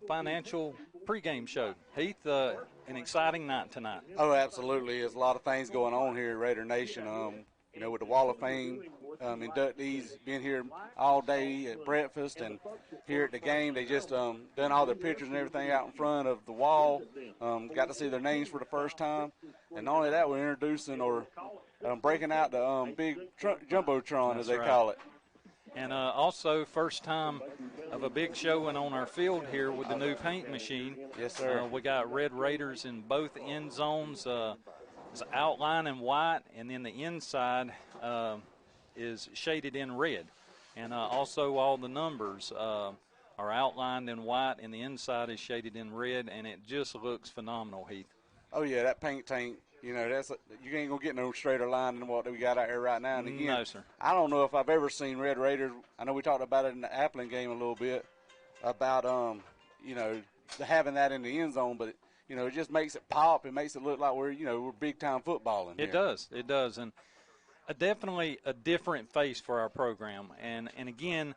financial pregame show. Heath, an exciting night tonight. Oh, absolutely. There's a lot of things going on here at Raider Nation. With the Wall of Fame inductees being here all day at breakfast and here at the game. They just done all their pictures and everything out in front of the wall. Got to see their names for the first time. And not only that, we're introducing or breaking out the big Jumbotron, as they call it. And also, first time of a big showing on our field here with the new paint machine. Yes, sir. We got Red Raiders in both end zones. It's outlined in white, and then the inside is shaded in red. And also all the numbers are outlined in white, and the inside is shaded in red, and it just looks phenomenal, Heath. Oh, yeah, that paint tank. You ain't going to get no straighter line than what we got out here right now. And again, no, sir. I don't know if I've ever seen Red Raiders. I know we talked about it in the Appling game a little bit about, having that in the end zone. But, it just makes it pop. It makes it look like we're big-time footballing here. It does. And definitely a different face for our program. And again,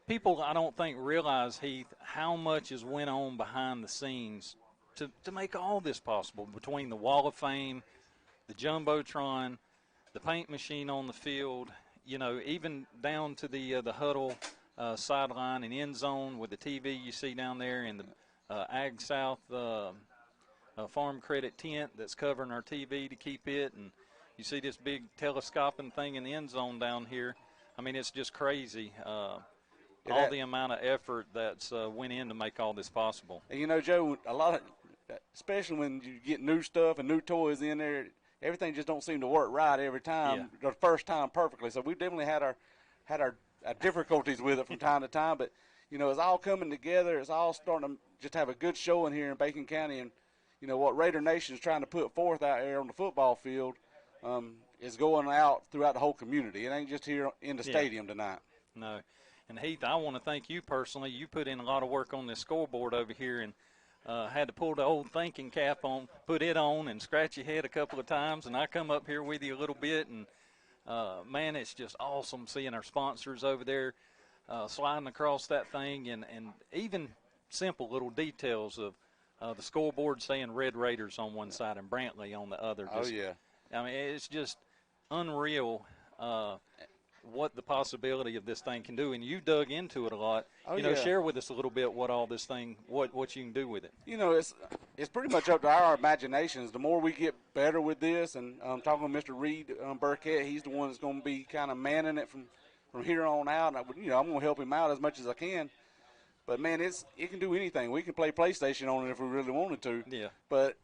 people, I don't think, realize, Heath, how much has went on behind the scenes to make all this possible, between the Wall of Fame, the Jumbotron, the paint machine on the field, even down to the huddle sideline and end zone with the TV you see down there, and the Ag South Farm Credit tent that's covering our TV to keep it, and you see this big telescoping thing in the end zone down here. I mean, it's just crazy. All the amount of effort that's went in to make all this possible. And, Joe, a lot of, especially when you get new stuff and new toys in there, everything just don't seem to work right every time, the first time perfectly. So we definitely had our difficulties with it from time to time. But, it's all coming together. It's all starting to just have a good showing here in Bacon County. And, what Raider Nation is trying to put forth out there on the football field is going out throughout the whole community. It ain't just here in the stadium tonight. No. And, Heath, I want to thank you personally. You put in a lot of work on this scoreboard over here, and had to pull the old thinking cap on, put it on, and scratch your head a couple of times. And I come up here with you a little bit, and, man, it's just awesome seeing our sponsors over there sliding across that thing, and even simple little details of the scoreboard saying Red Raiders on one side and Brantley on the other. I mean, it's just unreal what the possibility of this thing can do, and you dug into it a lot. Share with us a little bit what all this thing, what you can do with it. It's pretty much up to our imaginations. The more we get better with this, and talking with Mr. Reed Burkett, he's the one that's going to be kind of manning it from here on out. And I'm going to help him out as much as I can. But man, it can do anything. We can play PlayStation on it if we really wanted to. Yeah. But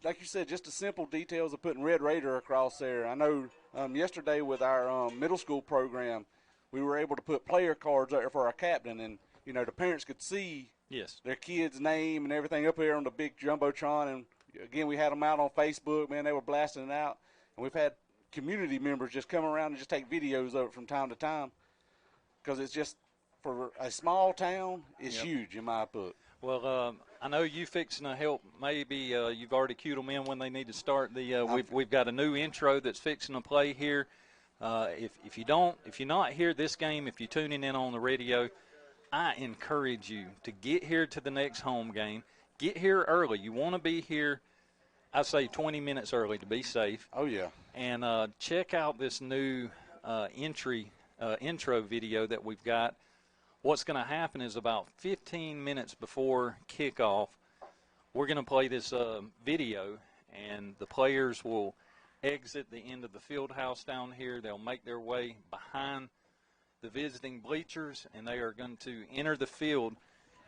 like you said, just the simple details of putting Red Raider across there. I know yesterday with our middle school program, we were able to put player cards out there for our captain, and the parents could see their kid's name and everything up here on the big Jumbotron. And again, we had them out on Facebook. Man, they were blasting it out, and we've had community members just come around and just take videos of it from time to time, because it's just, for a small town, it's huge in my book. Well, I know you fixing to help. Maybe you've already cued them in when they need to start. We've got a new intro that's fixing to play here. If you're not here this game, if you're tuning in on the radio, I encourage you to get here to the next home game. Get here early. You want to be here, I say 20 minutes early to be safe. Oh yeah. And check out this new intro video that we've got. What's going to happen is about 15 minutes before kickoff, we're going to play this video, and the players will exit the end of the field house down here. They'll make their way behind the visiting bleachers, and they are going to enter the field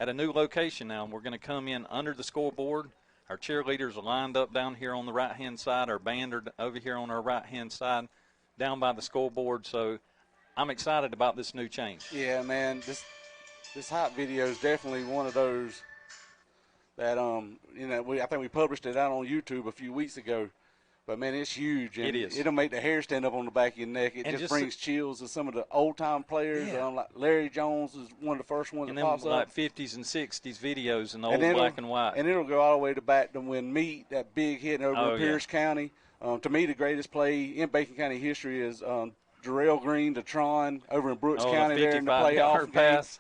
at a new location now. And we're going to come in under the scoreboard. Our cheerleaders are lined up down here on the right-hand side. Our band are over here on our right-hand side down by the scoreboard. So I'm excited about this new change. Yeah, man, this hot video is definitely one of those that I think we published it out on YouTube a few weeks ago. But man, it's huge. And it is. It'll make the hair stand up on the back of your neck. It just brings chills to some of the old time players. Yeah. Like Larry Jones is one of the first ones and that pops up. up. Like 50s and 60s videos in the old black and white. And it'll go all the way to back to when Meat, that big hit over in Pierce County. To me, the greatest play in Bacon County history is Jarrell Green to Tron over in Brooks County there in the playoff pass.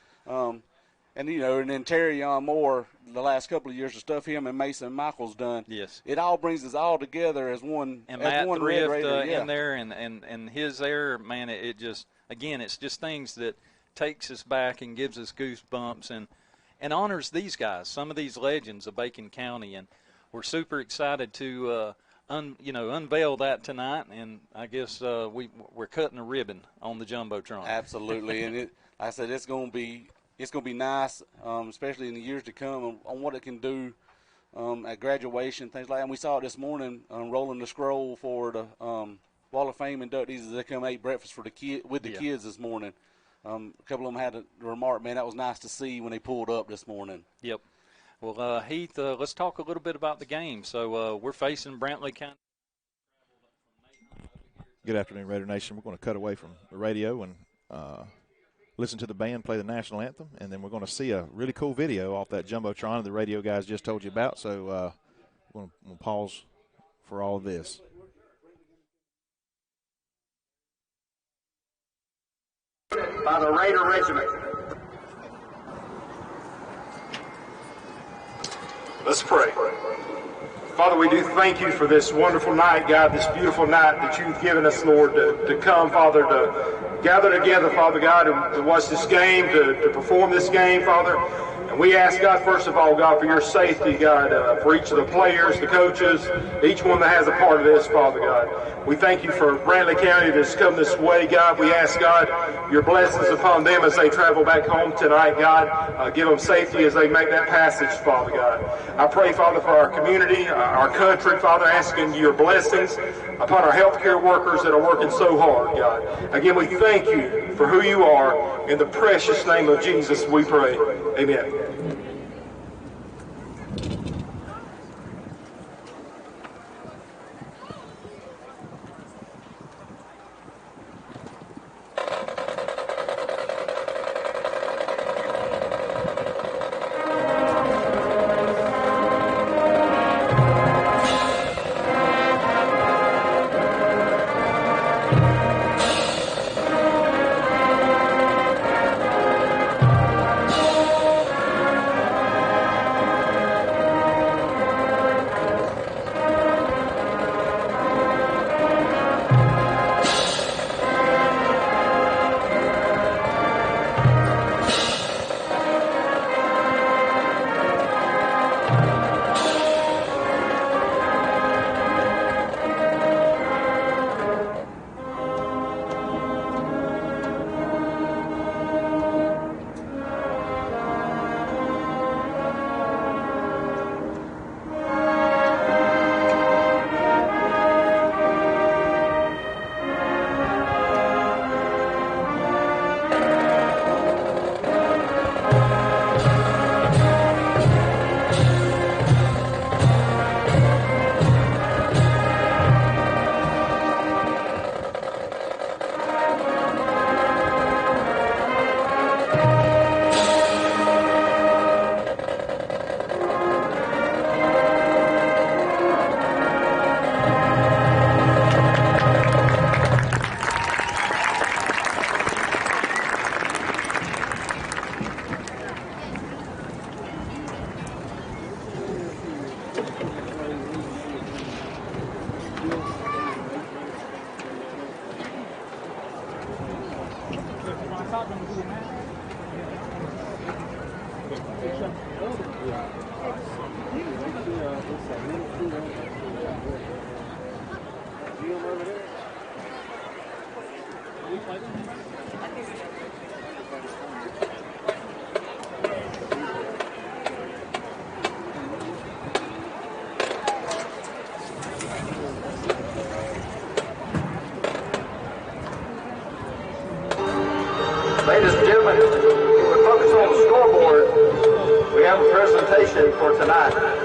And, and then Terry Moore, the last couple of years, the stuff him and Mason Michael's done. Yes. It all brings us all together as one. And as Matt one Thrift Red Raider, in there, and his there, man, it just, again, it's just things that takes us back and gives us goosebumps and honors these guys, some of these legends of Bacon County. And we're super excited to unveil that tonight. And I guess we're cutting a ribbon on the Jumbotron. Absolutely. And like I said, it's going to be nice, especially in the years to come, on what it can do at graduation, things like that. And we saw it this morning, rolling the scroll for the Wall of Fame inductees as they come ate breakfast for the kids this morning. A couple of them had a remark, man, that was nice to see when they pulled up this morning. Yep. Well, Heath, let's talk a little bit about the game. So we're facing Brantley County. Good afternoon, Raider Nation. We're going to cut away from the radio and listen to the band play the national anthem, and then we're going to see a really cool video off that Jumbotron the radio guys just told you about. So we're going to pause for all of this. By the Raider Regiment. Let's pray. Father, we do thank you for this wonderful night, God, this beautiful night that you've given us, Lord, to come, Father, to gather together, Father God, to watch this game, to perform this game, Father. And we ask, God, first of all, God, for your safety, God, for each of the players, the coaches, each one that has a part of this, Father God. We thank you for Brantley County that's come this way, God. We ask, God, your blessings upon them as they travel back home tonight, God. Give them safety as they make that passage, Father God. I pray, Father, for our community, our country, Father, asking your blessings upon our healthcare workers that are working so hard, God. Again, we thank you for who you are. In the precious name of Jesus, we pray. Amen. Ladies and gentlemen, if we focus on the scoreboard, we have a presentation for tonight.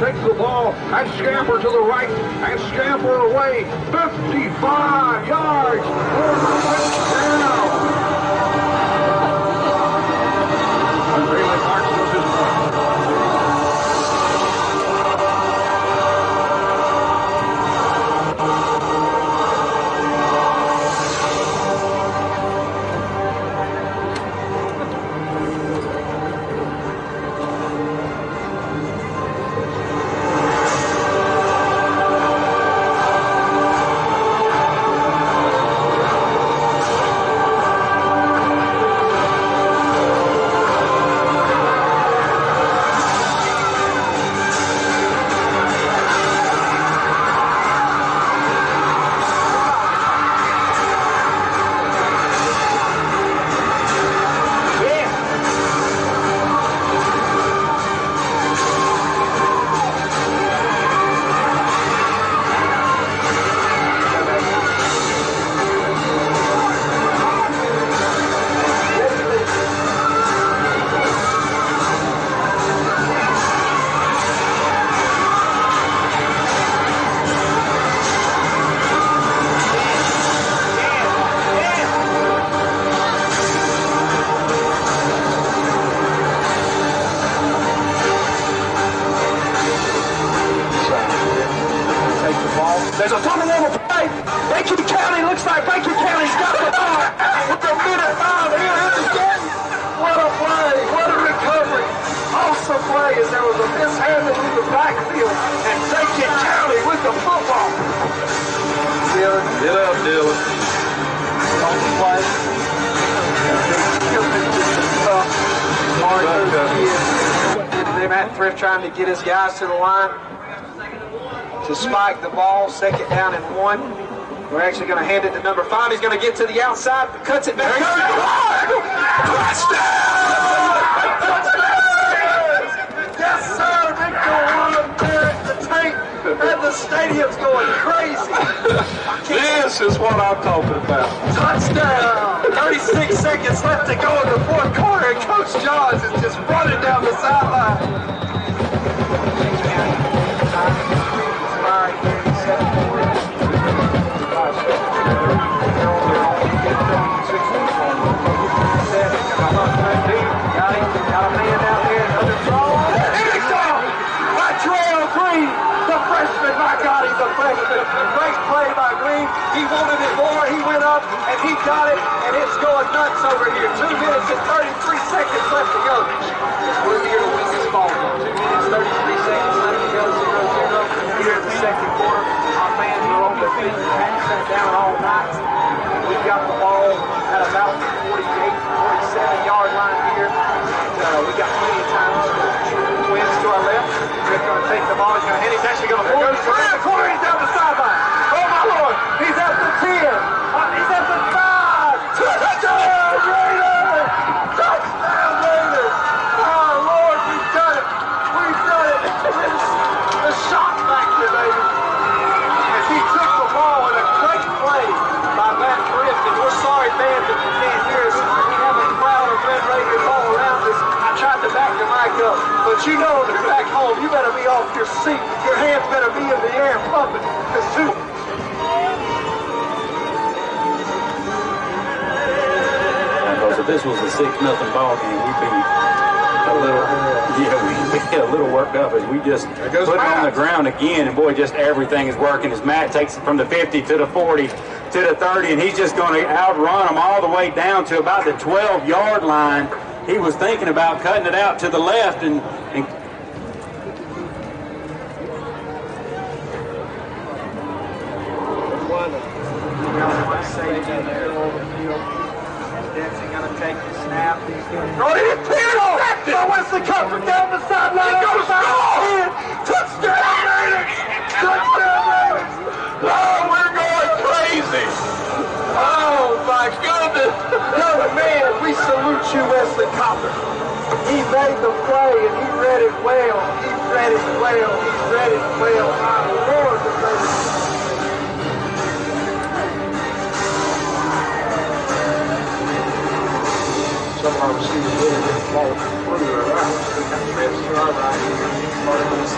takes the ball and scamper to the right and scamper away. 55 yards for the touchdown. And Bailey marks with his point. There's a fundamental play. Bacon County looks like Bacon County's got the ball. With a minute 5 here in the game. What a play. What a recovery. Awesome play as there was a mishandling in the backfield. And Bacon County with the football. Dylan. Get up, Dylan. On the play. Matt Thrift trying to get his guys to the line to spike the ball. 2nd down and 1. We're actually going to hand it to number 5. He's going to get to the outside, cuts it back. Touchdown! Yes, sir. Victor there at the tank, and the stadium's going crazy. This is what I'm talking about. Touchdown! 36 seconds left to go in the 4th quarter, and Coach Johns is just running down the sideline. Great play by Green. He wanted it more. He went up and he got it, and it's going nuts over here. 2 minutes and 33 seconds left to go. We're here to win this ball. 2 minutes, 33 seconds left to go. 0-0 here in the 2nd quarter. Our fans are on the field. Haven't sat down all night. We've got the ball at about the 47-yard line here. And, we got plenty of time. Twins to our left. Rick going to take the ball. He's going to hit. He's actually going to pull it. Around the corner. He's down the sideline. Oh, my Lord. He's at the 10. He's at the 5. Touchdown, Raiders! Touchdown, Raiders! Oh, Lord, we've done it. We've done it. The shot factor, baby. As he took the ball in a great play by Matt Thrift. And we're sorry, fans, if you can't hear us. We have a crowd of Red Raiders all around us. I tried to back the mic up. But you know, if you're back home, you better be off your seat. Your hands better be in the air pumping. Because if this was a 6-0 ball game, we'd be a little worked up as we just put it on the ground again, and boy, just everything is working as Matt takes it from the 50 to the 40 to the 30, and he's just going to outrun them all the way down to about the 12-yard line. He was thinking about cutting it out to the left and Wesley Cuthbert down the sideline. He goes score! Touchdown, Raiders! Touchdown, Raiders! Oh, we're going crazy! Oh, my goodness! Young man, we salute you, Wesley Cuthbert. He made the play, and he read it well. He read it well. He read it well. My Lord, the Raiders. Some of our receivers really didn't fall through or out. We got trips to our right. Part of this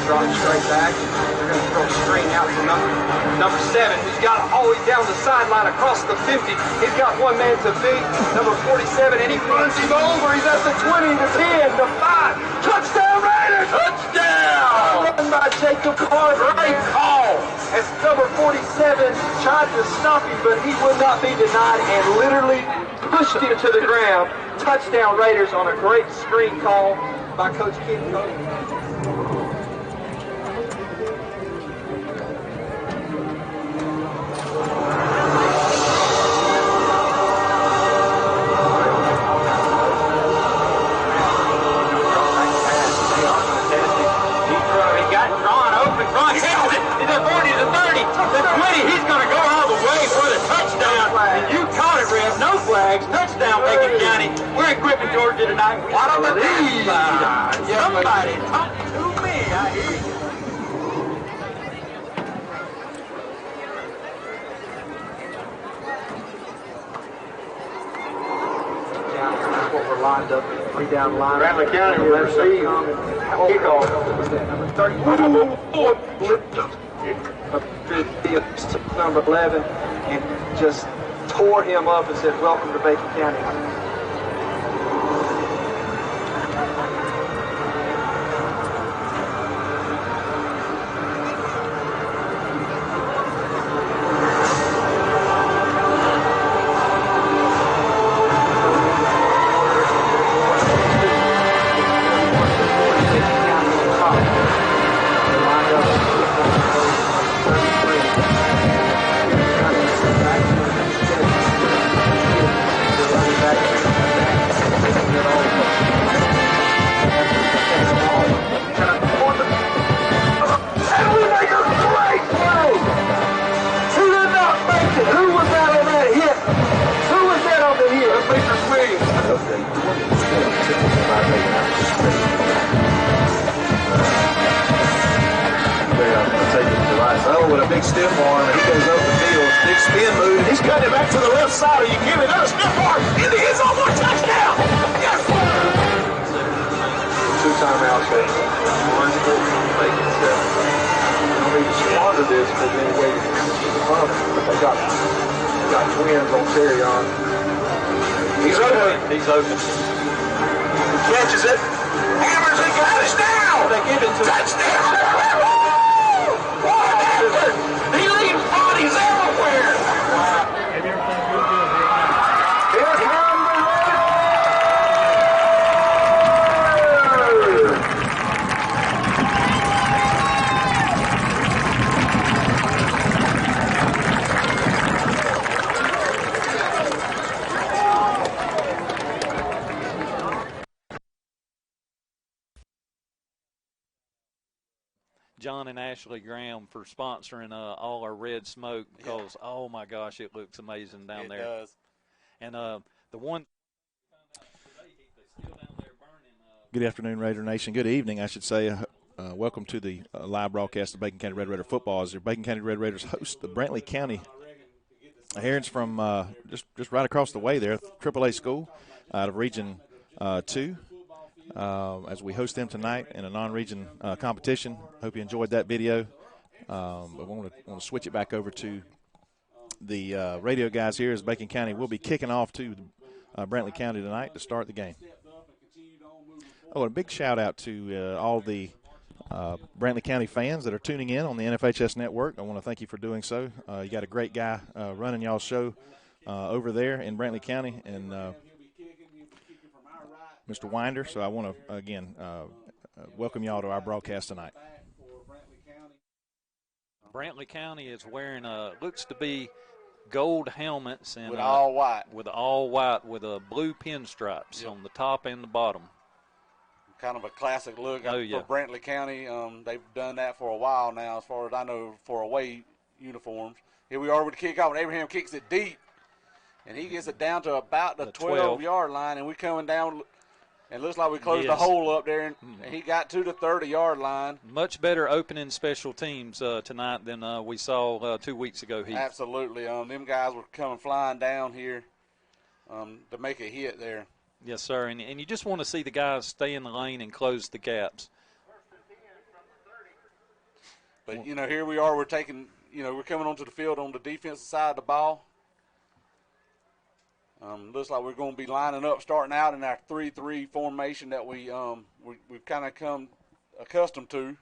drop straight back. They're going to throw a screen out to number 7, who's got it always down the sideline across the 50. He's got one man to beat, number 47, and he runs him over. He's at the 20, the 10, the 5. Touchdown, Raiders! Touchdown! Run by Jacob Clark. Great call. As number 47 tried to stop him, but he would not be denied and literally pushed him to the ground. Touchdown, Raiders, on a great screen call by Coach Kickoff. Touchdown, Bacon County. We're equipping Georgia tonight. What on the lead? Somebody talk to me. I hear you. That's what we're lined up. 3 down line. Brantley County will receive kickoff. Number 11, and just tore him up and said, "Welcome to Bacon County." With a big stiff arm, and he goes up the field, big spin move, and he's cutting it back to the left side. Are you giving another stiff arm in the end zone for a touchdown? Yes, sir! 2 timeouts there. One, make it 7. I don't need to squander this, but then wait. They got twins on Terry on. He's open. He's open. He catches it. Hammers it. Touchdown! They give it to touchdown! What happened? He leaves bodies everywhere. Here come the John and Ashley Graham for sponsoring all our red smoke because, oh, my gosh, it looks amazing down there. It does. And the one Good afternoon, Raider Nation. Good evening, I should say. Welcome to the live broadcast of Bacon County Red Raider football as your Bacon County Red Raiders host the Brantley County Herons from just right across the way there, AAA school out of Region 2. As we host them tonight in a non-region competition. Hope you enjoyed that video. But we want to switch it back over to the radio guys here as Bacon County will be kicking off to Brantley County tonight to start the game. Oh, and a big shout-out to all the Brantley County fans that are tuning in on the NFHS Network. I want to thank you for doing so. You got a great guy running y'all's show over there in Brantley County, and Mr. Winder. So I want to, again, welcome y'all to our broadcast tonight. Brantley County is wearing looks to be gold helmets and with all white. With all white with blue pinstripes on the top and the bottom. Kind of a classic look for Brantley County. They've done that for a while now, as far as I know, for away uniforms. Here we are with the kickoff, and Abraham kicks it deep, and he gets it down to about the 12-yard line, and we're coming down. And it looks like we closed the hole up there, and he got to the 30-yard line. Much better opening special teams tonight than we saw 2 weeks ago, Heath. Absolutely. Them guys were coming flying down here to make a hit there. Yes, sir. And you just want to see the guys stay in the lane and close the gaps. But, here we are. We're taking, we're coming onto the field on the defensive side of the ball. Looks like we're going to be lining up, starting out in our 3-3 formation that we've kind of come accustomed to.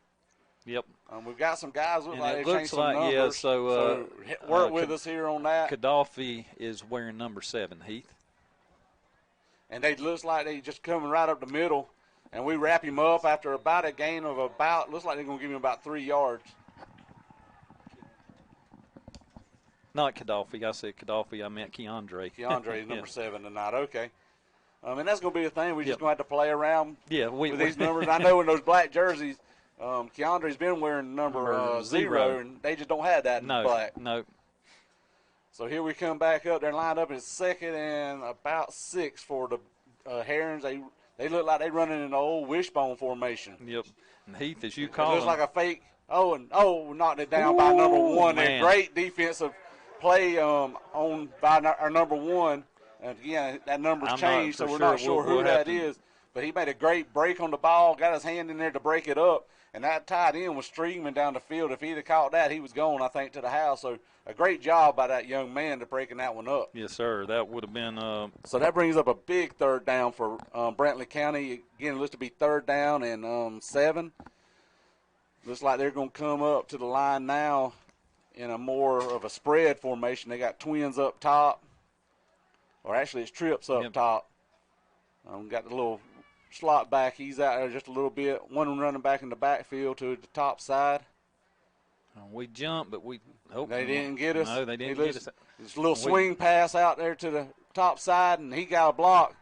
Yep. We've got some guys look And like it they looks changed some like, numbers. yeah, so work with us here on that. Gaddafi is wearing number 7, Heath. And they looks like they just coming right up the middle, and we wrap him up after about a gain of looks like they're going to give him about 3 yards. Not Gaddafi. I said Gaddafi. I meant Keandre. Keandre is number 7 tonight. Okay. And that's going to be a thing. We're Yep. just going to have to play around with these numbers. I know in those black jerseys, Keandre's been wearing number 0, and they just don't have that in black. No. So here we come back up. They're lined up in 2nd and about 6 for the Herons. They look like they're running in the old wishbone formation. Yep. And Heath, as you It call looks him, like a fake. Knocked it down by number 1. Man. A great defensive play by our number 1. And again, that number's changed, so we're not sure who that is. But he made a great break on the ball, got his hand in there to break it up, and that tight end was streaming down the field. If he'd have caught that, he was going, I think, to the house. So a great job by that young man to breaking that one up. Yes, sir. That would have been. So that brings up a big 3rd down for Brantley County. Again, it looks to be 3rd down and 7. Looks like they're going to come up to the line now in a more of a spread formation. They got twins up top. Or actually, it's trips up top. Got the little slot back. He's out there just a little bit. One running back in the backfield to the top side. We jumped, but they didn't get us. No, they didn't get us. It's a little swing pass out there to the top side, and he got a block,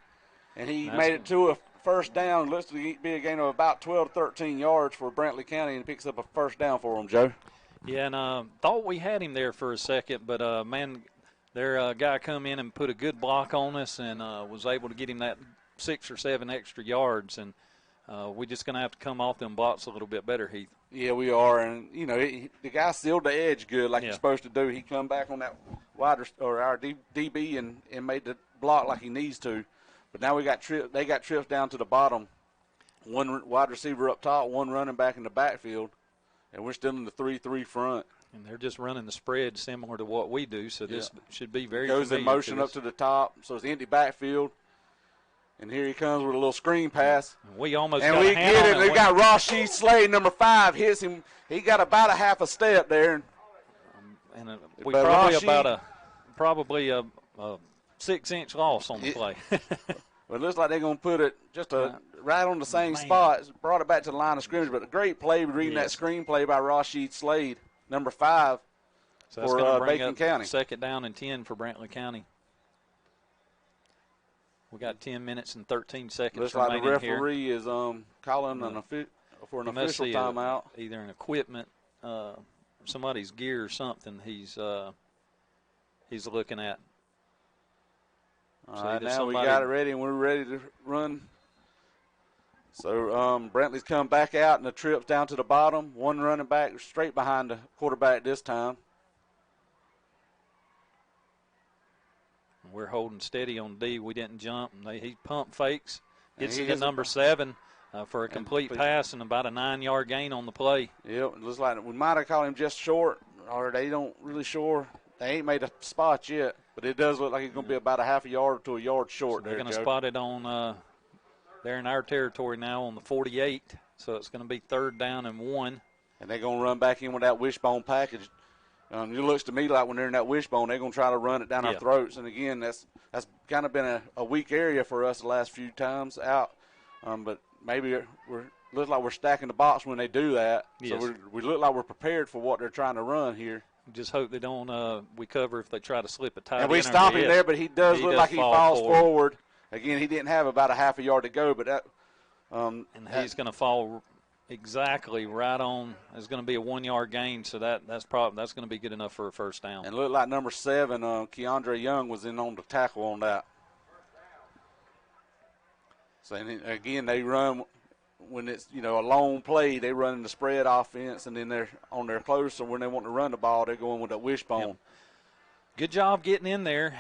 and he made it to a 1st down. Looks to be a gain of about 12 to 13 yards for Brantley County, and picks up a 1st down for him, Joe. Yeah, and thought we had him there for a second, but, man, their guy come in and put a good block on us and was able to get him that 6 or 7 extra yards, and we're just going to have to come off them blocks a little bit better, Heath. Yeah, we are, and the guy sealed the edge good like he's supposed to do. He come back on that our DB and made the block like he needs to. But now they got trips down to the bottom. 1 wide receiver up top, 1 running back in the backfield, and we're still in the 3-3 front. And they're just running the spread similar to what we do, so this should be very goes in motion up to the top, so it's empty backfield. And here he comes with a little screen pass. And we almost and got we a hand get on him. it. We got Rashid Slade, number 5, hits him. He got about a half a step there. And we probably a 6-inch loss on the play. Well, it looks like they're going to put it just right on the same spot. Brought it back to the line of scrimmage, but a great play reading that screenplay by Rashid Slade, number 5 so that's for bring Bacon up County. 2nd down and 10 for Brantley County. We got 10 minutes and 13 seconds looks remaining like the here. referee is calling for an official timeout. Either an equipment, somebody's gear or something he's looking at. All right, now we got it ready, and we're ready to run. So Brantley's come back out, and the trip's down to the bottom. 1 running back straight behind the quarterback this time. We're holding steady on D. We didn't jump. He pump fakes. Gets to number 7 for a complete pass and about a 9-yard gain on the play. Yep, it looks like we might have called him just short, or they don't really sure. They ain't made a spot yet, but it does look like he's going to be about a half a yard to a yard short. So they're going to spot it on they're in our territory now on the 48, so it's going to be 3rd down and 1. And they're going to run back in with that wishbone package. It looks to me like when they're in that wishbone, they're going to try to run it down our throats. And, again, that's kind of been a weak area for us the last few times out. But maybe looks like we're stacking the box when they do that. Yes. So we look like we're prepared for what they're trying to run here. Just hope they don't we cover if they try to slip a tight end. And we stop him there, but he does look like he falls forward. Again, he didn't have about a half a yard to go, but that and he's going to fall exactly right on. It's going to be a 1-yard gain, so that's going to be good enough for a 1st down. And look like number 7, Keandre Young, was in on the tackle on that. So again, they run when it's a long play. They run in the spread offense, and then they're on their closer when they want to run the ball. They're going with a wishbone. Yep. Good job getting in there.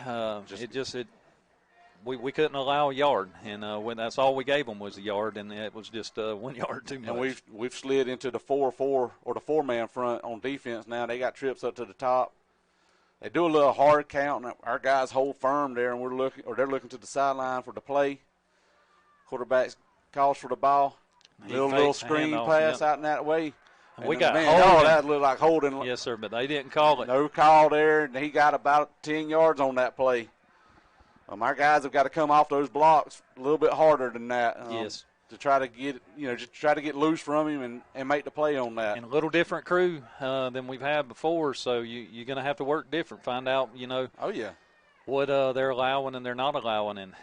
we couldn't allow a yard, and when that's all we gave them was a yard, and it was just 1 yard too much. And we've slid into the 4-4 or the 4-man front on defense now. They got trips up to the top. They do a little hard count, and our guys hold firm there, and they're looking to the sideline for the play. Quarterback calls for the ball. Little screen pass out in that way. And we got holding. Oh, that looked like holding. Yes, sir, but they didn't call it. No call there, and he got about 10 yards on that play. Our guys have got to come off those blocks a little bit harder than that. Yes. To try to get, just try to get loose from him and make the play on that. And a little different crew than we've had before, so you're going to have to work different, find out, Oh, yeah. what they're allowing and they're not allowing. And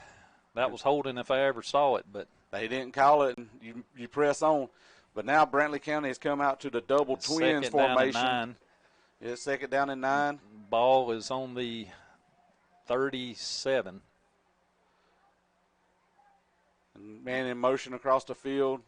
that was holding if I ever saw it. But they didn't call it, and you press on. But now Brantley County has come out to the double twins formation. Down and 9. Yeah, second down and 9. Ball is on the 37. And man in motion across the field.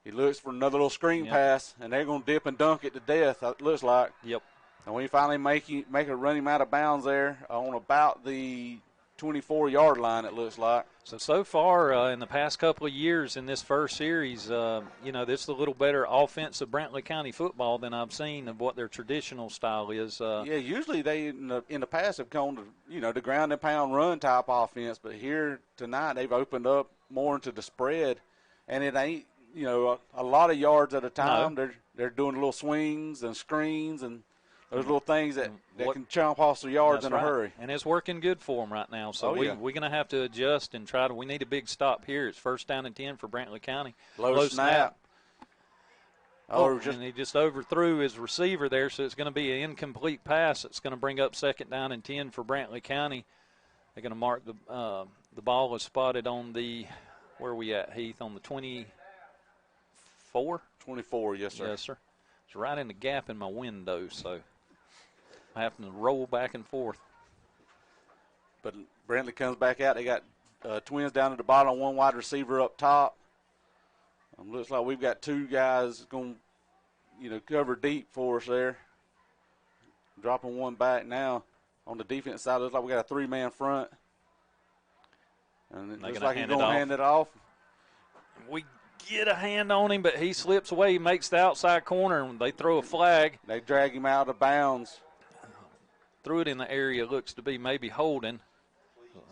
He looks for another little screen pass, and they're going to dip and dunk it to death, it looks like. Yep. And we finally make it run him out of bounds there on about the 24-yard line, it looks like. So far in the past couple of years in this first series, this is a little better offensive Brantley County football than I've seen of what their traditional style is. Usually they in the past have gone to the ground and pound run type offense, but here tonight they've opened up more into the spread, and it ain't a lot of yards at a time. No. They're doing little swings and screens and those little things that can chomp off the yards in a hurry. And it's working good for them right now. So we're going to have to adjust and we need a big stop here. It's first down and 10 for Brantley County. Low snap. And he just overthrew his receiver there, so it's going to be an incomplete pass. It's going to bring up second down and 10 for Brantley County. They're going to mark the ball is spotted on where are we at, Heath, on the 24? 24, yes, sir. Yes, sir. It's right in the gap in my window, so I have to roll back and forth. But Brantley comes back out. They got twins down at the bottom, one wide receiver up top. Looks like we've got two guys going to cover deep for us there. Dropping one back now on the defense side. Looks like we got a 3-man front. And it looks like he's going to hand it off. We get a hand on him, but he slips away. He makes the outside corner, and they throw a flag. They drag him out of bounds. Threw it in the area, looks to be maybe holding.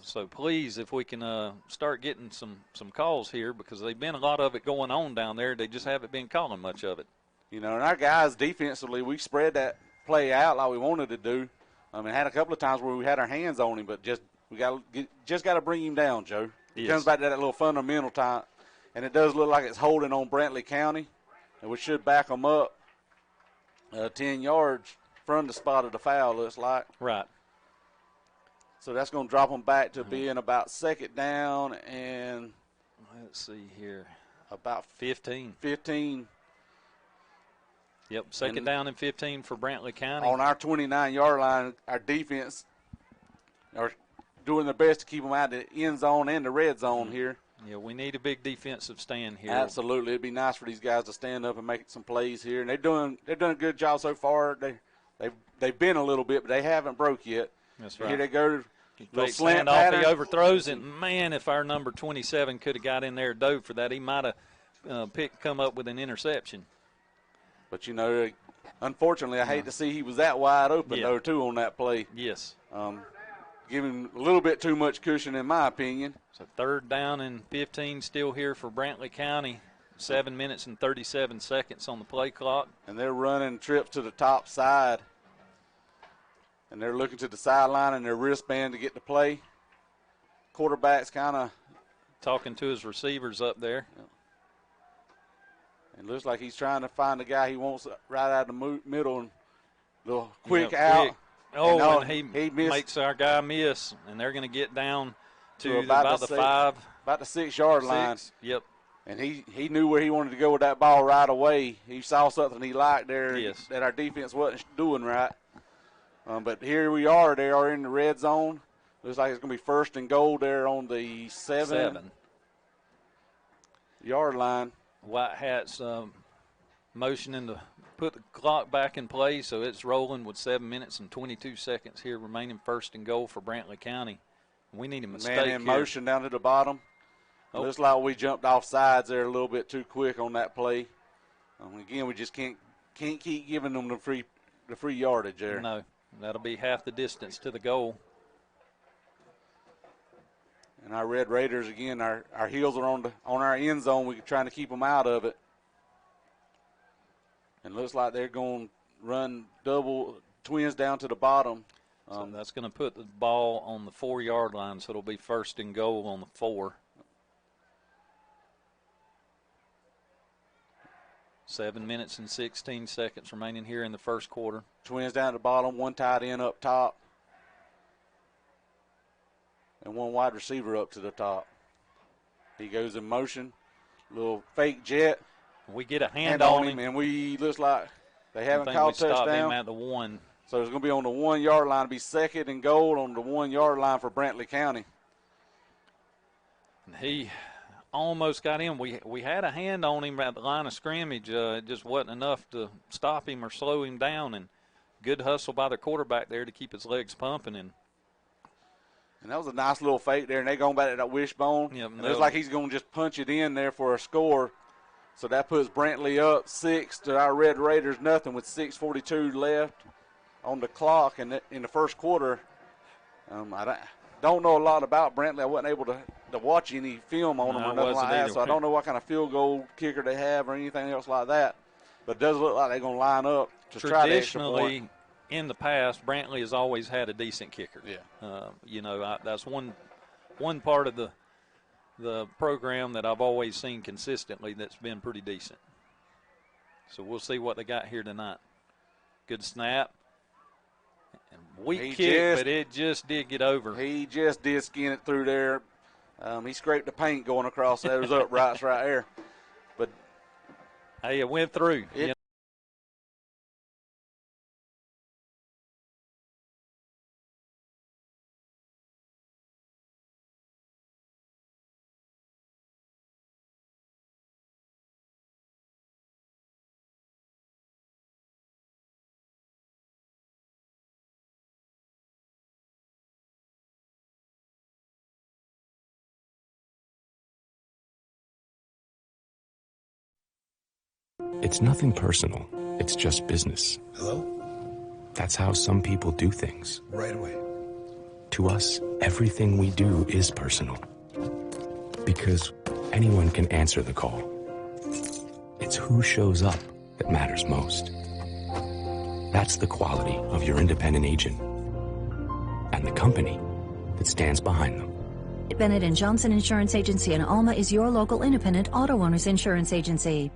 So please, if we can start getting some calls here, because there's been a lot of it going on down there. They just haven't been calling much of it. And our guys defensively, we spread that play out like we wanted to do. Had a couple of times where we had our hands on him, but got to bring him down, Joe. It comes back to that little fundamental time. And it does look like it's holding on Brantley County, and we should back them up 10 yards from the spot of the foul, looks like. Right. So that's going to drop them back to being about second down and let's see here. About 15. 15. Yep, second down and 15 for Brantley County. On our 29-yard line, our defense are doing their best to keep them out of the end zone and the red zone here. Yeah, we need a big defensive stand here. Absolutely. It'd be nice for these guys to stand up and make some plays here. And they've done a good job so far. They've been a little bit, but they haven't broke yet. That's right. Here they go. Little slant pattern. He overthrows it. Man, if our number 27 could have got in there, dove for that, he might have come up with an interception. But, unfortunately, I hate to see he was that wide open, though, too, on that play. Yes. Giving a little bit too much cushion, in my opinion. So third down and 15 still here for Brantley County. 7 minutes and 37 seconds on the play clock. And they're running trips to the top side. And they're looking to the sideline and their wristband to get the play. Quarterback's kind of talking to his receivers up there. It looks like he's trying to find the guy he wants right out of the middle and a little quick out. Oh, and he makes our guy miss, and they're going to get down to about the 5. About the 6-yard line. Yep. And he knew where he wanted to go with that ball right away. He saw something he liked there that our defense wasn't doing right. But here we are. They are in the red zone. Looks like it's going to be first and goal there on the 7-yard line. White Hats motioning to put the clock back in play, so it's rolling with 7 minutes and 22 seconds here remaining, first and goal for Brantley County. We need a mistake Man in here. motion down to the bottom. Oh. Looks like we jumped off sides there a little bit too quick on that play. Again, we just can't keep giving them the free yardage there. No, that'll be half the distance to the goal. And our Red Raiders, again, our heels are on our end zone. We're trying to keep them out of it. And looks like they're going to run double twins down to the bottom. So that's going to put the ball on the 4-yard line, so it'll be 1st and goal on the 4. 7 minutes and 16 seconds remaining here in the first quarter. Twins down at the bottom, one tight end up top, and one wide receiver up to the top. He goes in motion, little fake jet. We get a hand on him, and we looks like they haven't I called think we stopped touchdown. him at the 1. So it's going to be on the 1-yard line. It'll be 2nd and goal on the 1-yard line for Brantley County. And he almost got in. We had a hand on him at the line of scrimmage. It just wasn't enough to stop him or slow him down. And good hustle by the quarterback there to keep his legs pumping. And that was a nice little fake there. And they going back to that wishbone. Yep, and it looks like he's going to just punch it in there for a score. So that puts Brantley up 6 to our Red Raiders nothing with 6:42 left on the clock in the first quarter. I don't know a lot about Brantley. I wasn't able to watch any film on them or nothing like that, so I don't know what kind of field goal kicker they have or anything else like that. But it does look like they're going to line up to try the extra point. Traditionally, in the past, Brantley has always had a decent kicker. Yeah. That's one part of the program that I've always seen consistently that's been pretty decent. So we'll see what they got here tonight. Good snap. And weak kick, but it just did get over. He just did skin it through there. He scraped the paint going across those uprights right there. But hey, it went through. It's nothing personal. It's just business. Hello? That's how some people do things. Right away. To us, everything we do is personal. Because anyone can answer the call. It's who shows up that matters most. That's the quality of your independent agent. And the company that stands behind them. Bennett & Johnson Insurance Agency in Alma is your local independent auto owners insurance agency.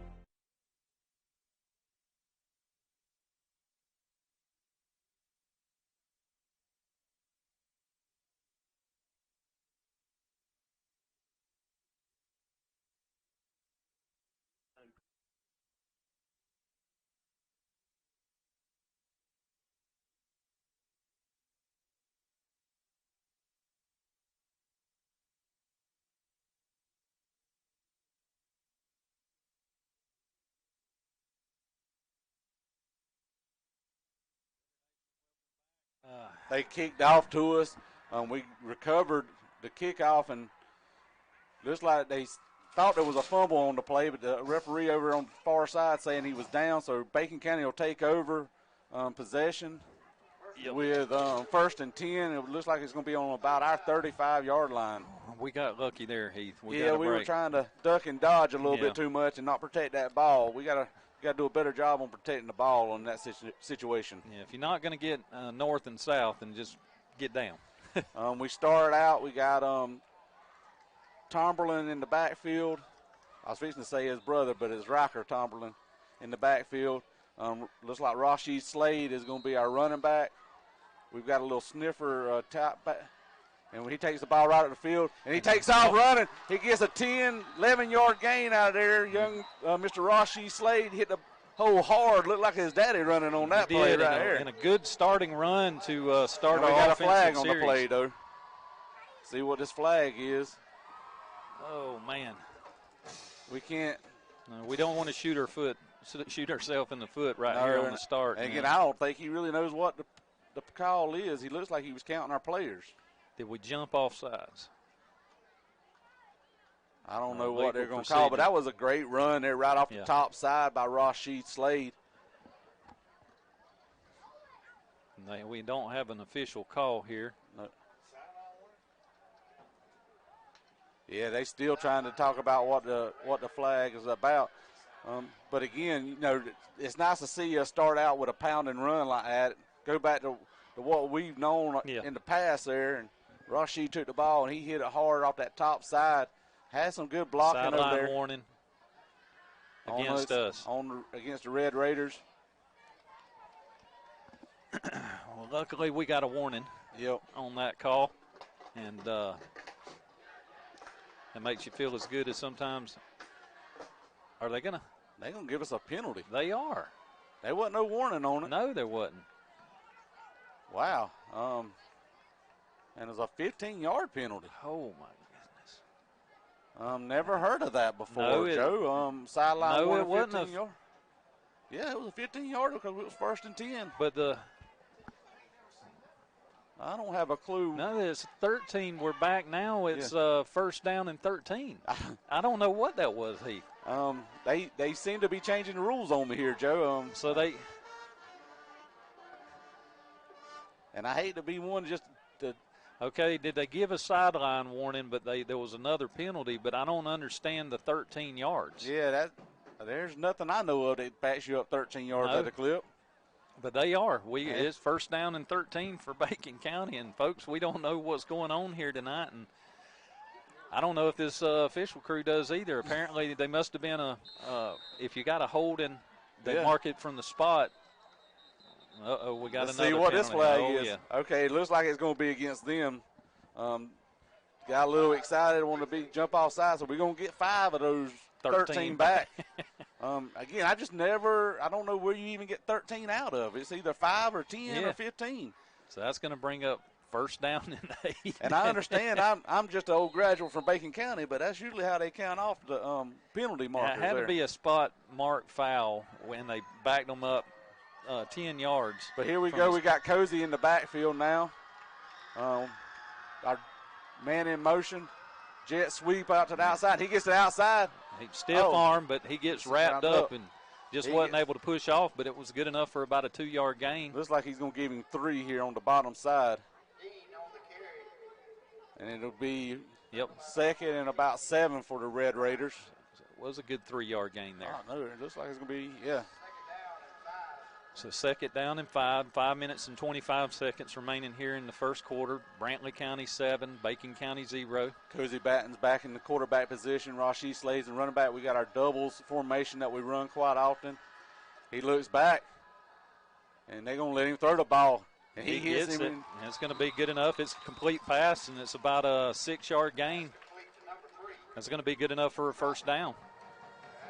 they kicked off to us. We recovered the kickoff, and looks like they thought there was a fumble on the play, but the referee over on the far side saying he was down, so Bacon County will take over possession with 1st and 10. It looks like it's going to be on about our 35-yard line. We got lucky there, Heath. We were trying to duck and dodge a little bit too much and not protect that ball. We got to do a better job on protecting the ball in that situation. Yeah, if you're not going to get north and south, then just get down. We started out, we got Tomberlin in the backfield. I was fixing to say his brother, but it's Riker Tomberlin in the backfield. Looks like Rashid Slade is going to be our running back. We've got a little sniffer top back. And when he takes the ball right at the field, and he takes off running, he gets a 10, 11-yard gain out of there. Young Mr. Rashid Slade hit the hole hard. Looked like his daddy running on that play right there. And a good starting run to start our offensive series. We got a flag on the play, though. See what this flag is. Oh, man. We can't. No, we don't want to shoot ourselves in the foot right here on the start. And again, I don't think he really knows what the call is. He looks like he was counting our players. Did we jump off sides? I don't know what they're going to procedure. call, but that was a great run there right off Yeah. the top side by Rashid Slade. We don't have an official call here. No. Yeah, they still trying to talk about what the flag is about. But again, you know, it's nice to see us start out with a pound and run like that. Go back to what we've known in the past there. And Rashid took the ball and he hit it hard off that top side. Had some good blocking over Sideline there. warning against us. Against the Red Raiders. Well, luckily we got a warning on that call. And it makes you feel as good as sometimes. Are they going to? They're going to give us a penalty. They are. There wasn't no warning on it. No, there wasn't. Wow. And it was a 15-yard penalty. Oh, my goodness. Never heard of that before, No, Joe. Sideline no, warning, it wasn't 15 yard. Yeah, it was a 15-yarder because it was 1st and 10. But I don't have a clue. No, it's 13. We're back now. It's first down and 13. I don't know what that was, Heath. They seem to be changing the rules on me here, Joe. So they. And I hate to be one just to. Okay, did they give a sideline warning? But there was another penalty. But I don't understand the 13 yards. Yeah, there's nothing I know of that backs you up 13 yards at a clip. But they are. It's first down and 13 for Bacon County. And, folks, we don't know what's going on here tonight. And I don't know if this official crew does either. Apparently, they must have been if you got a holding, they mark it from the spot. We got Let's another see what penalty. this flag is. Yeah. Okay, it looks like it's going to be against them. Got a little excited, wanted to jump off side, so we're going to get 5 of those 13 back. Again, I don't know where you even get 13 out of. It's either 5 or 10 or 15. So that's going to bring up first down and 8. And I understand I'm just an old graduate from Bacon County, but that's usually how they count off the penalty markers. It had to be a spot mark foul when they backed them up 10 yards. But here we go. We got Cozy in the backfield now. Our man in motion. Jet sweep out to the outside. He gets to the outside. Stiff arm, but he gets wrapped up and just wasn't able to push off, but it was good enough for about a 2-yard gain. Looks like he's going to give him 3 here on the bottom side. And it'll be second and about 7 for the Red Raiders. It was a good 3-yard gain there. I know. It looks like it's going to be, So second down and 5 minutes and 25 seconds remaining here in the first quarter. Brantley County 7, Bacon County 0. Cozy Batten's back in the quarterback position. Rashid Slade's in running back. We got our doubles formation that we run quite often. He looks back, and they're going to let him throw the ball. And he hits him. And it's going to be good enough. It's a complete pass, and it's about a 6-yard gain. That's going to be good enough for a first down.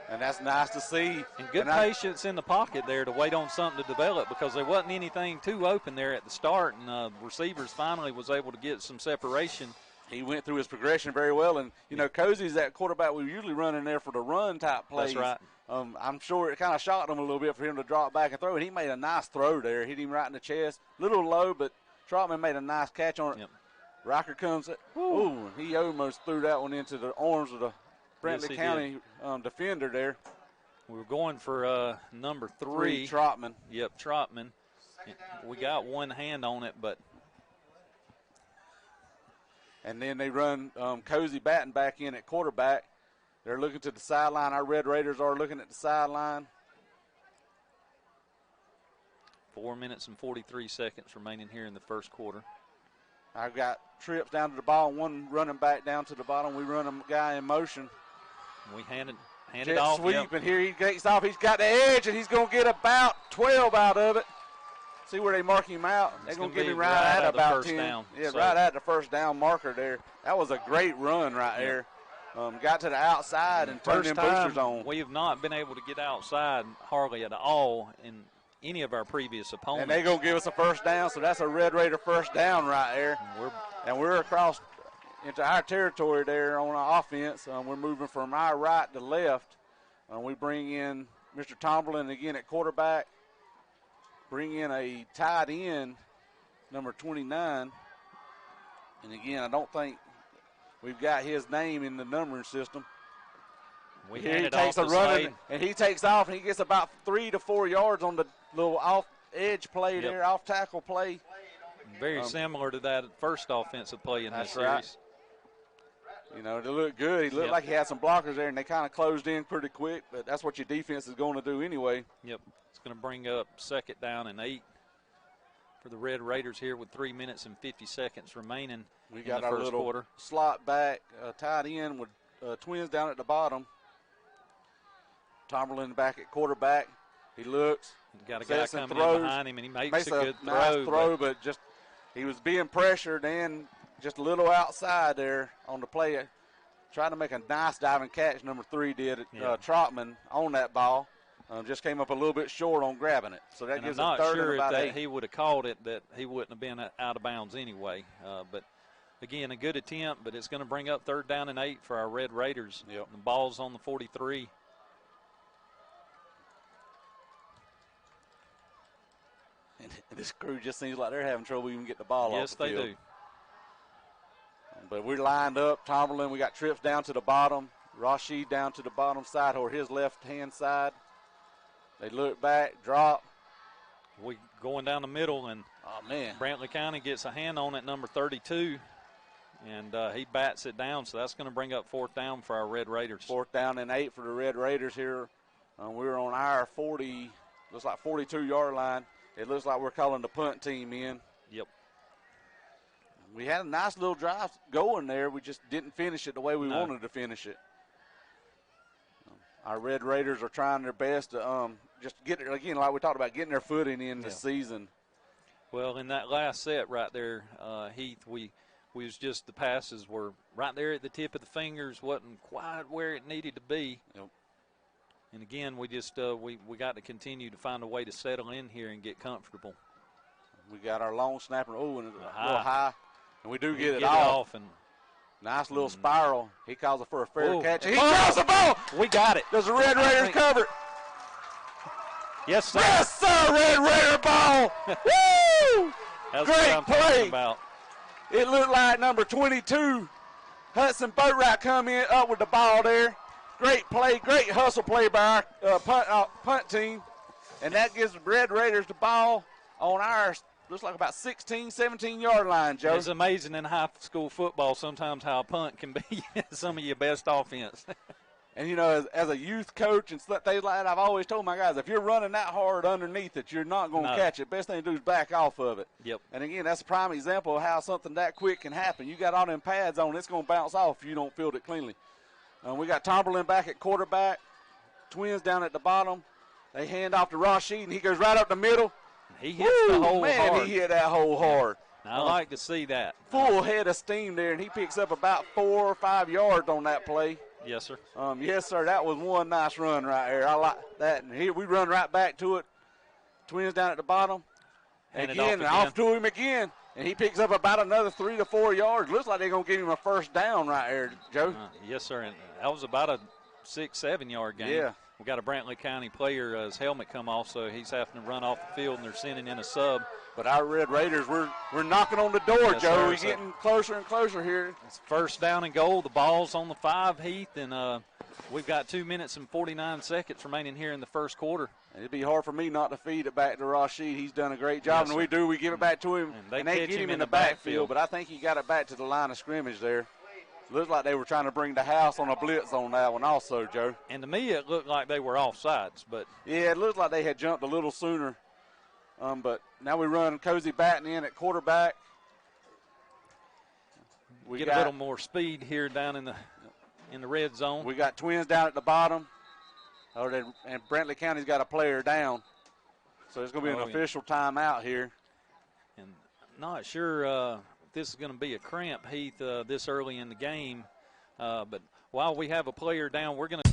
And that's nice to see. And good patience in the pocket there to wait on something to develop because there wasn't anything too open there at the start, and receivers finally was able to get some separation. He went through his progression very well, and, you know, Cozy's that quarterback we usually run in there for the run-type plays. That's right. I'm sure it kind of shocked him a little bit for him to drop back and throw, and he made a nice throw there. Hit him right in the chest. A little low, but Trotman made a nice catch on it. Yep. Riker comes – ooh, he almost threw that one into the arms of the Brantley County defender there. We were going for number 3. Trotman. Yep, Trotman. We got one hand on it, but. And then they run Cozy Batten back in at quarterback. They're looking to the sideline. Our Red Raiders are looking at the sideline. 4 minutes and 43 seconds remaining here in the first quarter. I've got trips down to the ball, one running back down to the bottom. We run a guy in motion. We hand Jet it off. Sweep, and here he gets off. He's got the edge, and he's going to get about 12 out of it. See where they mark him out. They're going to give him right at about 10. Down. Yeah, right at the first down marker there. That was a great run right there. Got to the outside and turned them boosters on. We have not been able to get outside hardly at all in any of our previous opponents. And they're going to give us a first down, so that's a Red Raider first down right there. And we're across into our territory there on our offense. We're moving from our right to left. We bring in Mr. Tomberlin again at quarterback. Bring in a tight end, number 29. And again, I don't think we've got his name in the numbering system. We Here hand he it takes off a to run, Slade. and he takes off, and he gets about 3 to 4 yards on the little off edge play there, off tackle play. Very similar to that first offensive play in this series. Right. You know, they look good. He looked like he had some blockers there, and they kind of closed in pretty quick, but that's what your defense is going to do anyway. Yep. It's going to bring up 2nd down and 8 for the Red Raiders here with 3 minutes and 50 seconds remaining We got in the our first little quarter. slot back, tied in with Twins down at the bottom. Tomberlin back at quarterback. He looks. He's got a guy sets and coming throws. in behind him, and he makes a good nice throw. but just he was being pressured and just a little outside there on the play. Trying to make a nice diving catch, number 3 did, Trotman, on that ball. Just came up a little bit short on grabbing it. So that And gives I'm it not 3rd sure and if about that 8. he would have called it, that he wouldn't have been out of bounds anyway. But, again, a good attempt, but it's going to bring up 3rd down and 8 for our Red Raiders. Yep. The ball's on the 43. And this crew just seems like they're having trouble even getting the ball off the field. Yes, they do. But we're lined up. Tomberlin, we got trips down to the bottom. Rashid down to the bottom side or his left-hand side. They look back, drop. We going down the middle, and Brantley County gets a hand on it, number 32, and he bats it down, so that's going to bring up 4th down for our Red Raiders. 4th down and 8 for the Red Raiders here. We're on our 40, looks like 42-yard line. It looks like we're calling the punt team in. Yep. We had a nice little drive going there. We just didn't finish it the way we wanted to finish it. Our Red Raiders are trying their best to just get it, again, like we talked about, getting their footing in the season. Well, in that last set right there, Heath, we was just, the passes were right there at the tip of the fingers, wasn't quite where it needed to be. Yep. And again, we just we got to continue to find a way to settle in here and get comfortable. We got our long snapper, and a little high, and we do get it off. And nice little spiral. He calls it for a fair catch. He throws the ball. We got it. Does the Red Raiders cover it? Yes, sir. Yes, sir, Red Raider ball. Woo! That's Great what I'm play. talking about. It looked like number 22, Hudson Boatwright, come in up with the ball there. Great play, great hustle play by our punt team. And that gives the Red Raiders the ball on our, looks like about 16, 17-yard line, Joe. It's amazing in high school football sometimes how a punt can be some of your best offense. And, you know, as a youth coach and stuff like that, I've always told my guys, if you're running that hard underneath it, you're not going to catch it. Best thing to do is back off of it. Yep. And, again, that's a prime example of how something that quick can happen. You got all them pads on, it's going to bounce off if you don't field it cleanly. We got Tomberlin back at quarterback, Twins down at the bottom. They hand off to Rashid, and he goes right up the middle. He hits the hole hard. He hit that hole hard. Now, I like to see that. Full head of steam there, and he picks up about 4 or 5 yards on that play. Yes, sir. Yes, sir. That was one nice run right there. I like that. And here we run right back to it. Twins down at the bottom. And again, off to him again. And he picks up about another 3 to 4 yards. Looks like they're going to give him a first down right there, Joe. Yes, sir. And that was about a 6-7 yard gain. Yeah. We got a Brantley County player, his helmet come off, so he's having to run off the field, and they're sending in a sub. But our Red Raiders, we're knocking on the door, Yes, Joe. sir. We're getting closer and closer here. It's 1st down and goal. The ball's on the 5, Heath, and we've got 2 minutes and 49 seconds remaining here in the first quarter. It'd be hard for me not to feed it back to Rashid. He's done a great job, Yes, and we give it back to him, and they get him in the backfield. But I think he got it back to the line of scrimmage there. Looks like they were trying to bring the house on a blitz on that one also, Joe. And to me, it looked like they were offsides, but yeah, it looked like they had jumped a little sooner. But now we run Cozy Batten in at quarterback. We get a little more speed here down in the red zone. We got Twins down at the bottom, and Brantley County's got a player down, so it's going to be an official timeout here. And not sure. This is going to be a cramp, Heath, this early in the game. But while we have a player down, we're going to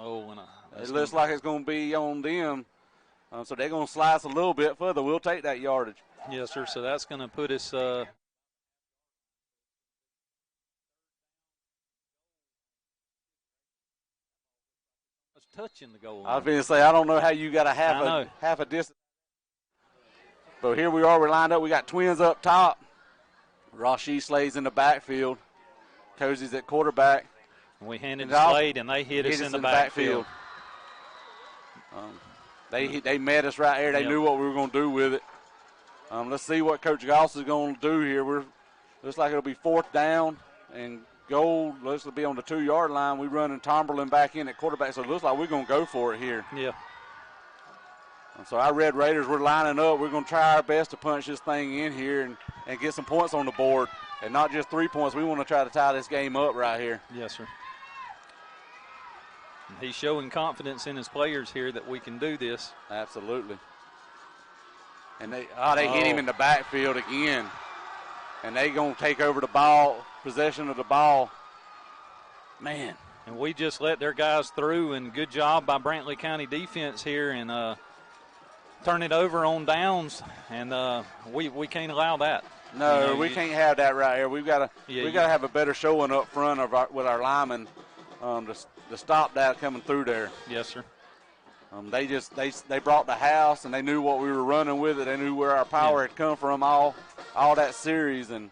Oh, and it looks like it's going to be on them. So they're going to slice a little bit further. We'll take that yardage. Yes, sir. So that's going to put us touching the goal line. I was going to say, I don't know how you got a half a distance. But here we are. We're lined up. We got twins up top. Rashid Slade's in the backfield. Cozy's at quarterback. And we handed to Slade, and they hit us in the backfield. They met us right there. They knew what we were going to do with it. Let's see what Coach Goss is going to do here. Looks like it'll be 4th down and goal. Looks to be on the 2-yard line. We running Tomberlin back in at quarterback, so it looks like we're going to go for it here. Yeah. So our Red Raiders, we're lining up. We're going to try our best to punch this thing in here and get some points on the board. And not just 3 points. We want to try to tie this game up right here. Yes, sir. He's showing confidence in his players here that we can do this. Absolutely. And they hit him in the backfield again. And they going to take over the ball, possession of the ball. Man. And we just let their guys through, and good job by Brantley County defense here, and turn it over on downs, and we can't allow that. No, we can't have that right here. We've got to have a better showing up front with our linemen to stop that coming through there. Yes, sir. They brought the house, and they knew what we were running with it. They knew where our power had come from all that series, and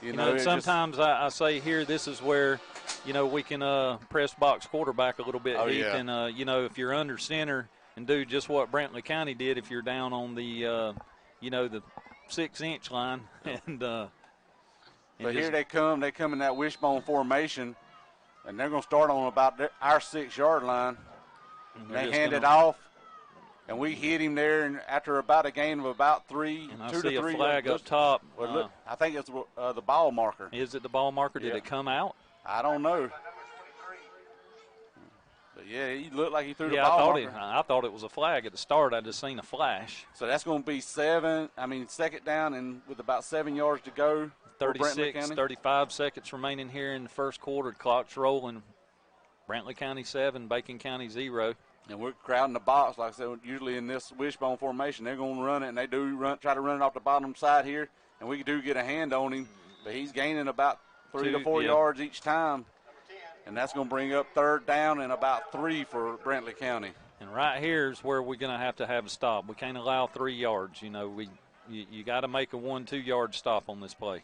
you know sometimes I say here, this is where we can press box quarterback a little bit, Heath, and if you're under center and do just what Brantley County did, if you're down on the the 6-inch line, but here they come in that wishbone formation, and they're going to start on about our 6-yard line. And they hand it off, and we hit him there. And after about a gain of about 2 to 3 a flag up top. Look, I think it's the ball marker. Is it the ball marker? Did it come out? I don't know. But yeah, he looked like he threw the ball marker. I thought it was a flag at the start. I just seen a flash. So that's going to be 2nd down, and with about 7 yards to go. 35 seconds remaining here in the first quarter. Clock's rolling. Brantley County 7, Bacon County 0. And we're crowding the box. Like I said, usually in this wishbone formation, they're going to run it, and they do try to run it off the bottom side here, and we do get a hand on him. But he's gaining about 3 to 4 yards each time, and that's going to bring up 3rd down and about 3 for Brantley County. And right here is where we're going to have a stop. We can't allow 3 yards. You got to make a 1-2 yard stop on this play.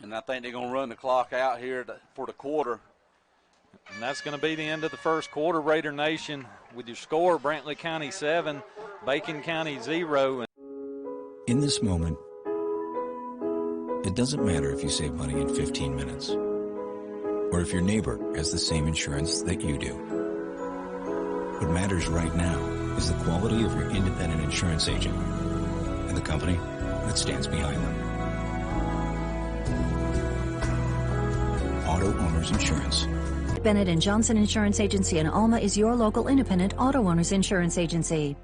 And I think they're going to run the clock out here for the quarter. And that's going to be the end of the first quarter. Raider Nation with your score, Brantley County 7, Bacon County 0. In this moment, it doesn't matter if you save money in 15 minutes or if your neighbor has the same insurance that you do. What matters right now is the quality of your independent insurance agent and the company that stands behind them. Auto Owners Insurance. Bennett & Johnson Insurance Agency in Alma is your local independent auto owners insurance agency.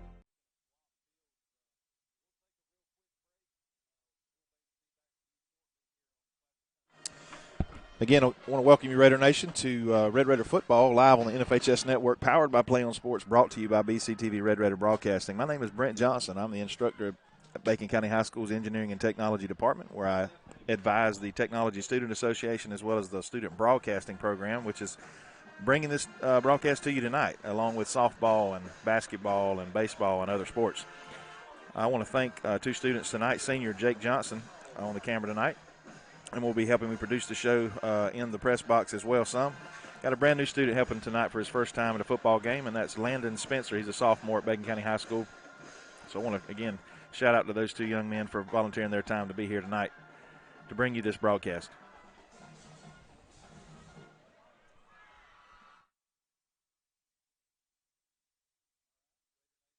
Again, I want to welcome you, Raider Nation, to Red Raider Football, live on the NFHS Network, powered by Play on Sports, brought to you by BCTV Red Raider Broadcasting. My name is Brent Johnson. I'm the instructor at Bacon County High School's Engineering and Technology Department, where I advise the Technology Student Association as well as the Student Broadcasting Program, which is bringing this broadcast to you tonight, along with softball and basketball and baseball and other sports. I want to thank 2 students tonight, senior Jake Johnson on the camera tonight, and will be helping me produce the show in the press box as well some. Got a brand new student helping tonight for his first time at a football game, and that's Landon Spencer. He's a sophomore at Bacon County High School. So I want to, again, shout out to those 2 young men for volunteering their time to be here tonight to bring you this broadcast.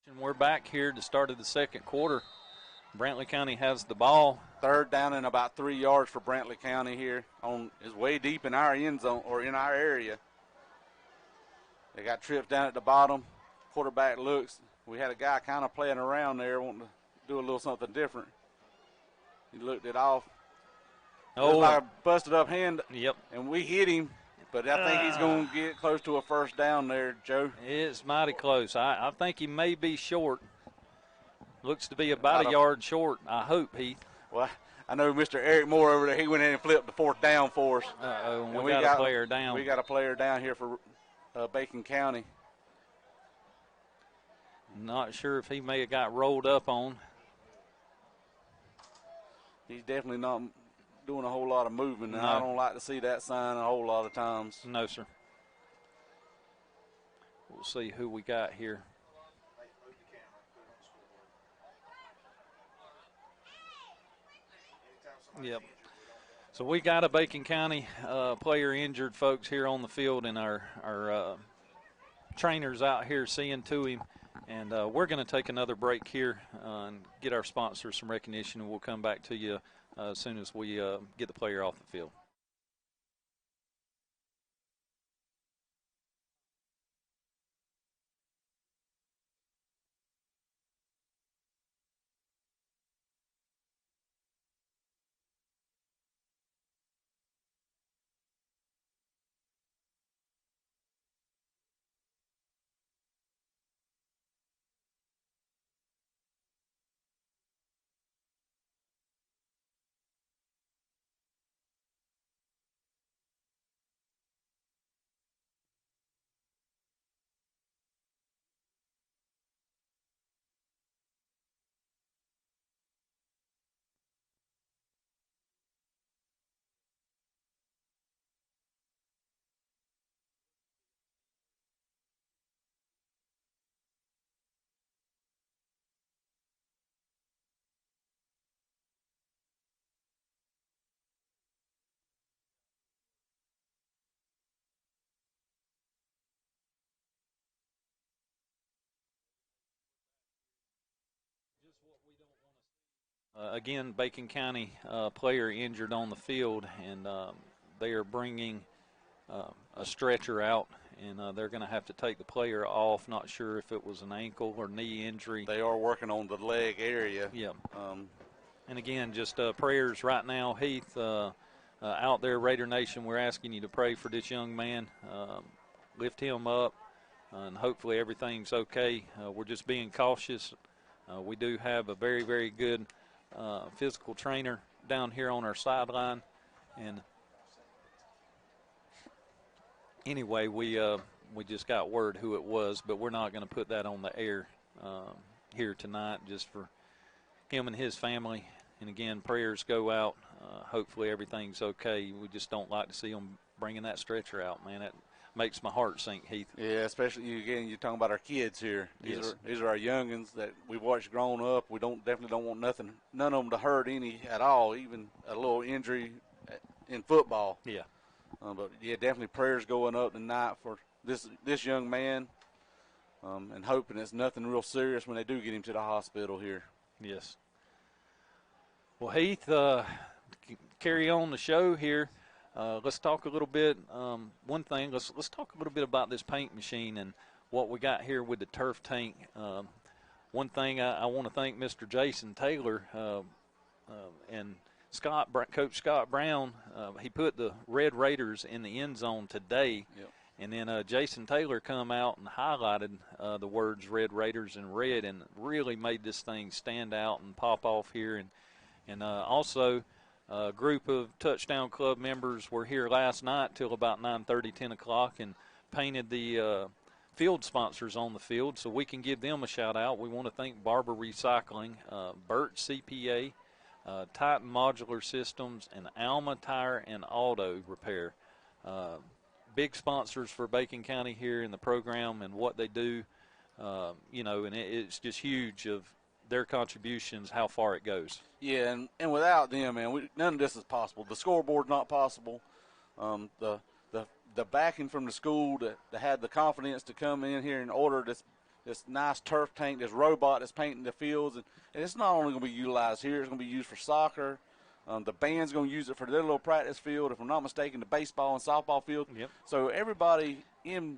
And we're back here to start of the second quarter. Brantley County has the ball. 3rd down and about 3 yards for Brantley County here. Is way deep in our end zone or in our area. They got trips down at the bottom. Quarterback looks. We had a guy kind of playing around there, wanting to do a little something different. He looked it off. Like a busted up hand. Yep. And we hit him. but I think he's going to get close to a first down there, Joe. It's mighty close. I think he may be short. Looks to be about a yard short, I hope, Heath. Well, I know Mr. Eric Moore over there, he went in and flipped the fourth down for us. And we got a player down. We got a player down here for Bacon County. Not sure if he may have got rolled up on. He's definitely not doing a whole lot of moving, and No. I don't like to see that sign a whole lot of times. No, sir. We'll see who we got here. Yep. So we got a Bacon County player injured, folks, here on the field, and our trainers out here seeing to him. And we're going to take another break here and get our sponsors some recognition, and we'll come back to you as soon as we get the player off the field. Again, Bacon County player injured on the field, and they are bringing a stretcher out, and they're going to have to take the player off. Not sure if it was an ankle or knee injury. They are working on the leg area. Yeah. And again, just prayers right now, Heath. Out there, Raider Nation, we're asking you to pray for this young man. Lift him up, and hopefully everything's okay. We're just being cautious. We do have a very, very good physical trainer down here on our sideline. And anyway, we just got word who it was, but we're not going to put that on the air here tonight, just for him and his family. And again, prayers go out. Hopefully everything's okay. We just don't like to see them bringing that stretcher out, man. That makes my heart sink, Heath. Yeah, especially you're talking about our kids here. These are our youngins that we've watched growing up. We definitely don't want none of them to hurt any at all, even a little injury in football. Yeah. But yeah, definitely prayers going up tonight for this young man, and hoping it's nothing real serious when they do get him to the hospital here. Yes. Well, Heath, carry on the show here. Let's talk a little bit. One thing, let's talk a little bit about this paint machine and what we got here with the turf tank. One thing I want to thank Mr. Jason Taylor and Coach Scott Brown. He put the Red Raiders in the end zone today. Yep. And then Jason Taylor come out and highlighted the words Red Raiders in red, and really made this thing stand out and pop off here. And also, a group of Touchdown Club members were here last night till about 9:30, 10 o'clock, and painted the field sponsors on the field, so we can give them a shout-out. We want to thank Barber Recycling, Burt CPA, Titan Modular Systems, and Alma Tire and Auto Repair. Big sponsors for Bacon County here in the program and what they do, and it's just huge of their contributions, how far it goes. Yeah, and without them, man, none of this is possible. The scoreboard's not possible. The backing from the school to have the confidence to come in here and order this nice turf tank, this robot that's painting the fields, and it's not only going to be utilized here; it's going to be used for soccer. The band's going to use it for their little practice field. If I'm not mistaken, the baseball and softball field. Yep. So everybody in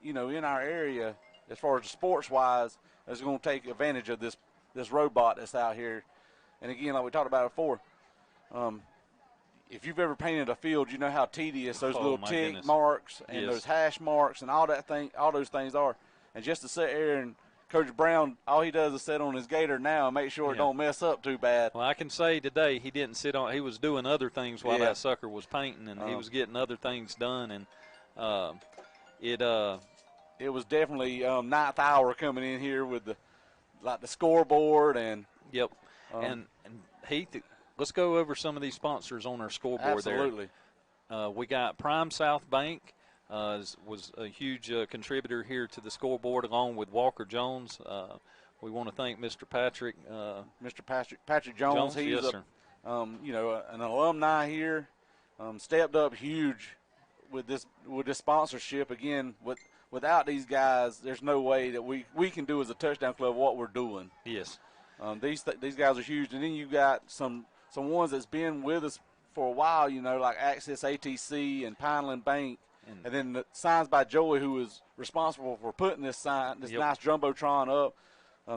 in our area, as far as sports wise, is going to take advantage of this robot that's out here. And again, like we talked about before, if you've ever painted a field, you know how tedious those little tick goodness. marks and Yes. those hash marks and all those things are. And just to sit there and Coach Brown, all he does is sit on his gator now and make sure it don't mess up too bad. Well, I can say today he didn't sit on. He was doing other things while that sucker was painting, and he was getting other things done. And it was definitely ninth hour coming in here with the scoreboard and. Yep. And Heath, let's go over some of these sponsors on our scoreboard there. Absolutely. We got Prime South Bank. Was a huge contributor here to the scoreboard, along with Walker Jones. We want to thank Mr. Patrick. Mr. Patrick Jones. He's yes, sir. An alumni here. Stepped up huge with this sponsorship. Again, without these guys, there's no way that we can do as a touchdown club what we're doing. Yes. These guys are huge, and then you got some ones that's been with us for a while. Like Access ATC and Pineland Bank. And then the signs by Joey, who was responsible for putting this nice Jumbotron up.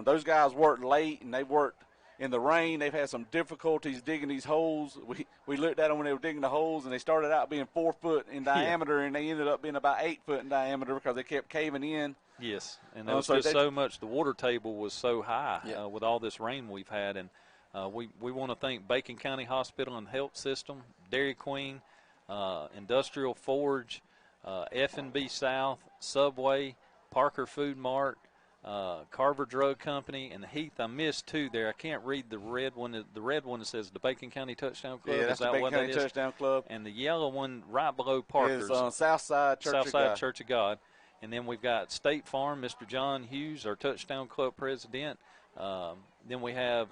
Those guys worked late, and they worked in the rain. They've had some difficulties digging these holes. We looked at them when they were digging the holes, and they started out being 4 foot in diameter, and they ended up being about 8 foot in diameter because they kept caving in. Yes, and there was so much. The water table was so high with all this rain we've had. And we want to thank Bacon County Hospital and Health System, Dairy Queen, Industrial Forge, F&B South, Subway, Parker Food Mart, Carver Drug Company, and Heath. I missed two there. I can't read the red one. The red one that says the Bacon County Touchdown Club. Yeah, that's the Bacon County Touchdown Club. And the yellow one right below Parker's. Is Southside Church of God. And then we've got State Farm, Mr. John Hughes, our Touchdown Club president. Then we have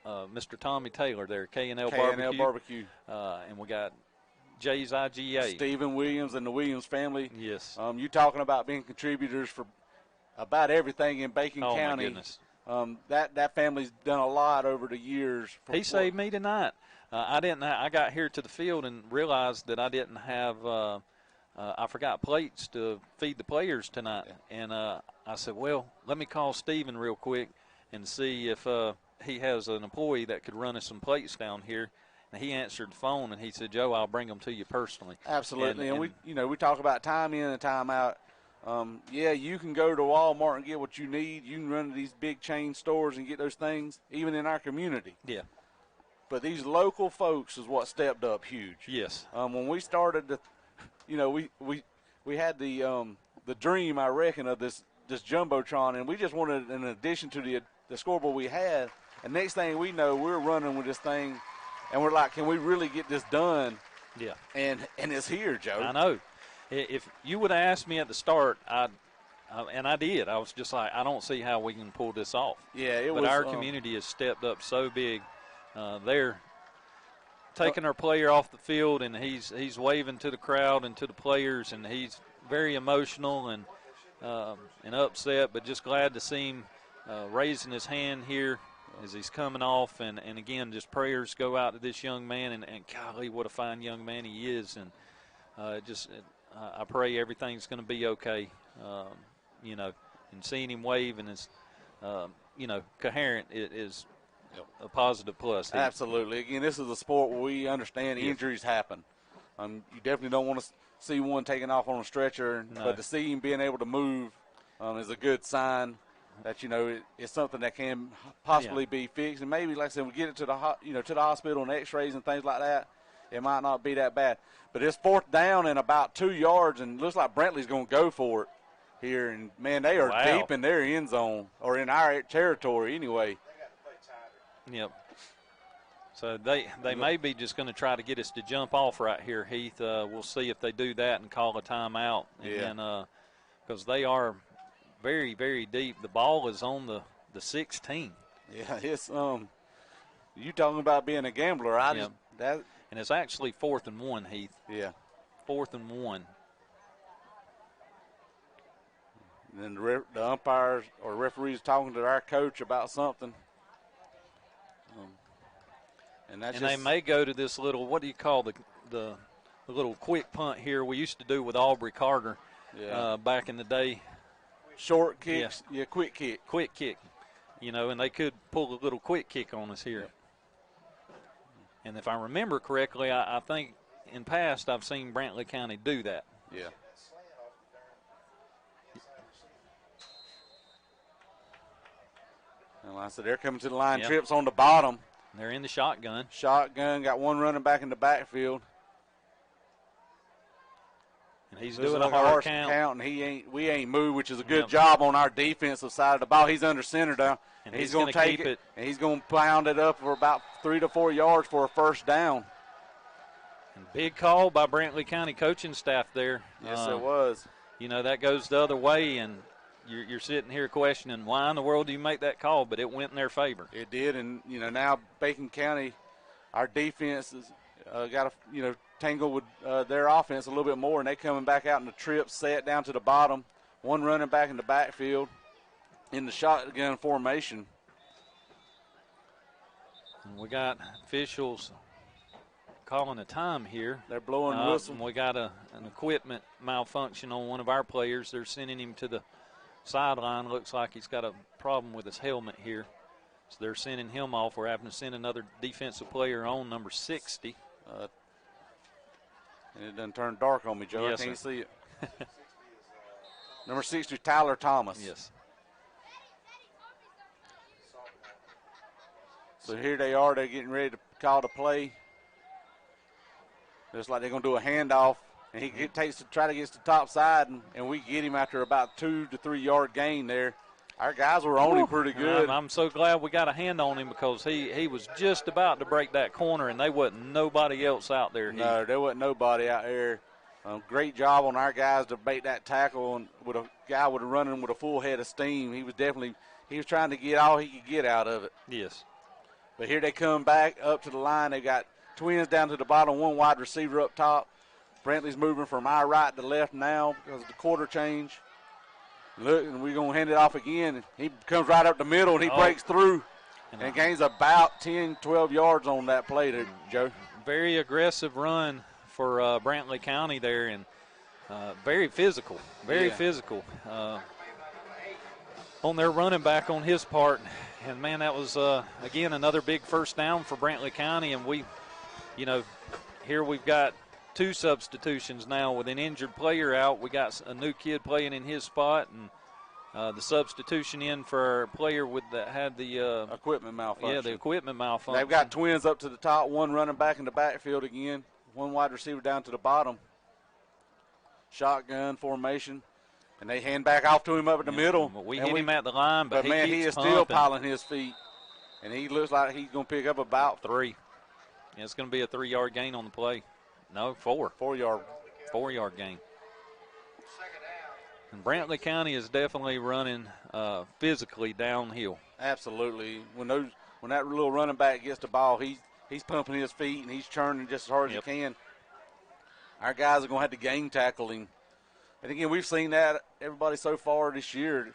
Mr. Tommy Taylor there, K&L Barbecue. And we got Jay's IGA. Stephen Williams and the Williams family. Yes. You talking about being contributors for about everything in Bacon County. Oh, my goodness. That family's done a lot over the years. He saved me tonight. I got here to the field and realized that I didn't have I forgot plates to feed the players tonight. Yeah. And I said, well, let me call Stephen real quick and see if he has an employee that could run us some plates down here. And he answered the phone, and he said, Joe, I'll bring them to you personally. Absolutely. And we talk about time in and time out. You can go to Walmart and get what you need. You can run to these big chain stores and get those things, even in our community. Yeah. But these local folks is what stepped up huge. Yes. When we started we had the dream, I reckon, of this Jumbotron, and we just wanted an addition to the scoreboard we had. And next thing we know, we're running with this thing, and we're like, can we really get this done? Yeah. And it's here, Joe. I know. If you would have asked me at the start, and I did. I was just like, I don't see how we can pull this off. Yeah, but our community has stepped up so big. They're taking our player off the field, and he's waving to the crowd and to the players, and he's very emotional and upset, but just glad to see him raising his hand here as he's coming off. And again, just prayers go out to this young man, and golly, what a fine young man he is. And I pray everything's going to be okay, and seeing him wave and is, coherent is a positive plus. Absolutely. Again, this is a sport where we understand injuries happen. You definitely don't want to see one taken off on a stretcher, but to see him being able to move is a good sign that, it's something that can possibly be fixed. And maybe, like I said, we get it to the hospital and x-rays and things like that, it might not be that bad. But it's fourth down and about 2 yards, and it looks like Brantley's going to go for it here. And, man, they are deep in their end zone, or in our territory anyway. Yep. So they may be just going to try to get us to jump off right here, Heath. We'll see if they do that and call a timeout. And because they are very, very deep. The ball is on the 16. Yeah, it's you talking about being a gambler. And it's actually 4th and 1, Heath. Yeah. 4th and 1. And then the umpires or referees talking to our coach about something. And they may go to this little, what do you call the little quick punt here we used to do with Aubrey Carter back in the day. Short kicks, quick kick. Quick kick, and they could pull a little quick kick on us here. And if I remember correctly, I think in past I've seen Brantley County do that. Yeah. And like I said, they're coming to the line. Yep. Trips on the bottom. They're in the shotgun. Shotgun, got one running back in the backfield. And he's This doing is a like hard count. And we ain't moved, which is a good Yep. job on our defensive side of the ball. He's under center now. And he's he's going to gonna take keep it. And he's going to pound it up for about 3 to 4 yards for a first down. And big call by Brantley County coaching staff there. Yes, it was. You know, that goes the other way, and you're sitting here questioning why in the world do you make that call, but it went in their favor. It did, and, you know, now Bacon County, our defense has got to, you know, tangle with their offense a little bit more, and they coming back out in the trip, set down to the bottom, one running back in the backfield in the shotgun formation. And we got officials calling a time here. They're blowing the whistle. We got an equipment malfunction on one of our players. They're sending him to the sideline. Looks like he's got a problem with his helmet here. So they're sending him off. We're having to send another defensive player on, number 60. And it done turned dark on me, Joe. Yes, I can't sir. see it. Number 60, Tyler Thomas. Yes. So here they are. They're getting ready to call the play. Looks like they're going to do a handoff. And he try to get to the top side, and we get him after about 2 to 3 yard gain there. Our guys were on him pretty good. I'm so glad we got a hand on him because he was just about to break that corner, and there wasn't nobody else out there. No, there wasn't nobody out there. Great job on our guys to bait that tackle, and with a guy with a running with a full head of steam. He was trying to get all he could get out of it. Yes. But here they come back up to the line. They got twins down to the bottom, one wide receiver up top. Brantley's moving from our right to left now because of the quarter change. Look, and we're going to hand it off again. He comes right up the middle, and he breaks through and gains about 10, 12 yards on that play there, Joe. Very aggressive run for Brantley County there, and very physical, physical on their running back on his part. And, man, that was, again, another big first down for Brantley County. And we, you know, here we've got 2 substitutions now with an injured player out. We got a new kid playing in his spot, and the substitution in for a player that had the equipment malfunction. Yeah, the equipment malfunction. They've got twins up to the top, one running back in the backfield again, one wide receiver down to the bottom. Shotgun formation. And they hand back off to him up in the middle. We hit him at the line, but man, he is pumping. still piling his feet. And he looks like he's going to pick up about 3. Yeah, it's going to be a 3 yard gain on the play. No, 4. 4 yard. 4 yard gain. And Brantley County is definitely running physically downhill. Absolutely. When that little running back gets the ball, he's pumping his feet and he's churning just as hard as he can. Our guys are going to have to gang tackle him. And again, we've seen that everybody so far this year.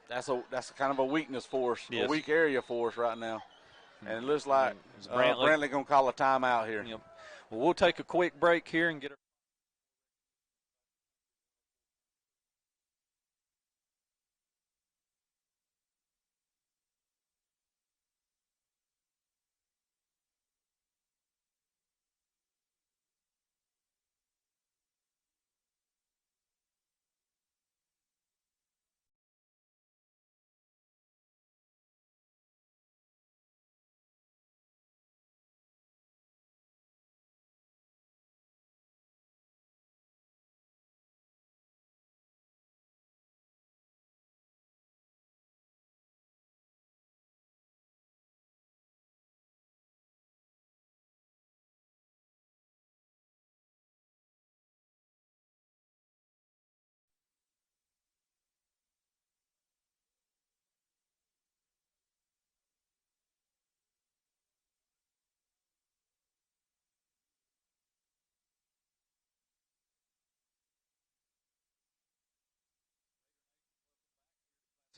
That's kind of a weakness for us, a weak area for us right now. And it looks like Brantley going to call a timeout here. Yep. Well, we'll take a quick break here and get –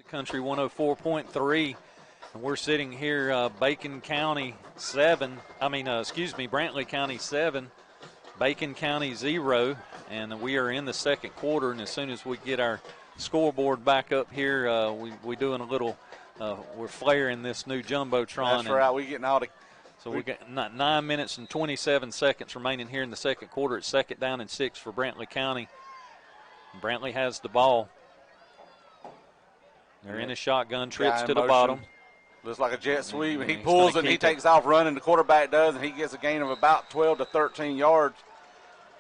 Country 104.3, and we're sitting here, Brantley County 7, Bacon County 0, and we are in the second quarter. And as soon as we get our scoreboard back up here, we're doing a little, we're flaring this new jumbotron. That's right. We're getting all the So we got 9 minutes and 27 seconds remaining here in the second quarter. It's 2nd down and 6 for Brantley County. Brantley has the ball. They're in a shotgun, trips to the bottom. Looks like a jet sweep. He pulls it, and he takes off running. The quarterback does, and he gets a gain of about 12 to 13 yards.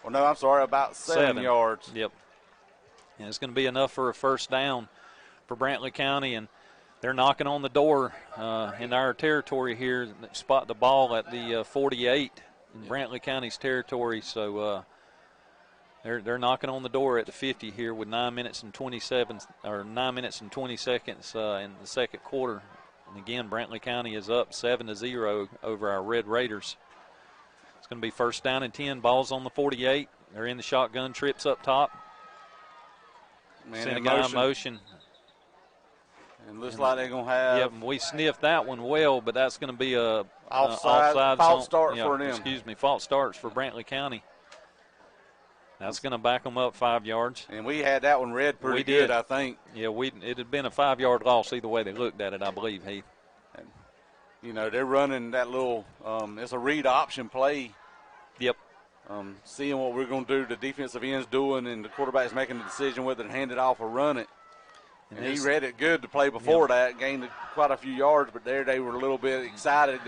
Well, no, I'm sorry, about 7 yards. Yep. And it's going to be enough for a first down for Brantley County, and they're knocking on the door in our territory here. Spot the ball at the 48 in Brantley County's territory. So they're knocking on the door at the 50 here with 9 minutes and 20 seconds in the second quarter. And again, Brantley County is up 7-0 over our Red Raiders. It's going to be first down and 10. Ball's on the 48. They're in the shotgun, trips up top. Send a guy in motion. And looks like they're going to have. Yep, we sniffed that one well, but that's going to be a offside false start for them. Excuse me, false starts for Brantley County. That's going to back them up 5 yards. And we had that one read pretty good, I think. Yeah, it had been a 5-yard loss either way they looked at it, I believe, Heath. And, you know, they're running that little it's a read option play. Yep. Seeing what we're going to do, the defensive end's doing, and the quarterback's making the decision whether to hand it off or run it. And he read it good to play before that, gained quite a few yards, but there they were a little bit excited,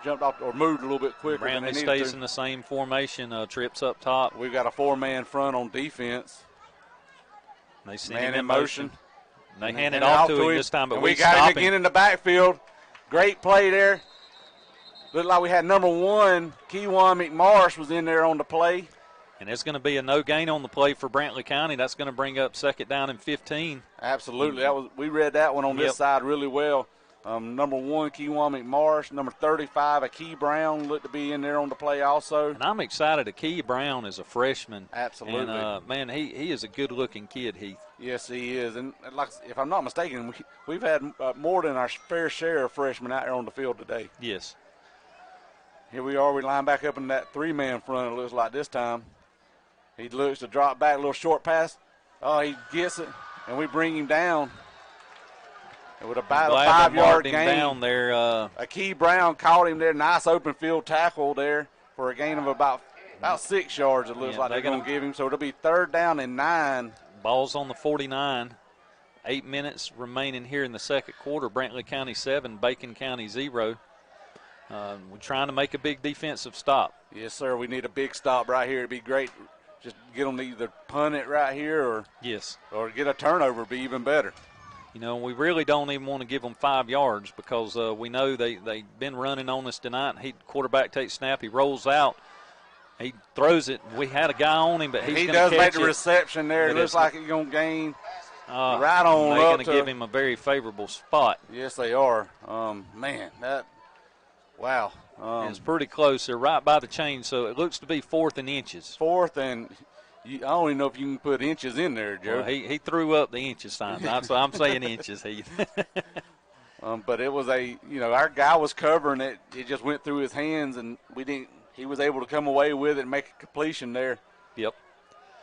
jumped off or moved a little bit quicker than they Brantley needed stays to. in the same formation, trips up top. We've got a 4-man front on defense. They send him in motion. They hand it off off to him this time, but we got him again in the backfield. Great play there. Looked like we had number 1, Keywan McMarsh was in there on the play. And it's going to be a no gain on the play for Brantley County. That's going to bring up 2nd down and 15. Absolutely. We read that one on this side really well. Number 1, Keywan McMarsh. Number 35, Akey Brown looked to be in there on the play also. And I'm excited. Akey Brown is a freshman. Absolutely. And, man, he is a good-looking kid, Heath. Yes, he is. And like, if I'm not mistaken, we've had more than our fair share of freshmen out there on the field today. Yes. Here we are. We line back up in that 3-man front, it looks like this time. He looks to drop back, a little short pass. Oh, he gets it, and we bring him down. And with about a 5-yard gain. Down there. Akey Brown caught him there. Nice open field tackle there for a gain of about 6 yards, it looks like they're going to give him. So it'll be 3rd down and 9. Ball's on the 49. 8 minutes remaining here in the second quarter. Brantley County 7, Bacon County 0. We're trying to make a big defensive stop. Yes, sir. We need a big stop right here. It'd be great. Just get them to either punt it right here or get a turnover would be even better. You know, we really don't even want to give them 5 yards because we know they've been running on us tonight. Quarterback takes snap. He rolls out. He throws it. We had a guy on him, but he does make the reception there. It looks like he's going to gain right on they're up. They're going to give him a very favorable spot. Yes, they are. Man, wow. It's pretty close. They're right by the chain, so it looks to be 4th and inches. 4th, and I don't even know if you can put inches in there, Joe. Well, he threw up the inches sign. So I'm saying inches, Heath. But it was our guy was covering it. It just went through his hands, and he was able to come away with it and make a completion there. Yep.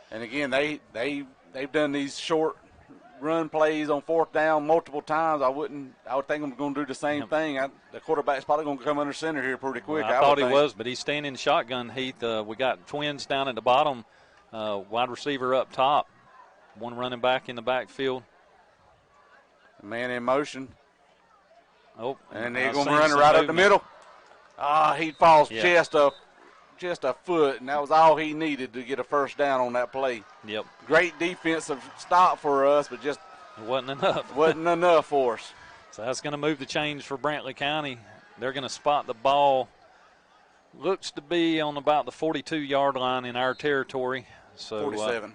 And again, they've done these short run plays on 4th down multiple times. I would think I'm going to do the same thing. The quarterback's probably going to come under center here pretty quick. Well, I thought he was, but he's standing in the shotgun, Heath. We got twins down at the bottom, wide receiver up top, one running back in the backfield. Man in motion. Oh, and they're going to run right up the middle. He falls just a foot, and that was all he needed to get a first down on that play. Yep. Great defensive stop for us, but just it wasn't enough. Wasn't enough for us. So that's going to move the chains for Brantley County. They're going to spot the ball. Looks to be on about the 42-yard line in our territory. So 47.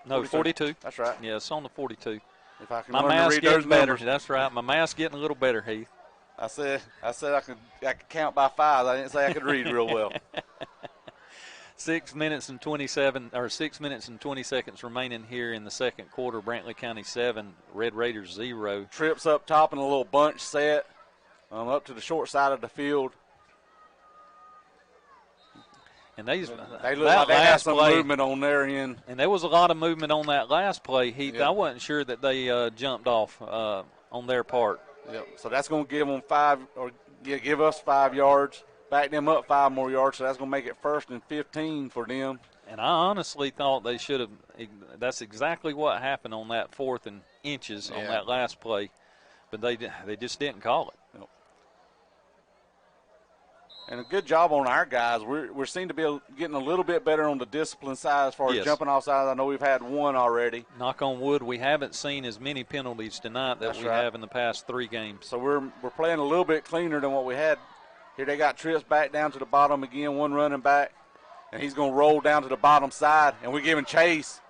No, 42. That's right. Yeah, it's on the 42. If I can my math's getting better. That's right. My math's getting a little better, Heath. I said I could count by 5. I didn't say I could read real well. 6 minutes and 20 seconds remaining here in the second quarter. Brantley County 7, Red Raiders 0. Trips up top in a little bunch set, up to the short side of the field. And they look like they had some movement on their end. And there was a lot of movement on that last play, Heath. Yep. I wasn't sure that they jumped off on their part. Yep. So that's going to give them 5 or give us 5 yards, back them up 5 more yards, so that's going to make it 1st and 15 for them. And I honestly thought they should have – that's exactly what happened on that 4th and inches on that last play. But they just didn't call it. Nope. And a good job on our guys. We seem to be getting a little bit better on the discipline side as far as jumping off sides. I know we've had 1 already. Knock on wood, we haven't seen as many penalties tonight that we have in the past 3 games. So we're playing a little bit cleaner than what we had. Here they got trips back down to the bottom again, 1 running back. And he's going to roll down to the bottom side, and we're giving chase.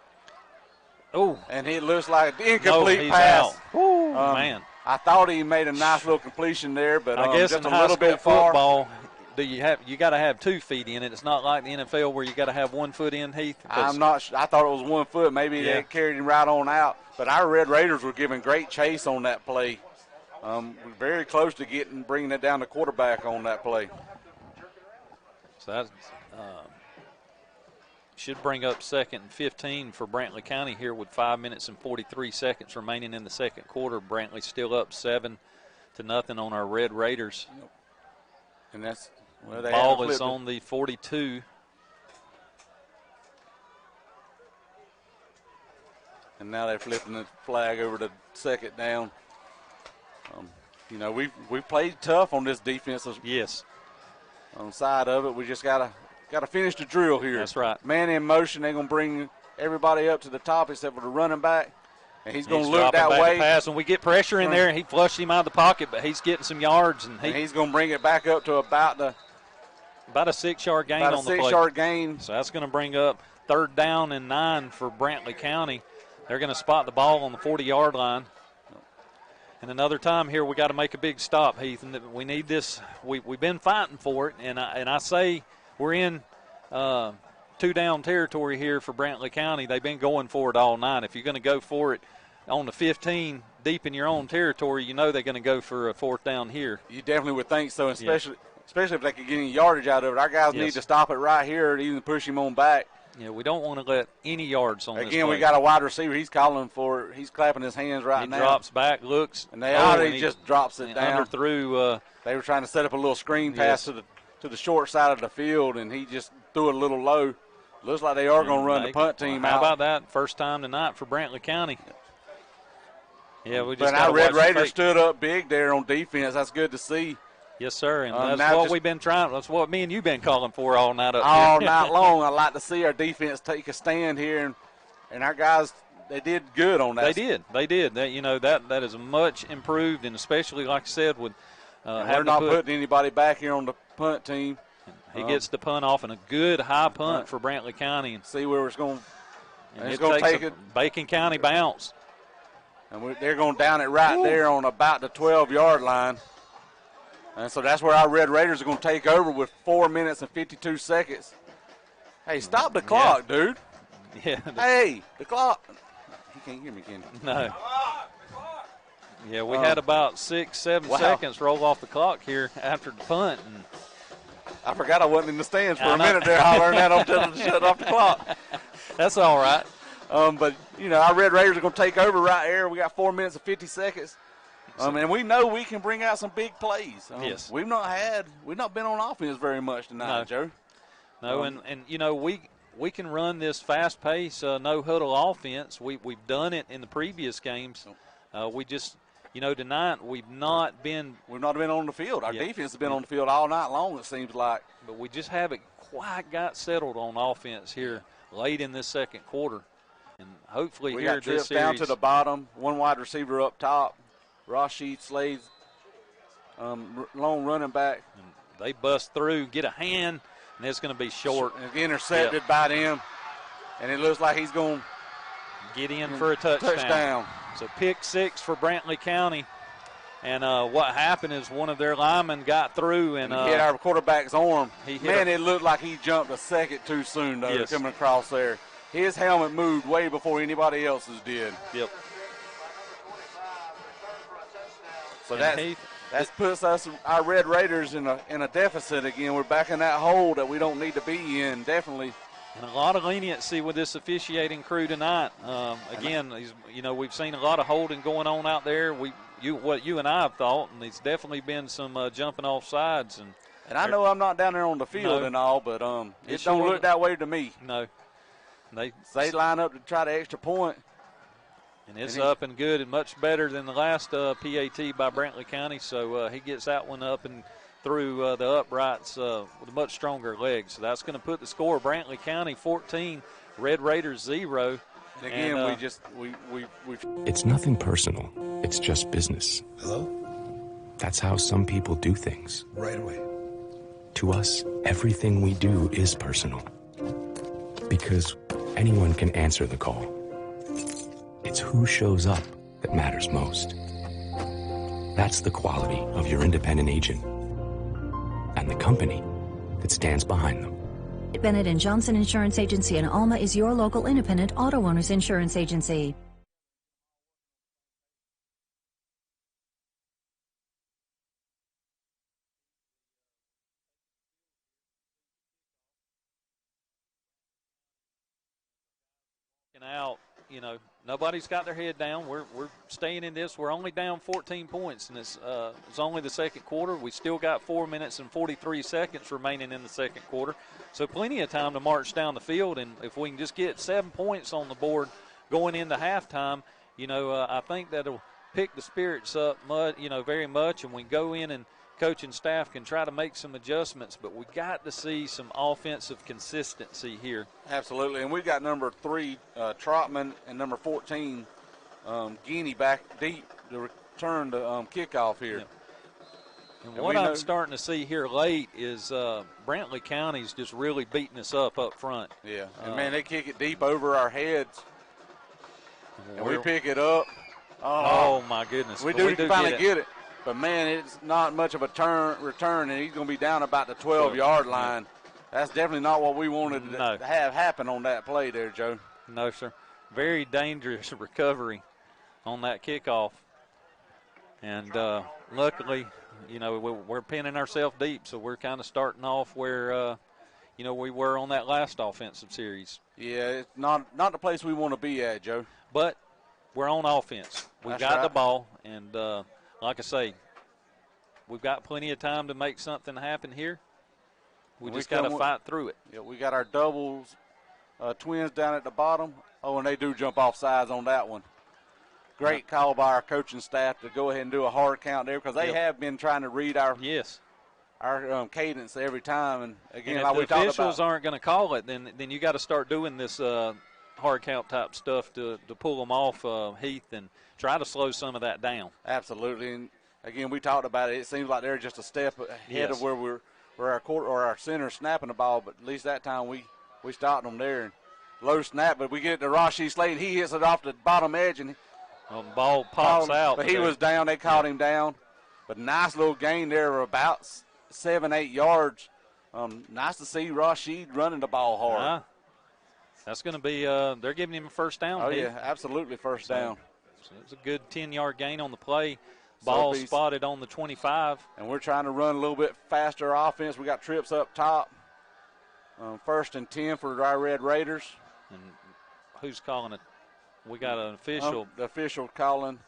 Oh. And it looks like an incomplete pass. Woo, man. I thought he made a nice little completion there, but I guess just in a little bit football, far. you got to have 2 feet in it. It's not like the NFL where you got to have 1 foot in, Heath. I'm not sure. I thought it was 1 foot. Maybe they carried him right on out. But our Red Raiders were giving great chase on that play. We're very close to bringing it down to quarterback on that play. So that should bring up 2nd and 15 for Brantley County here with 5 minutes and 43 seconds remaining in the second quarter. Brantley still up 7-0 on our Red Raiders. And that's the ball is on the 42. And now they're flipping the flag over to 2nd down. We've played tough on this defensive side of it. We just gotta finish the drill here. That's right. Man in motion, they're gonna bring everybody up to the top except for the running back, and he's gonna look that way. Pass, and we get pressure in there, and he flushed him out of the pocket, but he's getting some yards, and he's gonna bring it back up to about a 6-yard gain on the play. 6-yard gain. So that's gonna bring up 3rd down and 9 for Brantley County. They're gonna spot the ball on the 40-yard line. And another time here, we got to make a big stop, Heath. And we need this. We've been fighting for it, and I say we're in 2-down territory here for Brantley County. They've been going for it all night. If you're going to go for it on the 15 deep in your own territory, you know they're going to go for a 4th down here. You definitely would think so, especially if they could get any yardage out of it. Our guys need to stop it right here and even push him on back. Yeah, we don't want to let any yards on this play. Again, we got a wide receiver. He's calling for it. He's clapping his hands now. He drops back, looks. And he just drops it down. Underthrew. They were trying to set up a little screen pass to the short side of the field, and he just threw it a little low. Looks like they are going to run the punt team out. How about that? First time tonight for Brantley County. Yeah, we just. But our Red Raiders stood up big there on defense. That's good to see. Yes, sir, and that's what we've been trying. That's what me and you've been calling for all night up all here. night long. I like to see our defense take a stand here, and our guys, they did good on that. They did. That is much improved, and especially like I said, with we're not putting anybody back here on the punt team. He gets the punt off, and a good high punt for Brantley County. And see where it's going. And it's going to take a Bacon County bounce, and they're going down it right there on about the 12-yard line. And so that's where our Red Raiders are going to take over with 4 minutes and 52 seconds. Hey, stop the clock, dude. Yeah. Hey, the clock. He can't hear me, can he? No. Yeah, we had about 6-7 seconds roll off the clock here after the punt. And I forgot I wasn't in the stands for a minute there hollering at them telling them to shut off the clock. That's all right. But, our Red Raiders are going to take over right here. We got 4 minutes and 50 seconds. And we know we can bring out some big plays. Yes. We've not been on offense very much tonight, Joe. No, and we can run this fast pace, no huddle offense. We've done it in the previous games. We just, tonight we've not been on the field. Our defense has been on the field all night long, it seems like. But we just haven't quite got settled on offense here late in this second quarter. And hopefully we here got trips down to the bottom, one wide receiver up top. Rashid Slade's long running back. And they bust through, get a hand, and it's going to be short. Intercepted by them, and it looks like he's going to get in for a touchdown. So pick 6 for Brantley County. And what happened is one of their linemen got through and hit our quarterback's arm. It looked like he jumped a second too soon, though, coming across there. His helmet moved way before anybody else's did. Yep. So that puts our Red Raiders in a deficit again. We're back in that hole that we don't need to be in, definitely. And a lot of leniency with this officiating crew tonight. Again, we've seen a lot of holding going on out there. what you and I have thought, and it's definitely been some jumping off sides. And I know I'm not down there on the field and all, but it don't look that way to me. No. They line up to try the extra point. And it's up and good and much better than the last PAT by Brantley County. So he gets that one up and through the uprights with a much stronger leg. So that's going to put the score Brantley County 14, Red Raiders 0. And again, It's nothing personal. It's just business. Hello? That's how some people do things. Right away. To us, everything we do is personal. Because anyone can answer the call. It's who shows up that matters most. That's the quality of your independent agent and the company that stands behind them. Bennett and Johnson Insurance Agency in Alma is your local independent auto owners insurance agency. Out, nobody's got their head down. We're staying in this. We're only down 14 points, and it's only the second quarter. We still got 4 minutes and 43 seconds remaining in the second quarter, so plenty of time to march down the field. And if we can just get 7 points on the board going into halftime, I think that'll pick the spirits up, very much. And we go in and coaching staff can try to make some adjustments, but we got to see some offensive consistency here. Absolutely, and we got number 3, Trotman, and number 14, Guinea back deep to return to kickoff here. Yeah. And what I'm starting to see here late is Brantley County's just really beating us up front. Yeah, and man, they kick it deep over our heads, and we pick it up. Oh my goodness. We do finally get it. But, man, it's not much of a return, and he's going to be down about the 12-yard line. That's definitely not what we wanted to have happen on that play there, Joe. No, sir. Very dangerous recovery on that kickoff. And luckily, we're pinning ourselves deep, so we're kind of starting off where, we were on that last offensive series. Yeah, it's not the place we want to be at, Joe. But we're on offense. We got the ball, and like I say, we've got plenty of time to make something happen here. We just got to fight through it. Yeah, we got our doubles, twins down at the bottom. Oh, and they do jump off sides on that one. Great call by our coaching staff to go ahead and do a hard count there, because they have been trying to read our cadence every time. And again, and like we talked about, if the officials aren't going to call it, then you got to start doing this hard count type stuff to pull them off, Heath, and try to slow some of that down. Absolutely, and again, we talked about it. It seems like they're just a step ahead of where our center's snapping the ball, but at least that time we stopped them there. And low snap, but we get it to Rashid Slade. He hits it off the bottom edge, and the ball pops out. But he was down. They caught him down. But nice little gain there of about 7-8 yards. Nice to see Rashid running the ball hard. That's going to be they're giving him a first down. Oh, yeah, absolutely first down. So it's a good 10-yard gain on the play. Ball spotted on the 25. And we're trying to run a little bit faster offense. We got trips up top. 1st and 10 for our Red Raiders. And who's calling it? We got an official. The official calling.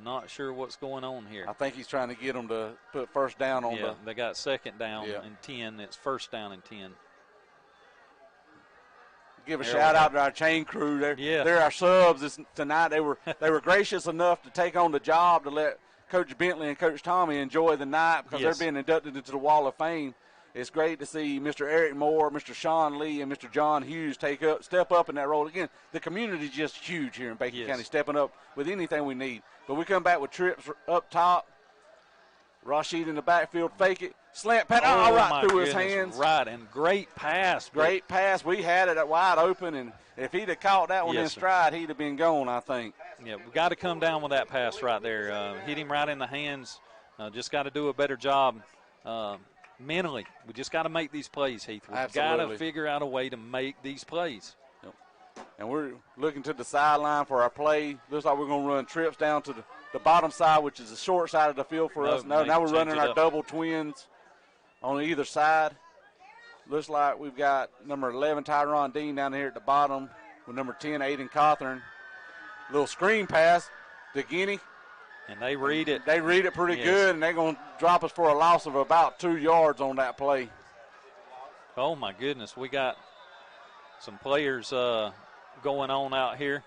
Not sure what's going on here. I think he's trying to get them to put first down on the. They got second down and 10. It's first down and 10. Give a shout out to our chain crew. They're our subs tonight. They were gracious enough to take on the job to let Coach Bentley and Coach Tommy enjoy the night, because they're being inducted into the Wall of Fame. It's great to see Mr. Eric Moore, Mr. Sean Lee, and Mr. John Hughes step up in that role. Again, the community is just huge here in Bacon County, stepping up with anything we need. But we come back with trips up top. Rashid in the backfield, fake it. Slant pass, right through his hands. Right, and great pass. Great pass. We had it wide open, and if he'd have caught that one in stride, he'd have been gone, I think. Yeah, we got to come down with that pass right there. Hit him right in the hands. Just got to do a better job mentally. We just got to make these plays, Heath. We've got to figure out a way to make these plays. Yep. And we're looking to the sideline for our play. Looks like we're going to run trips down to the bottom side, which is the short side of the field for us. No, now we're running our double twins on either side. Looks like we've got number 11, Tyron Dean, down here at the bottom with number 10, Aiden Cawthorn. little screen pass to Guinea. And they read it. They read it pretty Yes. good, and they're going to drop us for a loss of about 2 yards on that play. Oh, my goodness. We got some players going on out here.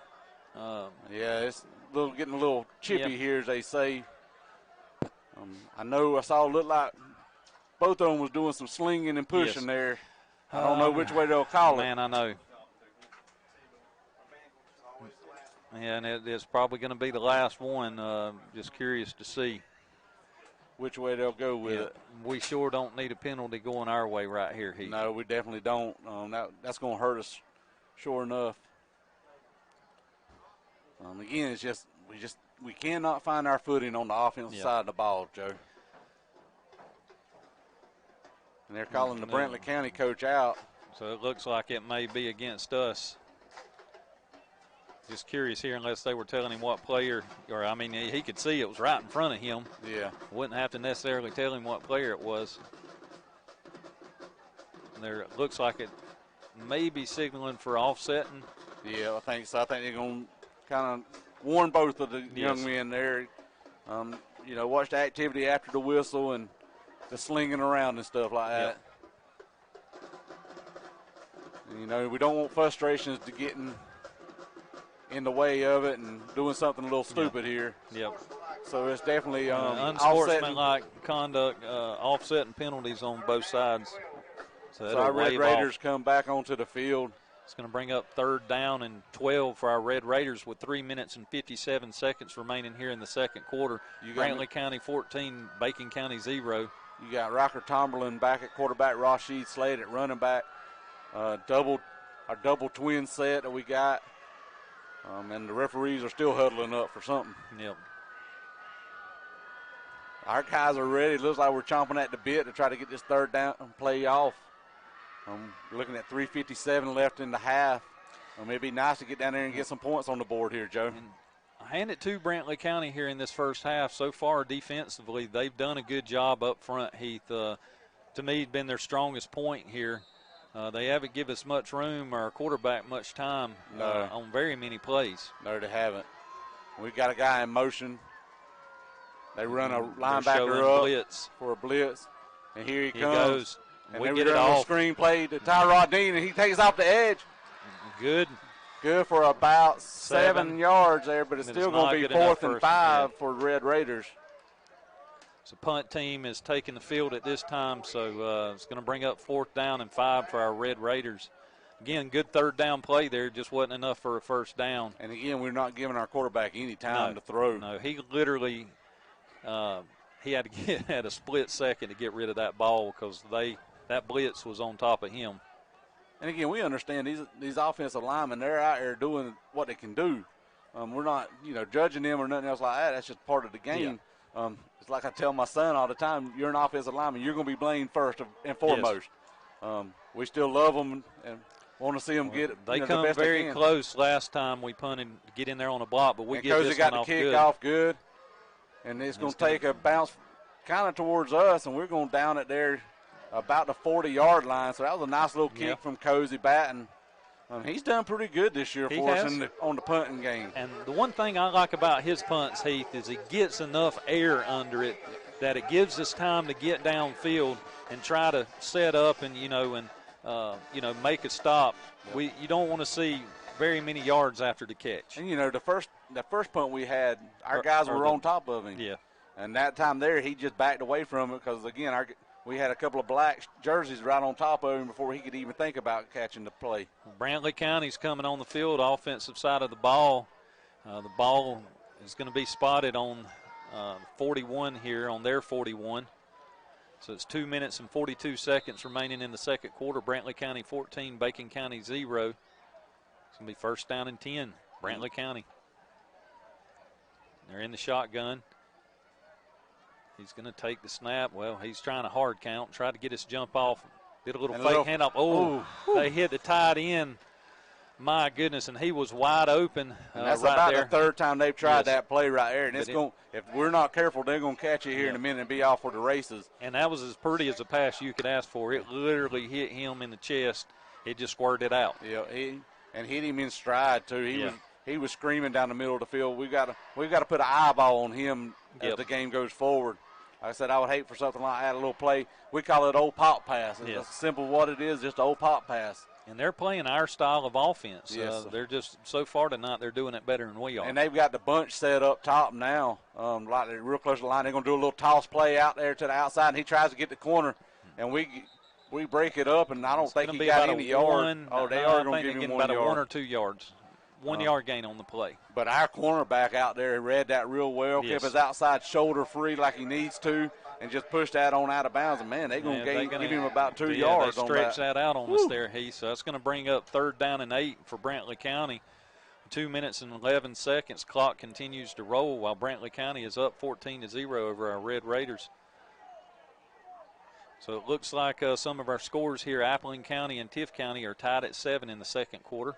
Yeah, it's getting a little chippy Yep. here, as they say. I saw it look like both of them was doing some slinging and pushing Yes. there. I don't know which way they'll call Man, I know. Yeah, and it's probably going to be the last one. Just curious to see which way they'll go with it. We sure don't need a penalty going our way right here, Heath. No, we definitely don't. That's going to hurt us, sure enough. Again, it's just we cannot find our footing on the offensive side of the ball, Joe. And they're calling the Brantley County coach out. So it looks like it may be against us. Just curious here, unless they were telling him what player, or I mean, he could see it was right in front of him. Yeah. Wouldn't have to necessarily tell him what player it was. And there it looks like it may be signaling for offsetting. Yeah, I think so. I think they're going to kind of warn both of the young men there. Watch the activity after the whistle and the slinging around and stuff like that. And, we don't want frustrations to get in the way of it and doing something a little stupid here. Yep. So it's definitely unsportsmanlike conduct, offsetting penalties on both sides. So our Red Raiders come back onto the field. It's going to bring up 3rd down and 12 for our Red Raiders with 3 minutes and 57 seconds remaining here in the second quarter. Brantley County 14, Bacon County 0. You got Rocker Tomberlin back at quarterback, Rashid Slade at running back. Our double twin set that we got. And the referees are still huddling up for something. Yep. Our guys are ready. It looks like we're chomping at the bit to try to get this 3rd down play off. We're looking at 3:57 left in the half. It'd be nice to get down there and get some points on the board here, Joe. And I hand it to Brantley County here in this first half. So far, defensively, they've done a good job up front, Heath. To me, been their strongest point here. They haven't given us much room or our quarterback much time on very many plays. No, they haven't. We've got a guy in motion. They run a linebacker up blitz. For a blitz. And here he comes. Goes. And we we get run it off. A screen play to Tyrod Dean, and he takes off the edge. Good for about 7 yards there, but it's still going to be 4th and 5 for Red Raiders. So punt team is taking the field at this time, so it's going to bring up 4th down and 5 for our Red Raiders. Again, good 3rd down play there, just wasn't enough for a 1st down. And again, we're not giving our quarterback any time to throw. No, he literally he had to had a split second to get rid of that ball because that blitz was on top of him. And again, we understand these offensive linemen, they're out there doing what they can do. We're not, judging them or nothing else like that. That's just part of the game. Yeah. It's like I tell my son all the time, you're an offensive lineman, you're going to be blamed first and foremost. Yes. We still love them and want to see them get They the come best very they can. Close last time we punted to get in there on a block, but we and get this got one the off kick good. off good. And it's going to take a bounce kind of towards us, and we're going down it there about the 40-yard line. So that was a nice little kick from Cozy Batten. He's done pretty good this year for us on the punting game. And the one thing I like about his punts, Heath, is he gets enough air under it that it gives us time to get downfield and try to set up and make a stop. Yep. You don't want to see very many yards after the catch. And the first punt we had, our guys were on top of him. Yeah. And that time there, he just backed away from it because again, we had a couple of black jerseys right on top of him before he could even think about catching the play. Brantley County's coming on the field, offensive side of the ball. The ball is going to be spotted on 41 here, on their 41. So it's 2 minutes and 42 seconds remaining in the second quarter. Brantley County 14, Bacon County 0. It's going to be 1st down and 10, Brantley County. They're in the shotgun. He's going to take the snap. Well, he's trying to hard count, try to get his jump off. Did a little fake handoff. They hit the tight end. My goodness, and he was wide open. That's right about there. the 3rd time they've tried that play right there. And if we're not careful, they're going to catch it here in a minute and be off for the races. And that was as pretty as a pass you could ask for. It literally hit him in the chest. It just squirted out. Yeah, and hit him in stride, too. he was screaming down the middle of the field. We've got to put an eyeball on him as the game goes forward. Like I said, I would hate for something like that, a little play. We call it old pop pass. It's simple what it is, just an old pop pass. And they're playing our style of offense. Yes, they're just, so far tonight, they're doing it better than we are. And they've got the bunch set up top now. Like they're real close to the line. They're going to do a little toss play out there to the outside, and he tries to get the corner. And we break it up, and I don't think he got any yard. They are going to give him 1 about yard. 1 or 2 yards. 1 yard gain on the play. But our cornerback out there read that real well, kept his outside shoulder free like he needs to, and just pushed that on out of bounds. And, man, they're going to give him about 2 yards on that. They stretch that out on us there, Heath. So that's going to bring up 3rd down and 8 for Brantley County. 2 minutes and 11 seconds. Clock continues to roll while Brantley County is up 14-0 over our Red Raiders. So it looks like some of our scores here, Appling County and Tiff County, are tied at 7 in the second quarter.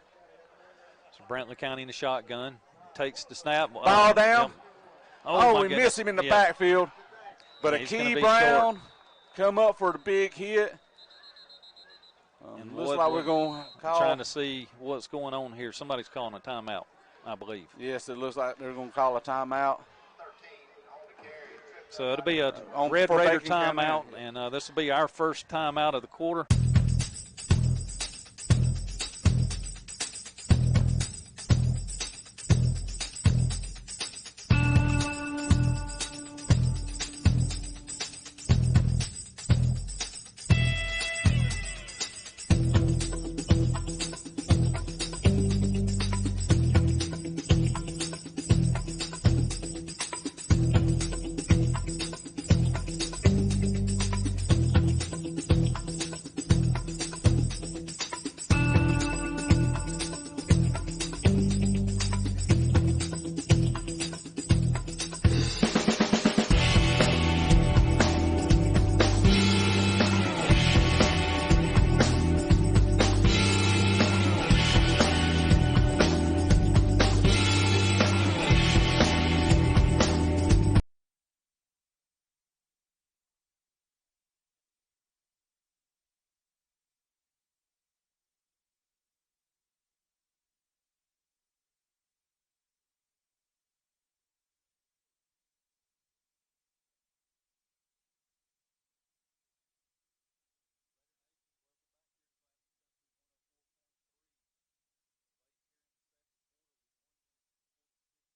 So Brantley County in the shotgun, takes the snap. Ball down. We goodness. miss him in the backfield. But Key Brown come up for the big hit. Looks like we're going to call. Trying to see what's going on here. Somebody's calling a timeout, I believe. Yes, it looks like they're going to call a timeout. So it'll be a Red Raider timeout, and this will be our first timeout of the quarter.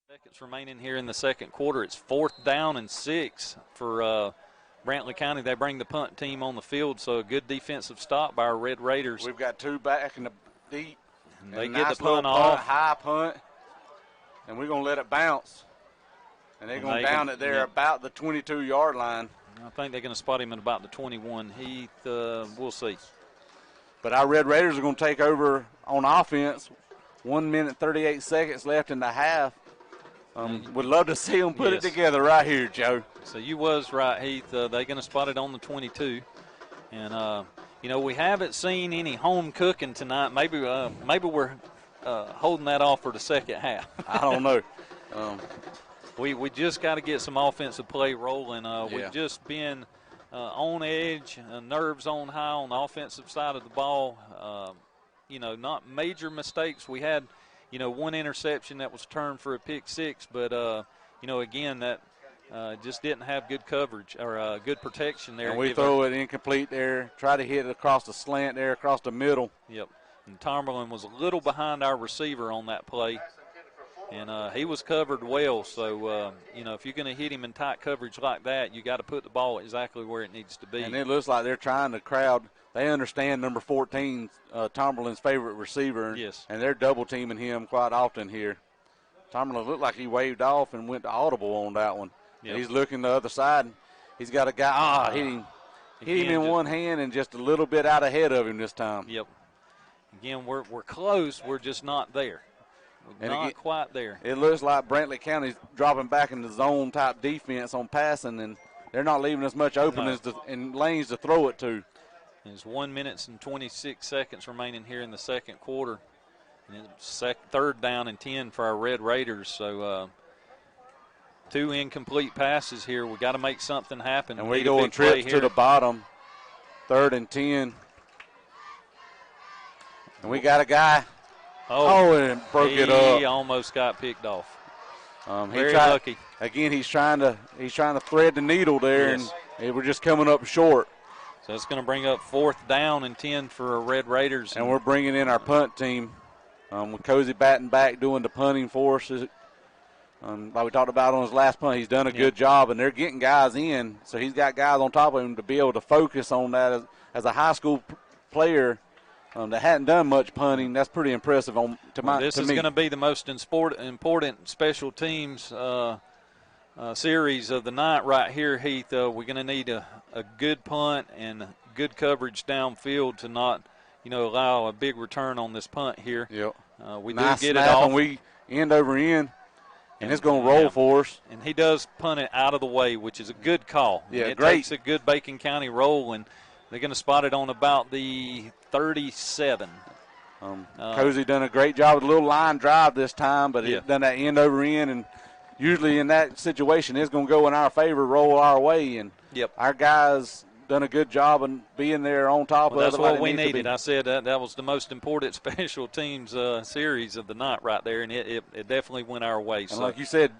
Seconds remaining here in the second quarter. It's 4th down and 6 for Brantley County. They bring the punt team on the field, so a good defensive stop by our Red Raiders. We've got 2 back in the deep. And they get the punt off. High punt, and we're going to let it bounce. And they're going to down it there about the 22-yard line. I think they're going to spot him at about the 21. Heath, we'll see. But our Red Raiders are going to take over on offense. 1 minute, 38 seconds left in the half. Would love to see them put it together right here, Joe. So you was right, Heath. They're going to spot it on the 22. And, we haven't seen any home cooking tonight. Maybe we're holding that off for the second half. I don't know. We just got to get some offensive play rolling. We've just been on edge, nerves on high on the offensive side of the ball. Not major mistakes. We had – one interception that was turned for a pick 6, but, again, that just didn't have good coverage or good protection there. And we throw it incomplete there, try to hit it across the slant there, across the middle. Yep. And Tomberlin was a little behind our receiver on that play, and he was covered well. So, if you're going to hit him in tight coverage like that, you got to put the ball exactly where it needs to be. And it looks like they're trying to crowd. They understand number 14, Tomberlin's favorite receiver. Yes. And they're double-teaming him quite often here. Tomberlin looked like he waved off and went to audible on that one. Yep. And he's looking the other side. He's got a guy, hit him in one hand and just a little bit out ahead of him this time. Yep. Again, we're close. We're just not there. We're not quite there. It looks like Brantley County's dropping back into zone-type defense on passing, and they're not leaving as much open in lanes to throw it to. There's 1 minute and 26 seconds remaining here in the second quarter. And it's 3rd down and 10 for our Red Raiders. So 2 incomplete passes here. We got to make something happen. And we're going trips to the bottom. 3rd and 10. And we got a guy and broke it up. He almost got picked off. Very lucky. Again, he's trying to thread the needle there, Yes. and we're just coming up short. So it's going to bring up 4th down and 10 for Red Raiders. And we're bringing in our punt team with Cozy batting back, doing the punting for us. Like we talked about on his last punt, he's done a good job, and they're getting guys in. So he's got guys on top of him to be able to focus on that as a high school player that hadn't done much punting. That's pretty impressive to me. This is going to be the most important special teams series of the night right here, Heath. We're going to need a good punt and good coverage downfield to not, allow a big return on this punt here. Yep. We nice do get snap, it off. and we end over end, and it's going to roll for us. And he does punt it out of the way, which is a good call. Yeah, it great. takes a good Bacon County roll, and they're going to spot it on about the 37. Cozy done a great job with a little line drive this time, but he done that end over end, and usually in that situation it's going to go in our favor, roll our way, and our guys done a good job in being there on top of us. That's what we needed. I said that was the most important special teams series of the night right there, and it definitely went our way. And like you said,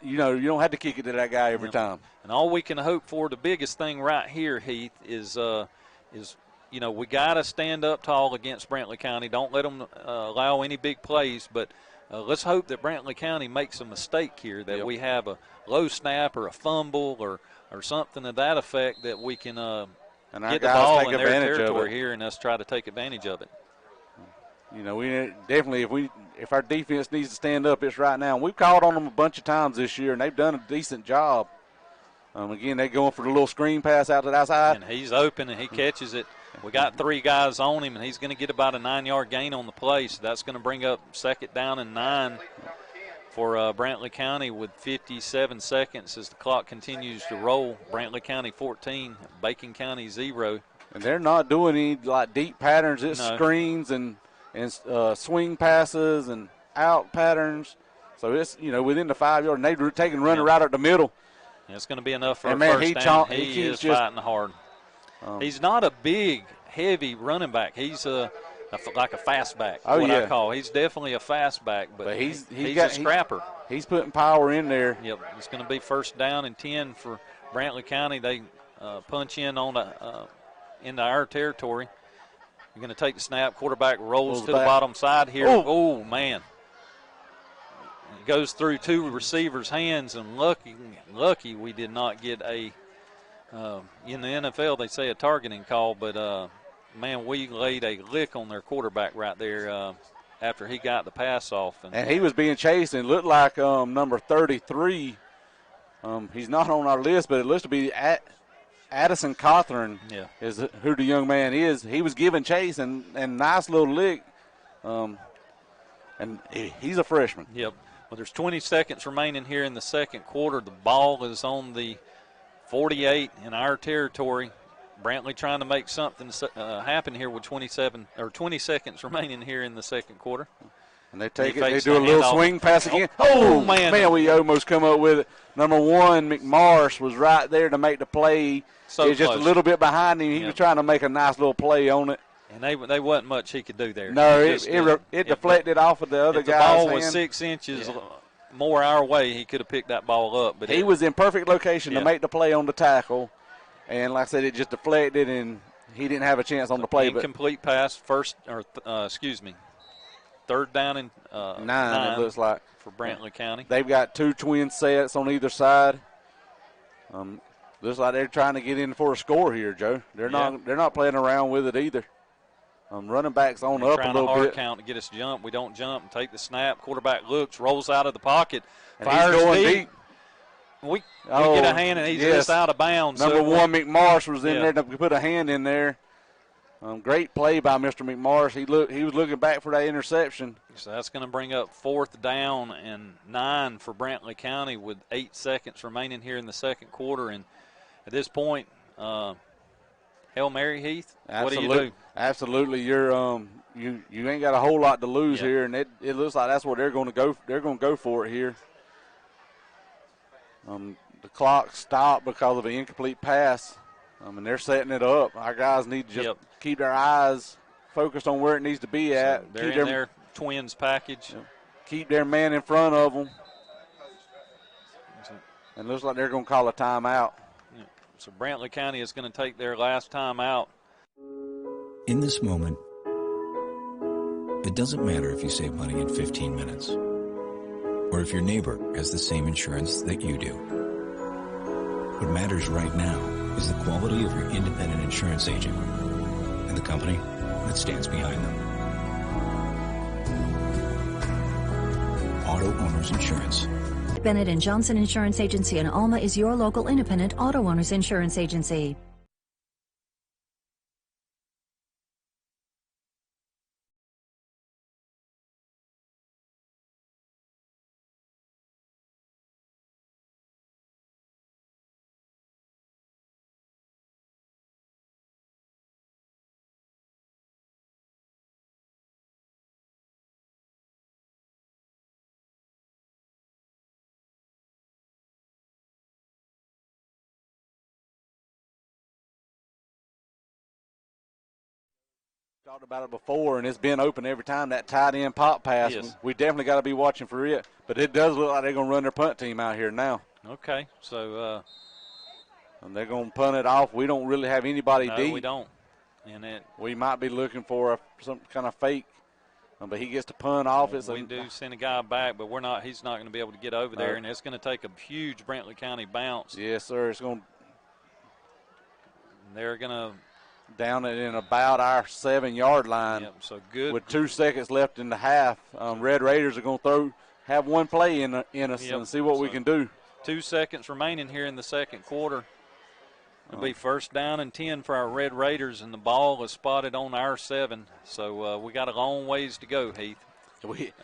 you don't have to kick it to that guy every time. And all we can hope for, the biggest thing right here, Heath, is we got to stand up tall against Brantley County. Don't let them allow any big plays, but let's hope that Brantley County makes a mistake here, that we have a low snap or a fumble or something of that effect, that we can get the ball in their territory here and us try to take advantage of it. We definitely, if our defense needs to stand up, it's right now. We've called on them a bunch of times this year, and they've done a decent job. Again, they're going for the little screen pass out to the outside. And he's open, and he catches it. We got 3 guys on him, and he's going to get about a 9-yard gain on the play, so that's going to bring up 2nd down and 9 for Brantley County with 57 seconds as the clock continues to roll. Brantley County 14, Bacon County 0. And they're not doing any deep patterns. It's screens and swing passes and out patterns. So it's within the 5-yard, and they're taking running right up the middle. And it's going to be enough for and a man, first down. He is fighting hard. He's not a big, heavy running back. He's like a fast back. I call. He's definitely a fast back, but he's a scrapper. He's putting power in there. Yep, it's going to be 1st down and 10 for Brantley County. They punch in on into our territory. You're going to take the snap. Quarterback rolls to the bottom side here. Oh man. It goes through 2 receivers' hands, and lucky we did not get a in the NFL they say a targeting call, but man, we laid a lick on their quarterback right there after he got the pass off. And he was being chased, and looked like number 33. He's not on our list, but it looks to be Addison Cawthorn is who the young man is. He was giving chase and nice little lick, and he's a freshman. Yep. Well, there's 20 seconds remaining here in the second quarter. The ball is on the 48 in our territory. Brantley trying to make something happen here with 20 seconds remaining here in the second quarter. And they take it. They do a little swing pass again. Oh man, we almost come up with it. Number 1, McMarsh, was right there to make the play. So he was just a little bit behind him. He was trying to make a nice little play on it. And they wasn't much he could do there. No, it deflected off of the other guy's hand. The ball was 6 inches more our way, he could have picked that ball up. But he was in perfect location to make the play on the tackle. And like I said, it just deflected, and he didn't have a chance on the play. Incomplete pass, 3rd down and 9, it looks like, for Brantley County. They've got 2 twin sets on either side. Looks like they're trying to get in for a score here, Joe. They're not playing around with it either. Running backs on up a little hard bit. Count to get us jump. We don't jump and take the snap. Quarterback looks, rolls out of the pocket, and fires he's going deep. We get a hand, and he's just out of bounds. Number 1, McMarsh, was in there to put a hand in there. Great play by Mr. McMarsh. He was looking back for that interception. So that's going to bring up 4th down and 9 for Brantley County with 8 seconds remaining here in the second quarter. And at this point, Hail Mary, Heath. Absolutely. What do you do? Absolutely, you're you ain't got a whole lot to lose here, and it looks like that's what they're going to go. They're going to go for it here. The clock stopped because of an incomplete pass, and they're setting it up. Our guys need to just keep their eyes focused on where it needs to be at. So they're in their Twins package. Yeah. Keep their man in front of them. And looks like they're going to call a timeout. Yeah. So Brantley County is going to take their last timeout. In this moment, it doesn't matter if you save money in 15 minutes or if your neighbor has the same insurance that you do. What matters right now is the quality of your independent insurance agent and the company that stands behind them. Auto Owners Insurance. Bennett & Johnson Insurance Agency in Alma is your local independent auto owners insurance agency. Talked about it before, and it's been open every time that tight end pop pass. Yes. We definitely got to be watching for it. But it does look like they're going to run their punt team out here now. Okay, so and they're going to punt it off. We don't really have anybody no, deep. we don't. And we might be looking for some kind of fake, but he gets to punt off. We do send a guy back, but he's not going to be able to get over there, and it's going to take a huge Brantley County bounce. Yes, sir. It's going. They're going to down it in about our 7-yard line. Yep, so good. With 2 seconds left in the half, Red Raiders are going to have one play in us and see what we can do. 2 seconds remaining here in the second quarter. It'll be first down and 10 for our Red Raiders, and the ball is spotted on our 7. So we got a long ways to go, Heath. It'll be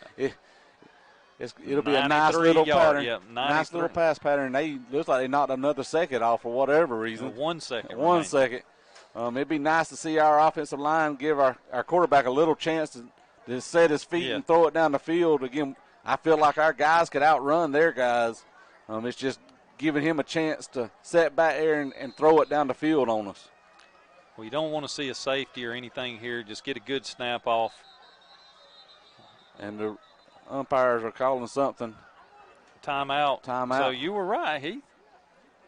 a nice little pattern. Yep, nice little pass pattern. They looks like they knocked another second off for whatever reason. 1 second. 1 second. It'd be nice to see our offensive line give our quarterback a little chance to set his feet and throw it down the field. Again, I feel like our guys could outrun their guys. It's just giving him a chance to set back there and throw it down the field on us. Well, you don't want to see a safety or anything here. Just get a good snap off. And the umpires are calling something. Timeout. Timeout. So you were right, Heath.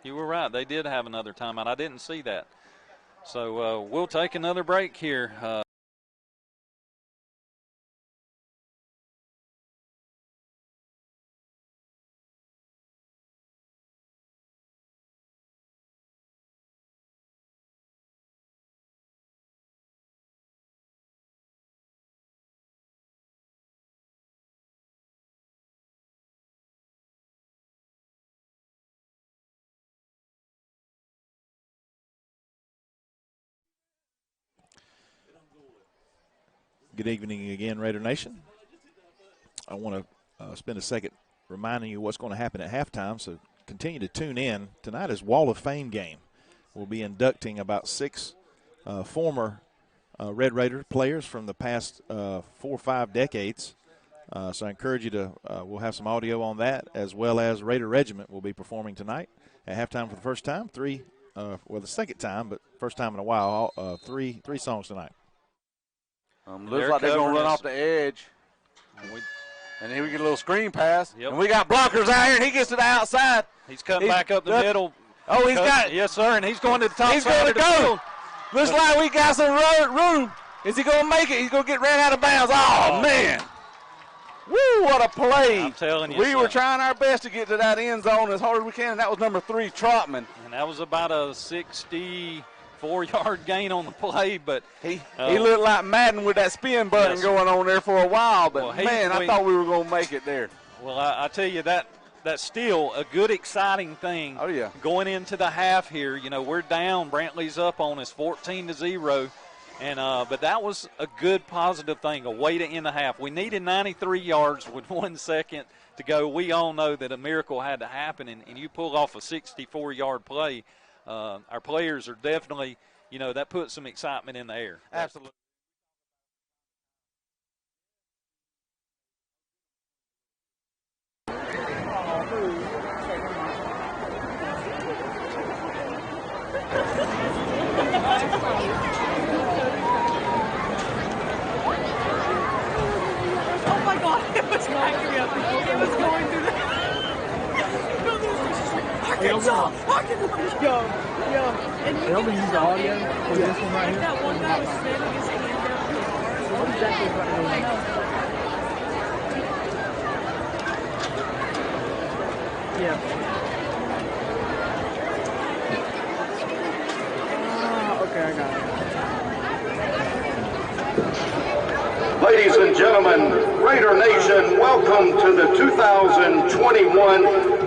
You were right. They did have another timeout. I didn't see that. So we'll take another break here. Good evening again, Raider Nation. I want to spend a second reminding you what's going to happen at halftime, so continue to tune in. Tonight is Wall of Fame game. We'll be inducting about 6 former Red Raider players from the past 4 or 5 decades. So I encourage you to, we'll have some audio on that, as well as Raider Regiment will be performing tonight at halftime for the first time. The second time, but first time in a while, 3 songs tonight. Looks like they're going to run off the edge. And here we get a little screen pass. Yep. And we got blockers out here, and he gets to the outside. He's cutting back up the middle. Oh, he's got it. Yes, sir, and he's going to the top he's side of the field. Looks like we got some room. Is he going to make it? He's going to get ran out of bounds. Oh, man. Woo, what a play. I'm telling you. We were trying our best to get to that end zone as hard as we can, and that was number 3, Trotman. And that was about a 64-yard gain on the play, but he looked like Madden with that spin button going on there for a while, but I thought we were going to make it there. Well, I tell you, that's still a good, exciting thing. Oh, yeah. Going into the half here, we're down. Brantley's up on us 14-0. And but that was a good, positive thing, a way to end the half. We needed 93 yards with 1 second to go. We all know that a miracle had to happen, and you pull off a 64-yard play. Our players are definitely, that puts some excitement in the air. Absolutely. They only use the audio for this one right here. That one guy was standing his hand up. What exactly is about to go on? Yeah. Okay, I got it. Ladies and gentlemen, Raider Nation, welcome to the 2021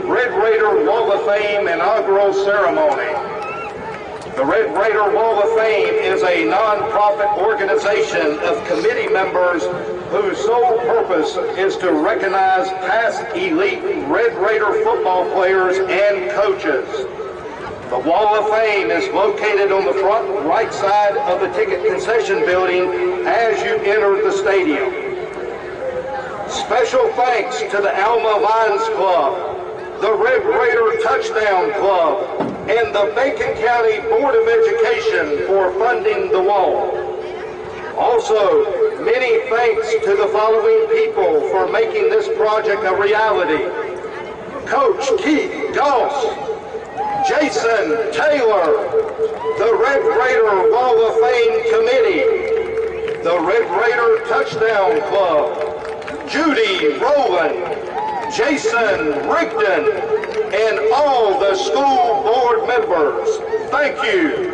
Red Raider Wall of Fame inaugural ceremony. The Red Raider Wall of Fame is a non-profit organization of committee members whose sole purpose is to recognize past elite Red Raider football players and coaches. The Wall of Fame is located on the front right side of the ticket concession building as you enter the stadium. Special thanks to the Alma Lions Club, the Red Raider Touchdown Club, and the Bacon County Board of Education for funding the wall. Also, many thanks to the following people for making this project a reality. Coach Keith Goss, Jason Taylor, the Red Raider Wall of Fame Committee, the Red Raider Touchdown Club, Judy Rowland, Jason Rigdon, and all the school board members. Thank you.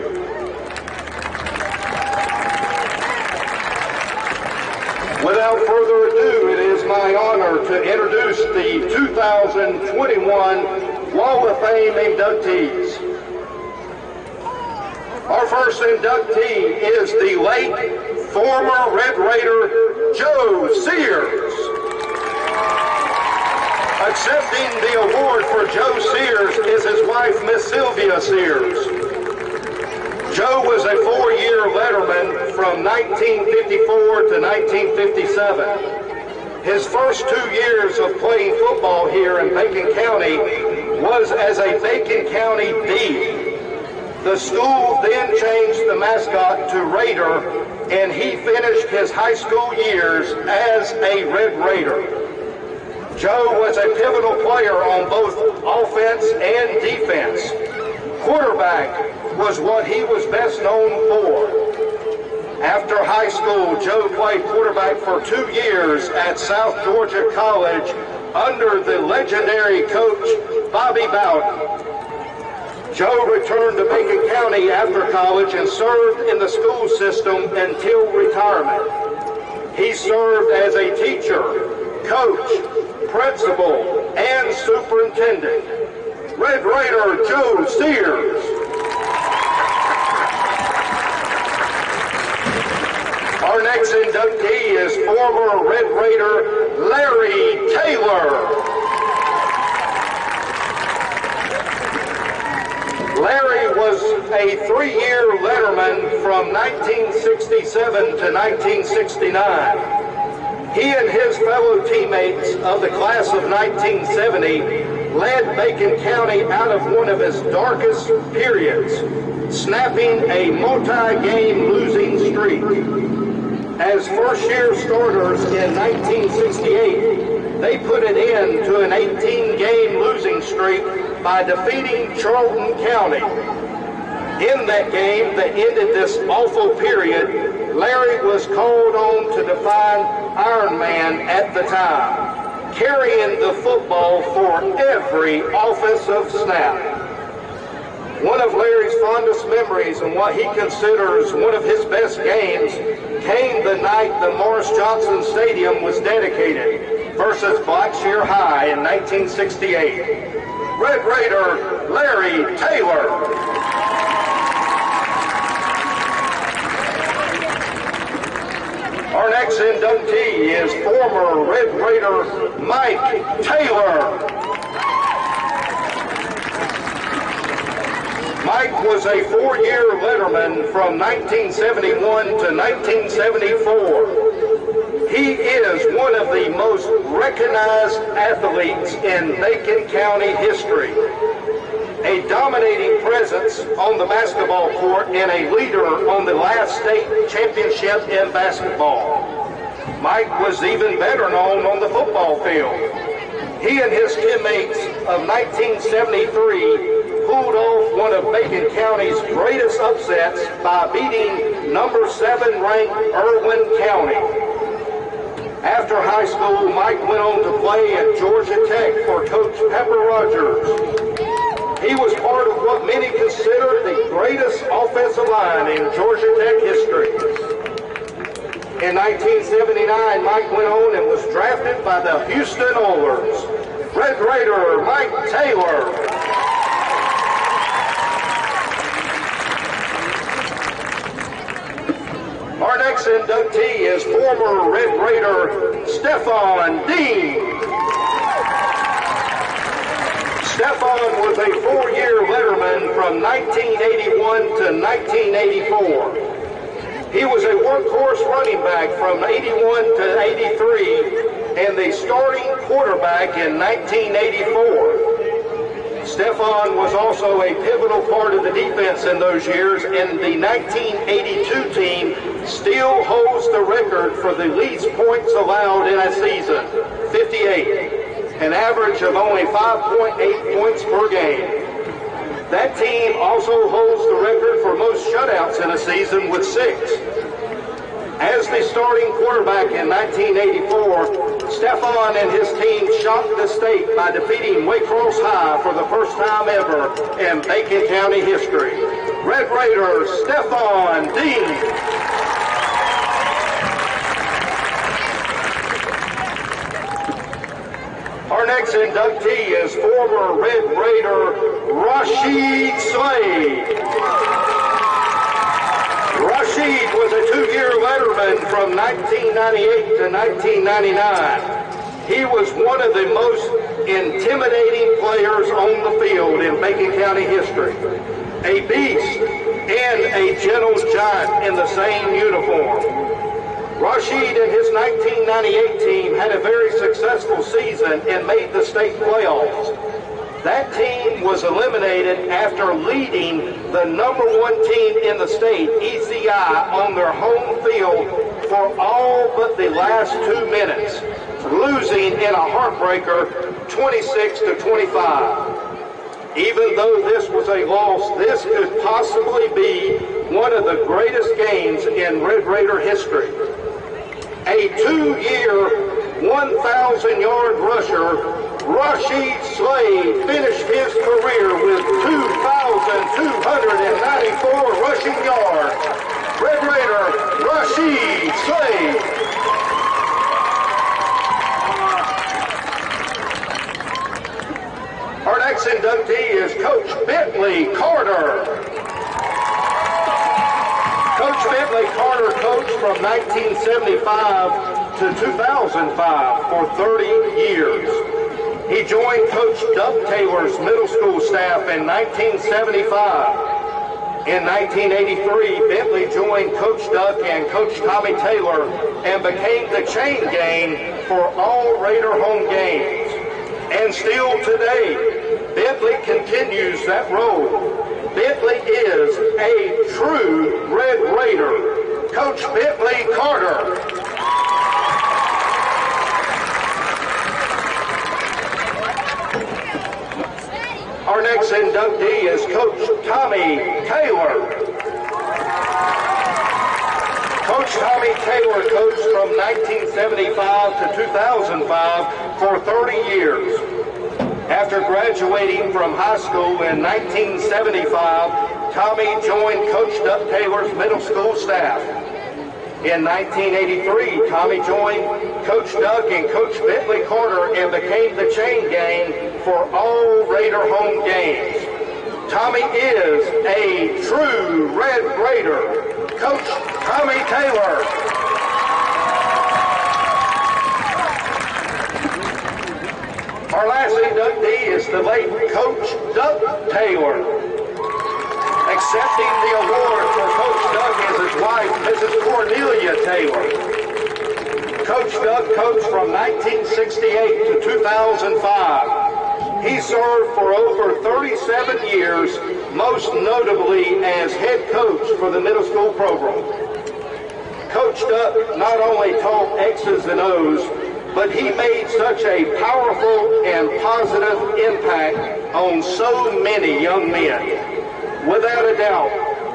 Without further ado, it is my honor to introduce the 2021 Wall of Fame inductees. Our first inductee is the late former Red Raider Joe Sears. Accepting the award for Joe Sears is his wife, Miss Sylvia Sears. Joe was a four-year letterman from 1954 to 1957. His first 2 years of playing football here in Bacon County was as a Bacon County D. The school then changed the mascot to Raider, and he finished his high school years as a Red Raider. Joe was a pivotal player on both offense and defense. Quarterback was what he was best known for. After high school, Joe played quarterback for 2 years at South Georgia College under the legendary coach Bobby Bowden. Joe returned to Bacon County after college and served in the school system until retirement. He served as a teacher, coach, principal, and superintendent. Red Raider Joe Sears. Our next inductee is former Red Raider Larry Taylor. Larry was a 3-year letterman from 1967 to 1969. He and his fellow teammates of the class of 1970 led Bacon County out of one of its darkest periods, snapping a multi-game losing streak. As first-year starters in 1968, they put an end to an 18-game losing streak by defeating Charlton County. In that game that ended this awful period, Larry was called on to define Iron Man at the time, carrying the football for every offensive snap. One of Larry's fondest memories and what he considers one of his best games came the night the Morris Johnson Stadium was dedicated versus Blackshear High in 1968. Red Raider Larry Taylor. Our next inductee is former Red Raider Mike Taylor. Mike was a 4-year letterman from 1971 to 1974. He is one of the most recognized athletes in Bacon County history. A dominating presence on the basketball court and a leader on the last state championship in basketball. Mike was even better known on the football field. He and his teammates of 1973 pulled off one of Macon County's greatest upsets by beating number 7 ranked Irwin County. After high school, Mike went on to play at Georgia Tech for Coach Pepper Rogers. He was part of what many consider the greatest offensive line in Georgia Tech history. In 1979, Mike went on and was drafted by the Houston Oilers. Red Raider Mike Taylor. Our next inductee is former Red Raider Stephon Dean. Stephon was a 4-year letterman from 1981 to 1984. He was a workhorse running back from 81 to 83 and the starting quarterback in 1984. Stephon was also a pivotal part of the defense in those years, and the 1982 team still holds the record for the least points allowed in a season, 58, an average of only 5.8 points per game. That team also holds the record for most shutouts in a season with 6. As the starting quarterback in 1984, Stephon and his team shocked the state by defeating Waycross High for the first time ever in Macon County history. Red Raider Stephon Dean. Our next inductee is former Red Raider Rashid Slade. Rashid was a 2-year letterman from 1998 to 1999. He was one of the most intimidating players on the field in Macon County history. A beast and a gentle giant in the same uniform. Rashid and his 1998 team had a very successful season and made the state playoffs. That team was eliminated after leading the number 1 team in the state, ECI, on their home field for all but the last 2 minutes, losing in a heartbreaker 26-25. Even though this was a loss, this could possibly be one of the greatest games in Red Raider history. A 2-year, 1,000-yard rusher, Rashid Slade finished his career with 2,294 rushing yards. Red Raider Rashid Slade. Our next inductee is Coach Bentley Carter. Coach Bentley Carter coached from 1975 to 2005 for 30 years. He joined Coach Duck Taylor's middle school staff in 1975. In 1983, Bentley joined Coach Duck and Coach Tommy Taylor and became the chain gang for all Raider home games. And still today, Bentley continues that role. Bentley is a true Red Raider. Coach Bentley Carter. Our next inductee is Coach Tommy Taylor. Coach Tommy Taylor coached from 1975 to 2005 for 30 years. After graduating from high school in 1975, Tommy joined Coach Duck Taylor's middle school staff. In 1983, Tommy joined Coach Duck and Coach Bentley Carter and became the chain gang for all Raider home games. Tommy is a true Red Raider. Coach Tommy Taylor. Our last inductee is the late Coach Duck Taylor. Accepting the award for Coach Duck is his wife, Mrs. Cornelia Taylor. Coach Duck coached from 1968 to 2005. He served for over 37 years, most notably as head coach for the middle school program. Coach Duck not only taught X's and O's, but he made such a powerful and positive impact on so many young men. Without a doubt,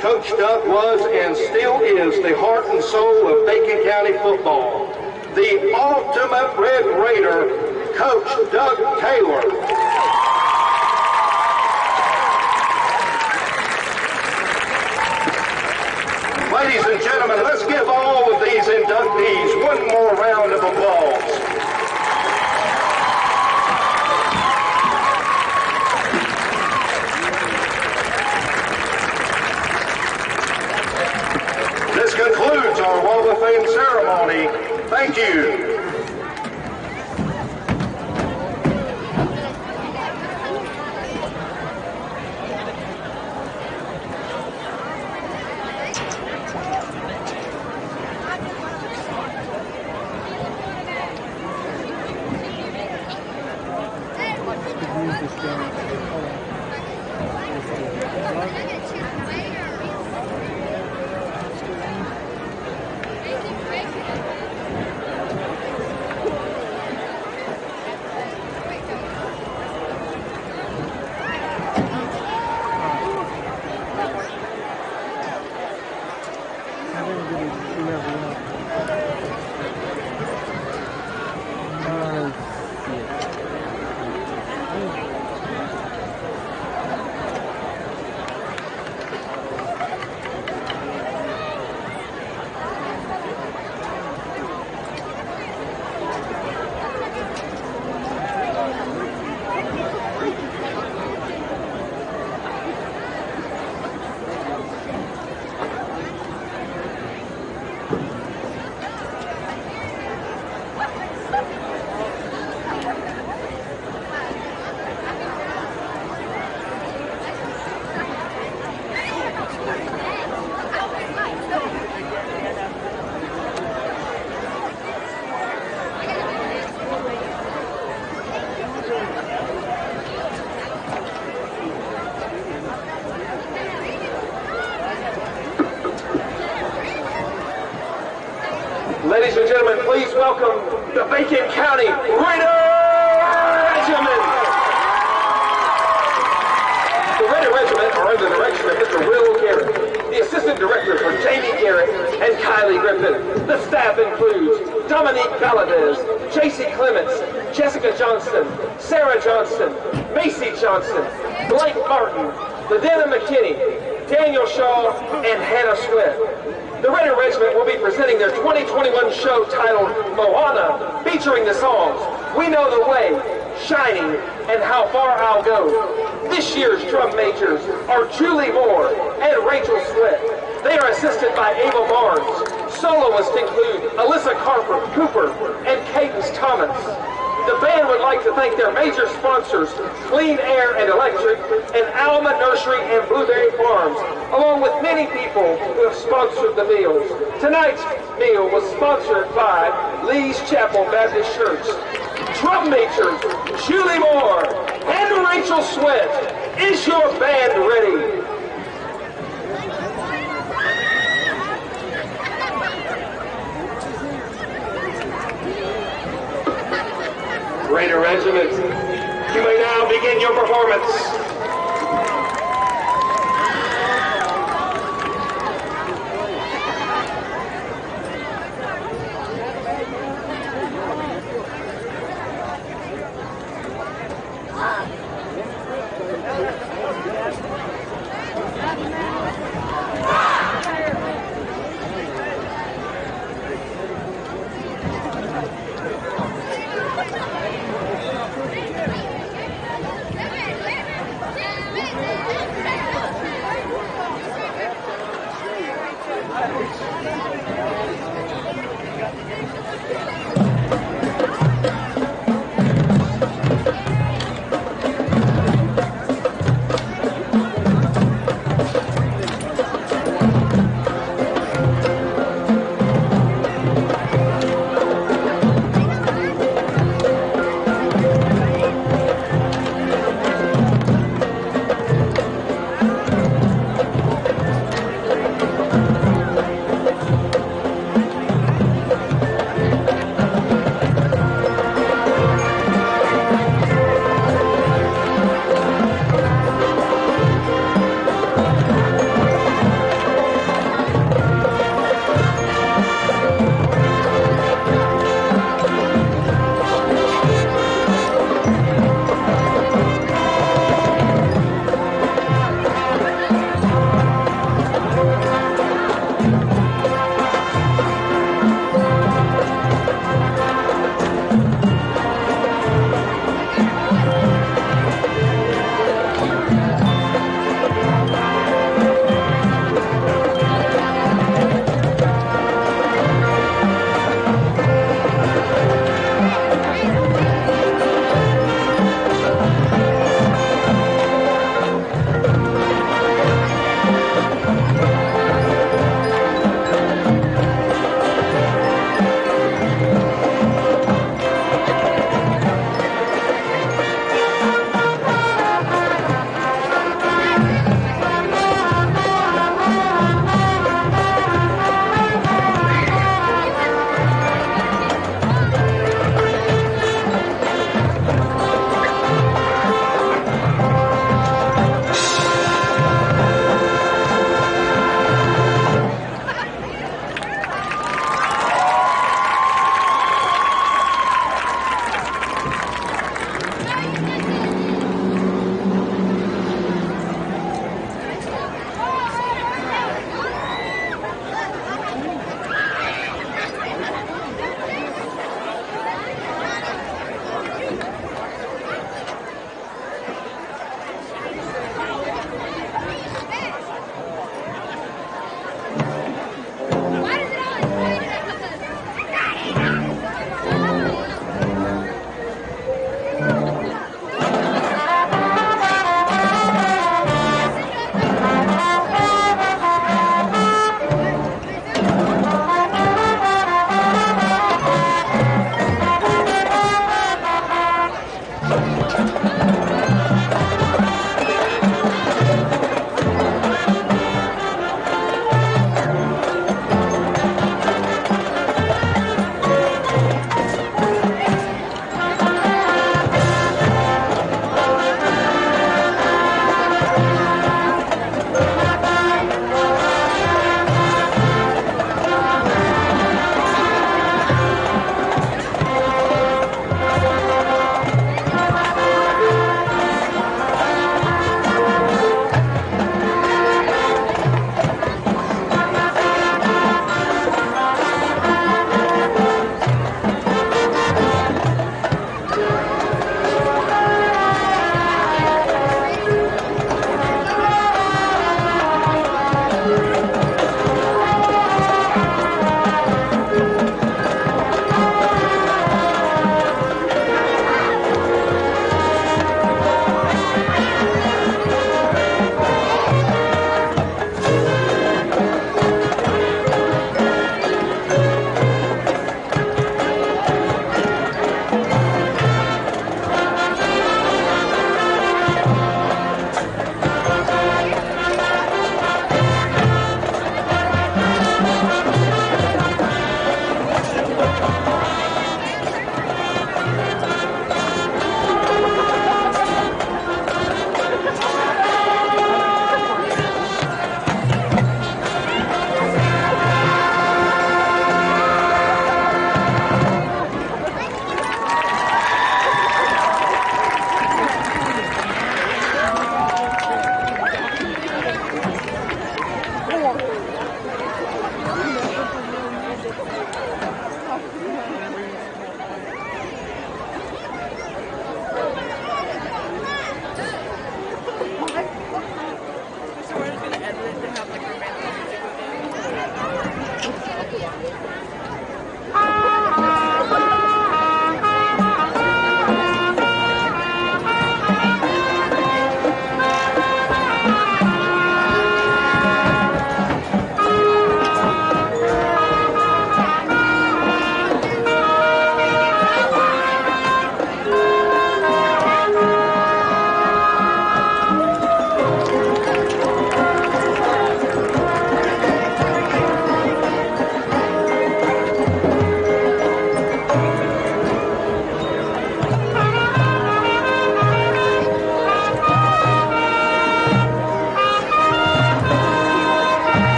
Coach Duck was and still is the heart and soul of Bacon County football. The ultimate Red Raider, Coach Doug Taylor. Ladies and gentlemen, let's give all of these inductees one more round of applause. This concludes our Wall of Fame ceremony. Thank you. Ladies and gentlemen, please welcome the Bacon County Raider Regiment. The Raider Regiment are under the direction of Mr. Will Garrett. The assistant directors are Jamie Garrett and Kylie Griffin. The staff includes Dominique Valadez, J.C. Clements, Jessica Johnston, Sarah Johnston, Macy Johnston, Blake Martin, Ladina McKinney, Daniel Shaw, and Hannah Swift. The Raider Regiment will be presenting their 2021 show titled Moana, featuring the songs We Know the Way, Shining, and How Far I'll Go. This year's drum majors are Julie Moore and Rachel Swift. They are assisted by Ava Barnes. Soloists include Alyssa Cooper and Cadence Thomas. The band would like to thank their major sponsors, Clean Air and Electric, and Alma Nursery and Blueberry Farms, along with many people who have sponsored the meals. Tonight's meal was sponsored by Lee's Chapel Baptist Church. Drum majors, Julie Moore and Rachel Sweat, is your band ready? Raider Regiment, you may now begin your performance.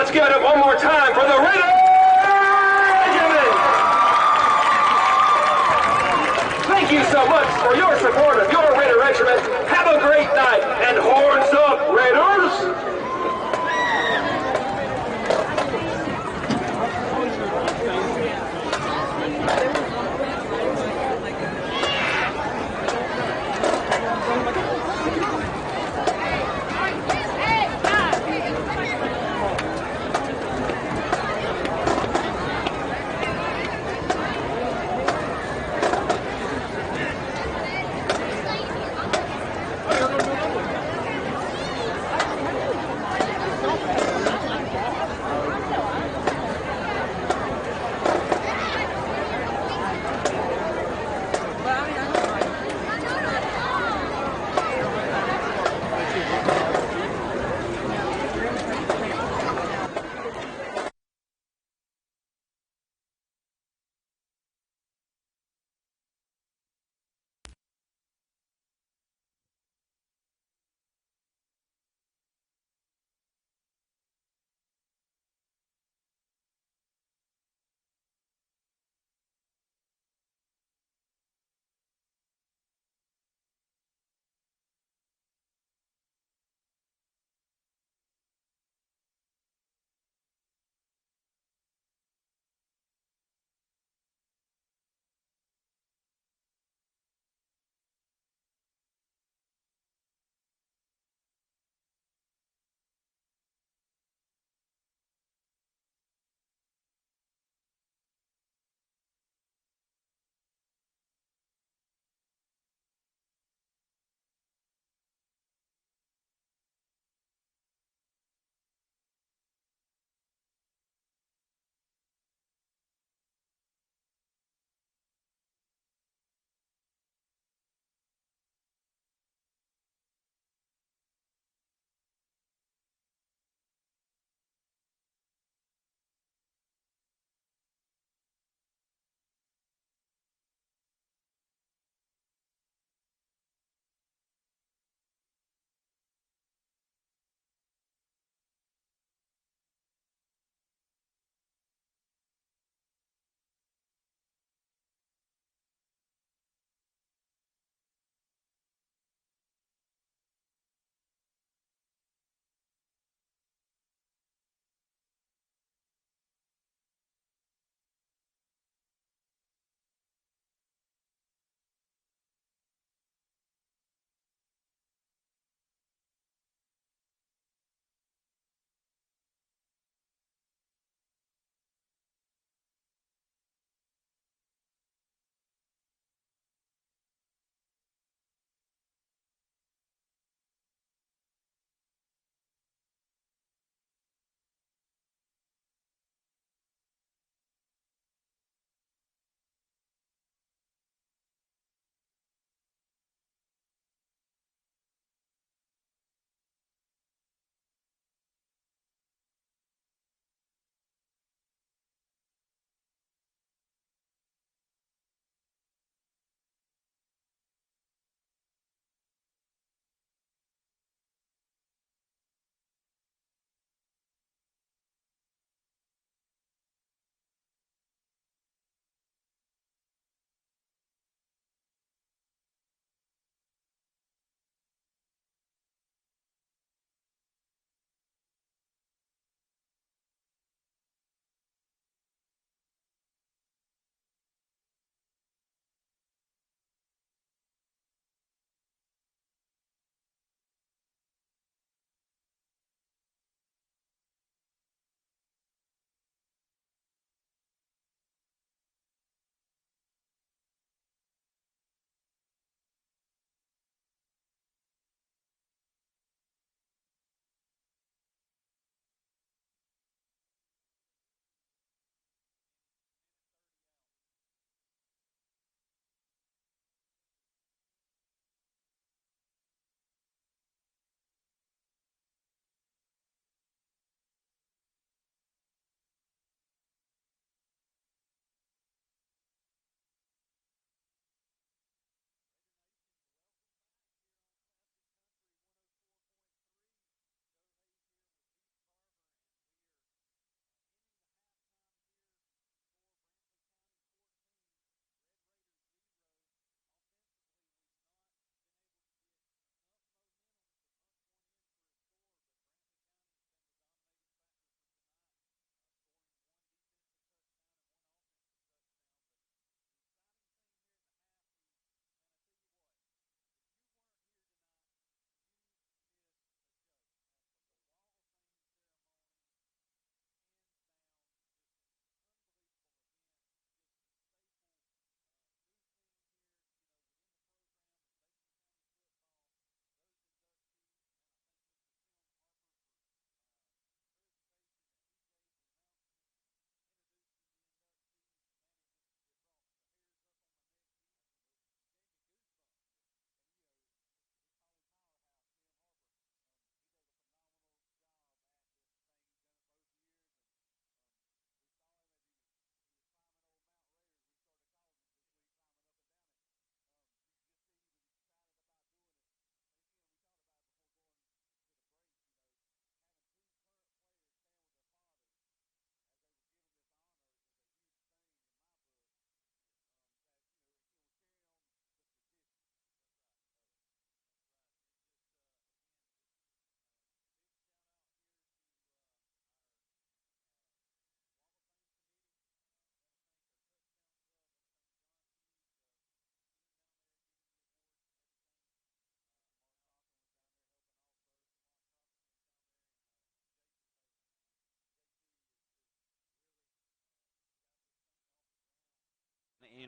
Let's give it up one more time for the Raider Regiment. Thank you so much for your support of your Raider Regiment. Have a great night, and horns up, Raiders!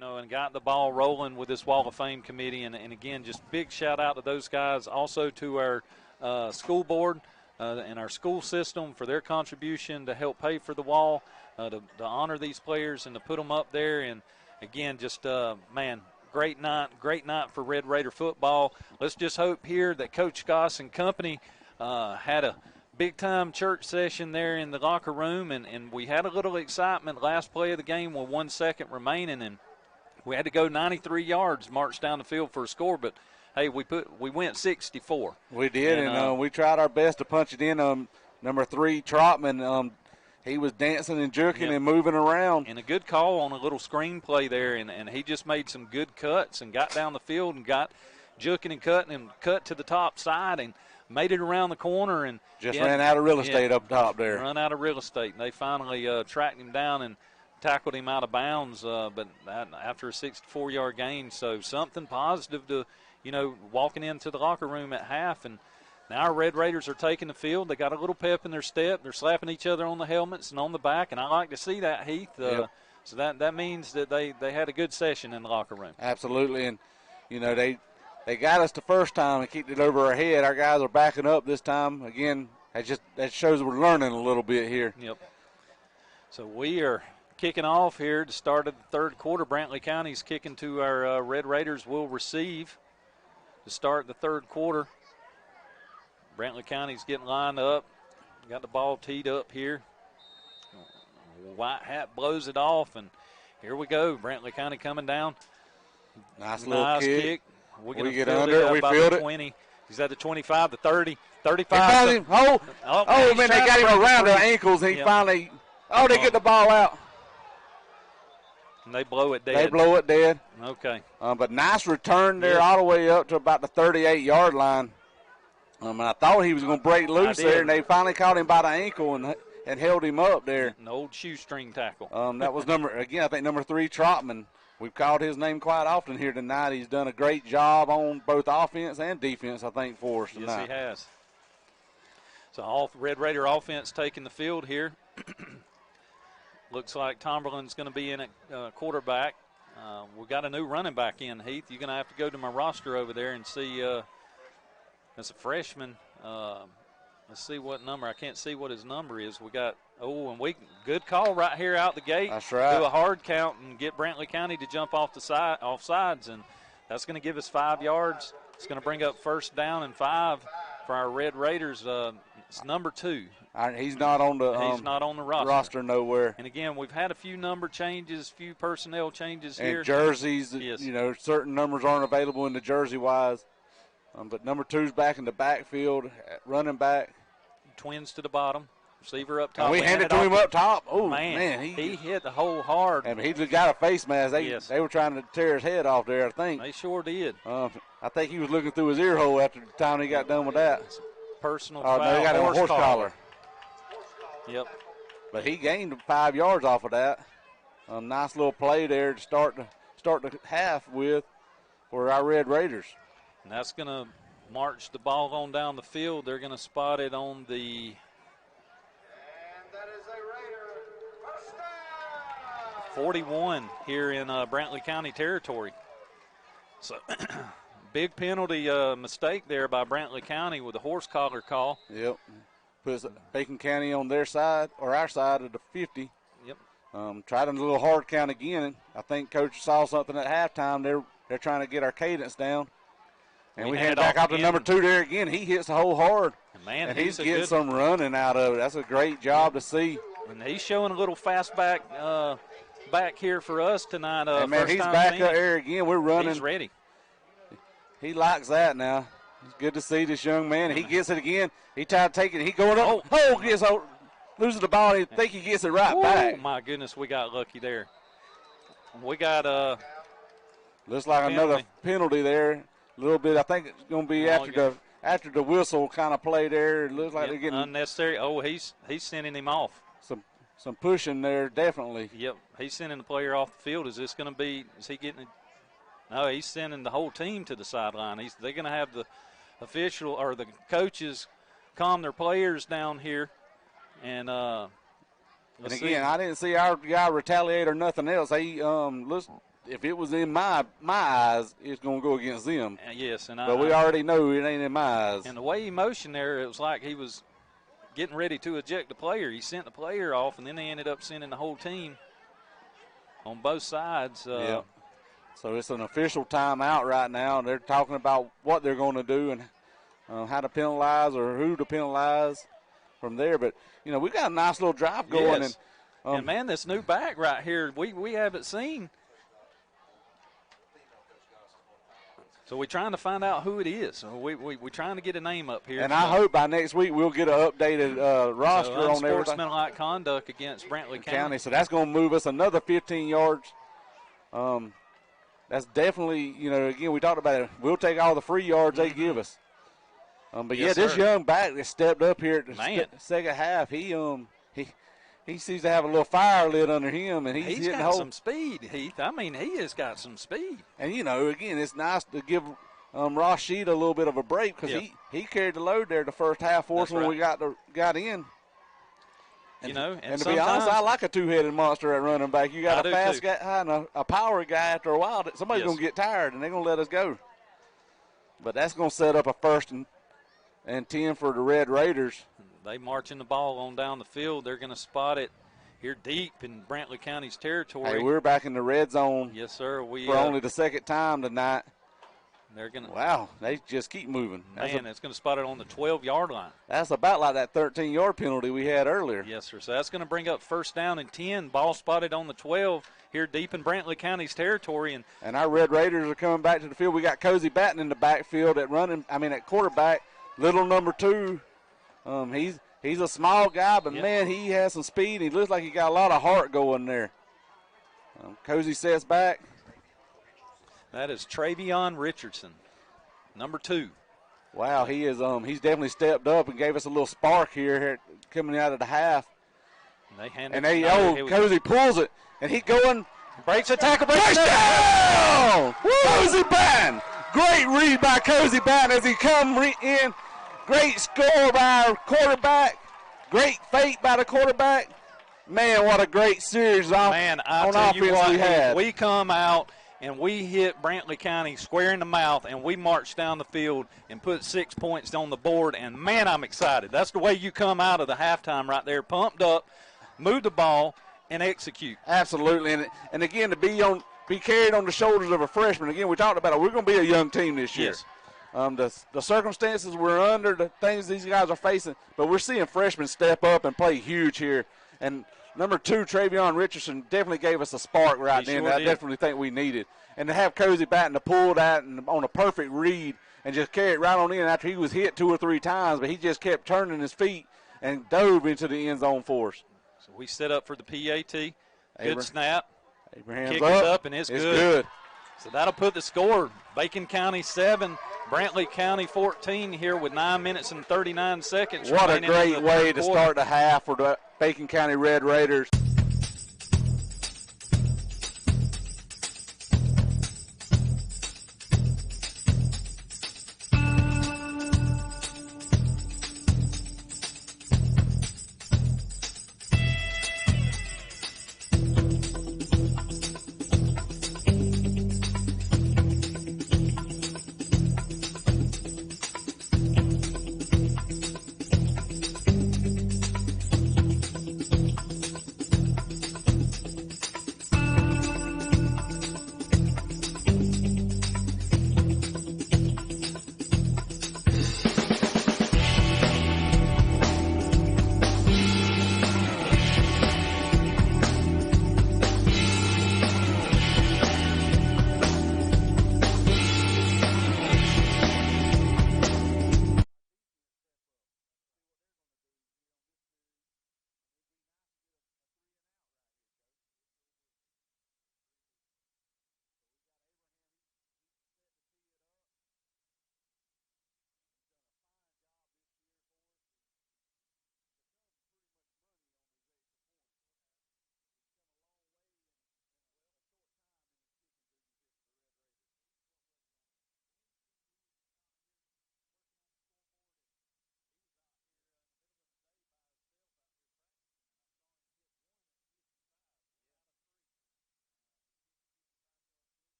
and got the ball rolling with this Wall of Fame committee. And again, just big shout out to those guys. Also to our school board and our school system for their contribution to help pay for the wall, to honor these players and to put them up there. And again, just, great night for Red Raider football. Let's just hope here that Coach Goss and company had a big-time church session there in the locker room, and we had a little excitement last play of the game with 1 second remaining, and we had to go 93 yards, march down the field for a score, but, hey, we went 64. We did, and we tried our best to punch it in. Number 3, Trotman, he was dancing and juking and moving around. And a good call on a little screen play there, and he just made some good cuts and got down the field and got juking and cutting and cut to the top side and made it around the corner. And just ran out of real estate up top there. Run out of real estate. And they finally tracked him down and tackled him out of bounds, but after a 64-yard gain. So something positive to, walking into the locker room at half. And now our Red Raiders are taking the field. They got a little pep in their step. They're slapping each other on the helmets and on the back, and I like to see that, Heath. So that means that they had a good session in the locker room. Absolutely, and, they got us the first time and kicked it over our head. Our guys are backing up this time. Again, that shows we're learning a little bit here. Yep. So we are kicking off here to start of the third quarter. Brantley County's kicking to our Red Raiders. Will receive to start the third quarter. Brantley County's getting lined up. Got the ball teed up here. White Hat blows it off, and here we go. Brantley County coming down. Nice little kick. We're going we to get field under it. We about field the it. 20. He's at the 25, the 30, 35. They got him. Man, they got him around the ankles, and he finally – they get the ball out. And they blow it dead. Okay. But nice return there all the way up to about the 38-yard line. And I thought he was going to break loose there, and they finally caught him by the ankle and held him up there. An old shoestring tackle. That was I think number 3, Trotman. We've called his name quite often here tonight. He's done a great job on both offense and defense, I think, for us tonight. Yes, he has. So all Red Raider offense taking the field here. Looks like Tomberlin's going to be in at quarterback. We've got a new running back in, Heath. You're going to have to go to my roster over there and see. As a freshman, let's see what number. I can't see what his number is. We got, good call right here out the gate. That's right. Do a hard count and get Brantley County to jump off sides, and that's going to give us 5 yards. It's going to bring up first down and 5 for our Red Raiders. It's number 2. He's not on the roster nowhere. And again, we've had a few number changes, few personnel changes and here. Jerseys, yes. Certain numbers aren't available in the jersey-wise. But number 2's back in the backfield, running back. Twins to the bottom, receiver up top. And we handed to him up top. Oh, man, he hit the hole hard. And he got a face mask. They were trying to tear his head off there, I think. They sure did. I think he was looking through his ear hole after the time he got done with that. Personal foul. No, he got him a horse collar. Yep. But he gained 5 yards off of that. Nice little play there to start the half with for our Red Raiders. And that's going to march the ball on down the field. They're going to spot it on the 41 here in Brantley County territory. So big penalty mistake there by Brantley County with the horse collar call. Yep. Puts Bacon County on their side or our side of the 50. Yep. Tried a little hard count again. I think Coach saw something at halftime. They're trying to get our cadence down. And we hand back out to number 2 there again. He hits the hole hard. And he's getting some running out of it. That's a great job to see. And he's showing a little fast back here for us tonight. He's back up there again. We're running. He's ready. He likes that now. It's good to see this young man. He gets it again. He tried to take it. He going up. Loses the ball. I think he gets it right back. Oh, my goodness. We got lucky there. We got looks like another penalty there. A little bit. I think it's going to be after the whistle kind of play there. It looks like they're getting unnecessary. Oh, he's sending him off. Some pushing there, definitely. Yep, he's sending the player off the field. Is this going to be? Is he getting it? No, he's sending the whole team to the sideline. They're going to have the official or the coaches calm their players down here, and again, I didn't see our guy retaliate or nothing else. if it was in my eyes, it's going to go against them. Yes, but we already know it ain't in my eyes. And the way he motioned there, it was like he was getting ready to eject the player. He sent the player off, and then they ended up sending the whole team on both sides. Yeah. So it's an official timeout right now, and they're talking about what they're going to do and how to penalize or who to penalize from there. But, you know, we got a nice little drive going. Yes. And man, this new back right here, we haven't seen. So we're trying to find out who it is. So we're trying to get a name up here. And I hope by next week we'll get an updated roster on everything. Unsportsmanlike conduct against Brantley County. So that's going to move us another 15 yards. That's definitely, you know, again, we talked about it. We'll take all the free yards they give us. But, yes, this young back that stepped up here at the second half, he seems to have a little fire lit under him, and he's got some speed, Heath. I mean, he has got some speed. And, you know, again, it's nice to give Rashid a little bit of a break because he carried the load there the first half for us when we got in. And, you know, and to be honest, I like a two-headed monster at running back. You got a fast guy and a power guy. After a while, somebody's going to get tired, and they're going to let us go. But that's going to set up a 1st and 10 for the Red Raiders. They marching the ball on down the field. They're going to spot it here deep in Brantley County's territory. Hey, we're back in the red zone. Yes, sir. For only the second time tonight. They're going to. Wow, they just keep moving. Man, it's going to spot it on the 12-yard line. That's about like that 13-yard penalty we had earlier. Yes, sir. So that's going to bring up 1st down and 10. Ball spotted on the 12 here deep in Brantley County's territory. And our Red Raiders are coming back to the field. We got Cozy Batten in the backfield at quarterback. Little number 2. He's a small guy, but, man, he has some speed. He looks like he got a lot of heart going there. Cozy sets back. That is Travion Richardson, number 2. Wow, he is. He's definitely stepped up and gave us a little spark here coming out of the half. Cozy pulls it, and he going. Breaks the tackle. Touchdown! Cozy Batten. Great read by Cozy Batten as he come in. Great score by our quarterback. Great fake by the quarterback. Man, what a great series on offense we had. We come out and we hit Brantley County square in the mouth, and we marched down the field and put 6 points on the board, and, man, I'm excited. That's the way you come out of the halftime right there, pumped up, move the ball, and execute. Absolutely. And again, to be carried on the shoulders of a freshman. Again, we talked about it. We're going to be a young team this year. Yes. The circumstances we're under, the things these guys are facing, but we're seeing freshmen step up and play huge here. And number 2, Travion Richardson, definitely gave us a spark right then that I definitely think we needed. And to have Cozy Batten to pull that on a perfect read and just carry it right on in after he was hit 2 or 3 times, but he just kept turning his feet and dove into the end zone for us. So we set up for the PAT. Good snap. Abraham's Kick is up, and it's good. So that'll put the score, Bacon County 7, Brantley County 14 here with 9 minutes and 39 seconds. What a great way to start the half for the Bacon County Red Raiders.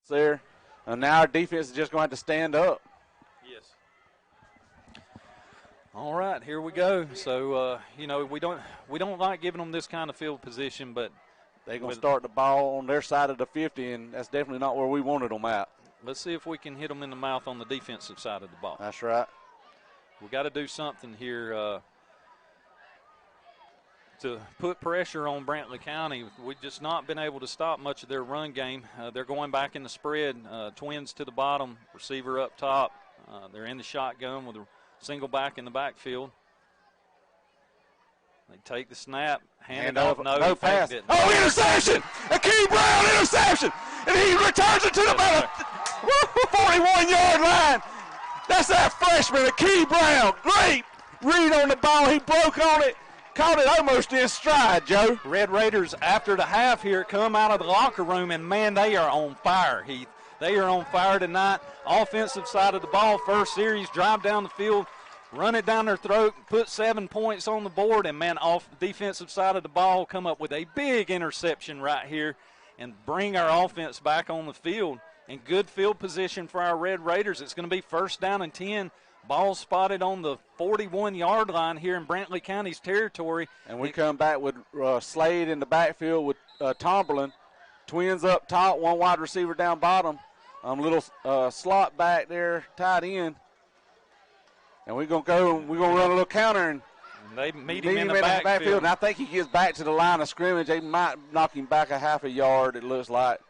there. And now our defense is just going to have to stand up. Yes. All right, here we go. So, you know, we don't like giving them this kind of field position, but they're going to start the ball on their side of the 50, and that's definitely not where we wanted them at. Let's see if we can hit them in the mouth on the defensive side of the ball. That's right. We got to do something here to put pressure on Brantley County. We've just not been able to stop much of their run game. They're going back in the spread, twins to the bottom, receiver up top. They're in the shotgun with a single back in the backfield. They take the snap, hand it off. No pass. Didn't. Oh, interception! Akeem Brown, interception! And he returns it to the 41-yard line. That's that freshman, Akeem Brown. Great read on the ball. He broke on it. Caught it almost in stride, Joe. Red Raiders, after the half here, come out of the locker room, and, man, they are on fire, Heath. They are on fire tonight. Offensive side of the ball, first series, drive down the field, run it down their throat, put 7 points on the board, and, man, off the defensive side of the ball, come up with a big interception right here and bring our offense back on the field. In good field position for our Red Raiders. It's going to be first down and 10. Ball spotted on the 41-yard line here in Brantley County's territory. And we come back with Slade in the backfield with Tomberlin. Twins up top, one wide receiver down bottom. Little slot back there, tight end. And we're going to run a little counter. And they meet him in the backfield. And I think he gets back to the line of scrimmage. They might knock him back a half a yard, it looks like.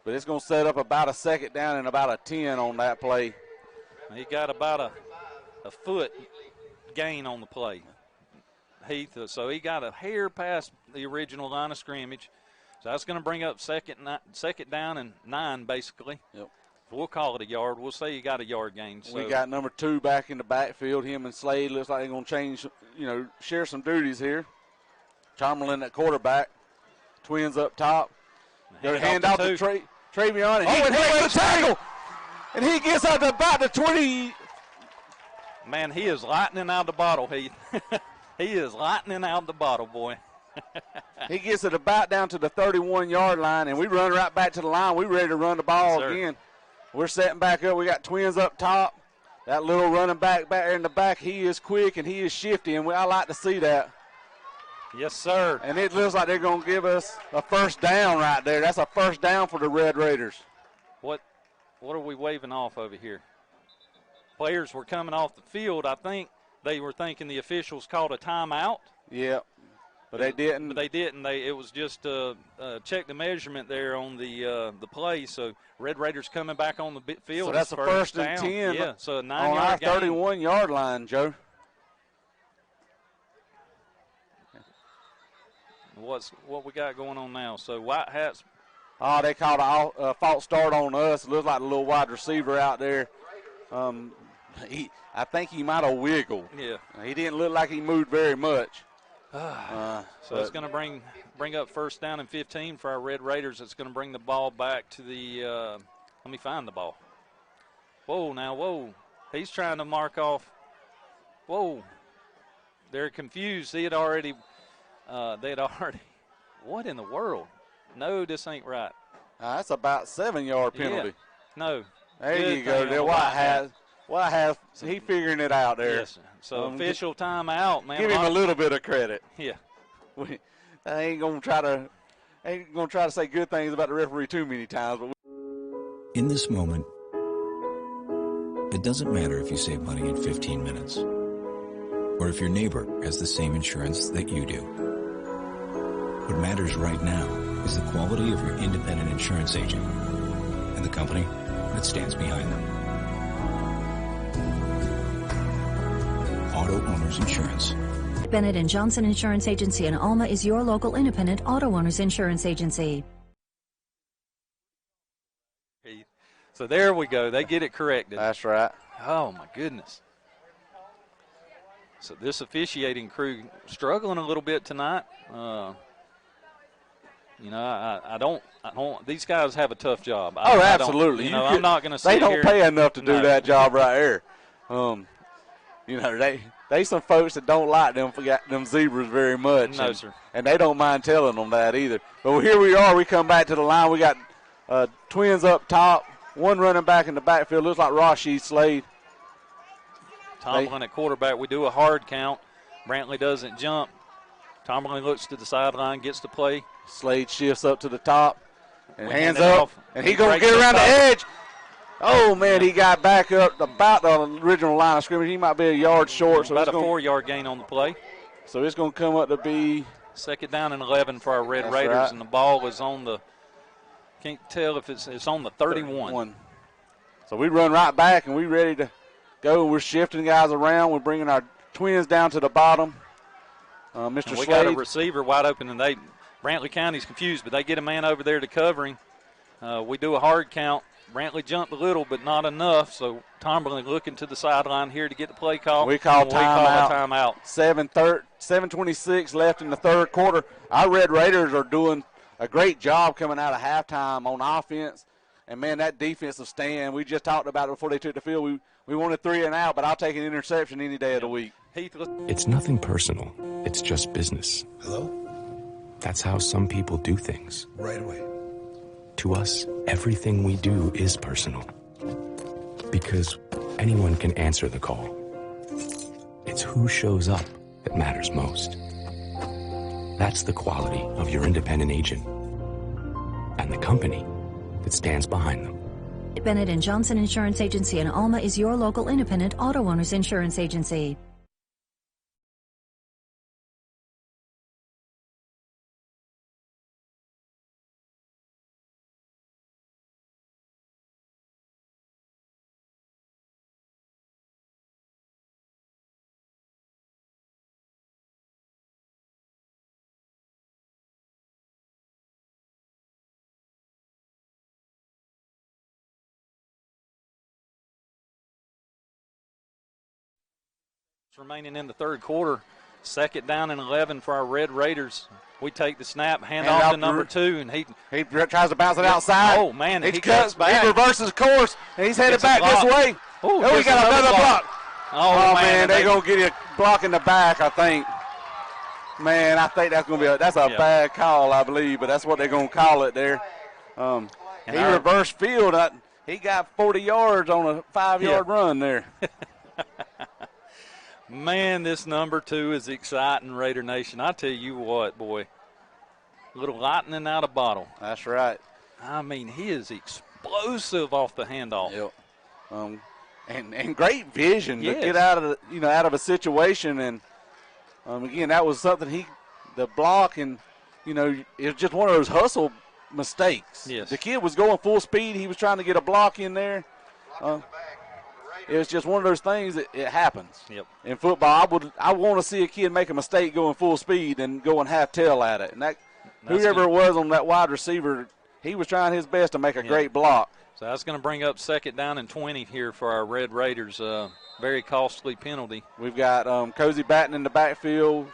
But it's going to set up about a second down and about a 10 on that play. He got about a foot gain on the play, Heath. So he got a hair past the original line of scrimmage. So that's going to bring up second down and 9, basically. Yep. We'll call it a yard. We'll say you got a yard gain. So. We got number 2 back in the backfield. Him and Slade looks like they're going to change, share some duties here. Tomberlin at quarterback. Twins up top. They're hand off to Travion. And he makes a tackle. And he gets out to about the 20. Man, he is lightning out the bottle, Heath. He is lightning out the bottle, boy. He gets it about down to the 31-yard line, and we run right back to the line. We're ready to run the ball again. We're setting back up. We got Twins up top. That little running back there in the back, he is quick and he is shifty, and I like to see that. Yes, sir. And it looks like they're going to give us a first down right there. That's a first down for the Red Raiders. What are we waving off over here? Players were coming off the field. I think they were thinking the officials called a timeout. Yeah, but they didn't. But they didn't. It was just check the measurement there on the play. So Red Raiders coming back on the field. So that's a first and 10. Yeah, so a 9-yard on our gain. 31-yard line, Joe. What we got going on now? So White Hats. Oh, they called a false start on us. It looks like a little wide receiver out there. I think he might have wiggled. Yeah. He didn't look like he moved very much. So it's going to bring up first down and 15 for our Red Raiders. It's going to bring the ball back to the let me find the ball. Whoa. He's trying to mark off. Whoa. They're confused. They'd already what in the world? No, this ain't right. That's about 7-yard penalty. Yeah. No. There you go. There, White has he figuring it out there. Yes, sir. So official timeout, man. Give him a little bit of credit. Yeah. I ain't gonna try to say good things about the referee too many times. But in this moment, it doesn't matter if you save money in 15 minutes, or if your neighbor has the same insurance that you do. What matters right now is the quality of your independent insurance agent and the company that stands behind them. Auto Owners Insurance. Bennett & Johnson Insurance Agency in Alma is your local independent auto owners insurance agency. So there we go. They get it corrected. That's right. Oh, my goodness. So this officiating crew struggling a little bit tonight. I don't. These guys have a tough job. Absolutely. I'm not going to say they don't pay enough to do that job right there. They some folks that don't like them zebras very much. No, sir. And they don't mind telling them that either. But here we are. We come back to the line. We got Twins up top, one running back in the backfield. Looks like Rashid Slade. Tomlin at quarterback. We do a hard count. Brantley doesn't jump. Tomlin looks to the sideline, gets the play. Slade shifts up to the top and hands it up. off. And he's going to get around the edge. Oh, man, he got back up about the original line of scrimmage. He might be a yard short. So about a 4-yard gain on the play. So it's going to come up to be 2nd down and 11 for our Red Raiders. Right. And the ball is on the, can't tell if it's on the 31. So we run right back and we ready to go. We're shifting guys around. We're bringing our Twins down to the bottom. Mr. And we Slade. got a receiver wide open, and Brantley County's confused, but they get a man over there to cover him. We do a hard count. Brantley jumped a little, but not enough, so Tomlin looking to the sideline here to get the play call. We call a timeout. timeout. 7:26 left in the third quarter. Our Red Raiders are doing a great job coming out of halftime on offense. And, man, that defensive stand, we just talked about it before they took the field. We wanted 3 and out, but I'll take an interception any day of the week. It's nothing personal. It's just business. Hello? That's how some people do things. Right away. To us, everything we do is personal. Because anyone can answer the call. It's who shows up that matters most. That's the quality of your independent agent and the company that stands behind them. Bennett and Johnson Insurance Agency in Alma is your local independent auto owners insurance agency. Remaining in the third quarter. 2nd down and 11 for our Red Raiders. We take the snap, hand off to number 2, and he tries to bounce it outside. Oh, man, he cuts back. He reverses course, and he's headed back this way. Oh, he got another block. Oh, man, they're going to get a block in the back, I think. Man, I think that's going to be that's a bad call, I believe, but that's what they're going to call it there. He reversed field. He got 40 yards on a 5-yard run there. Man, this number 2 is exciting, Raider Nation. I tell you what, boy, a little lightning out of bottle. That's right. I mean, he is explosive off the handoff. Yep. And great vision to get out of a situation. And again, that was something the block, and it was just one of those hustle mistakes. Yes. The kid was going full speed. He was trying to get a block in there. It was just one of those things that it happens. Yep. In football, I want to see a kid make a mistake going full speed and going half tail at it. And whoever it was on that wide receiver, he was trying his best to make a great block. So that's going to bring up 2nd down and 20 here for our Red Raiders. Very costly penalty. We've got Cozy Batten in the backfield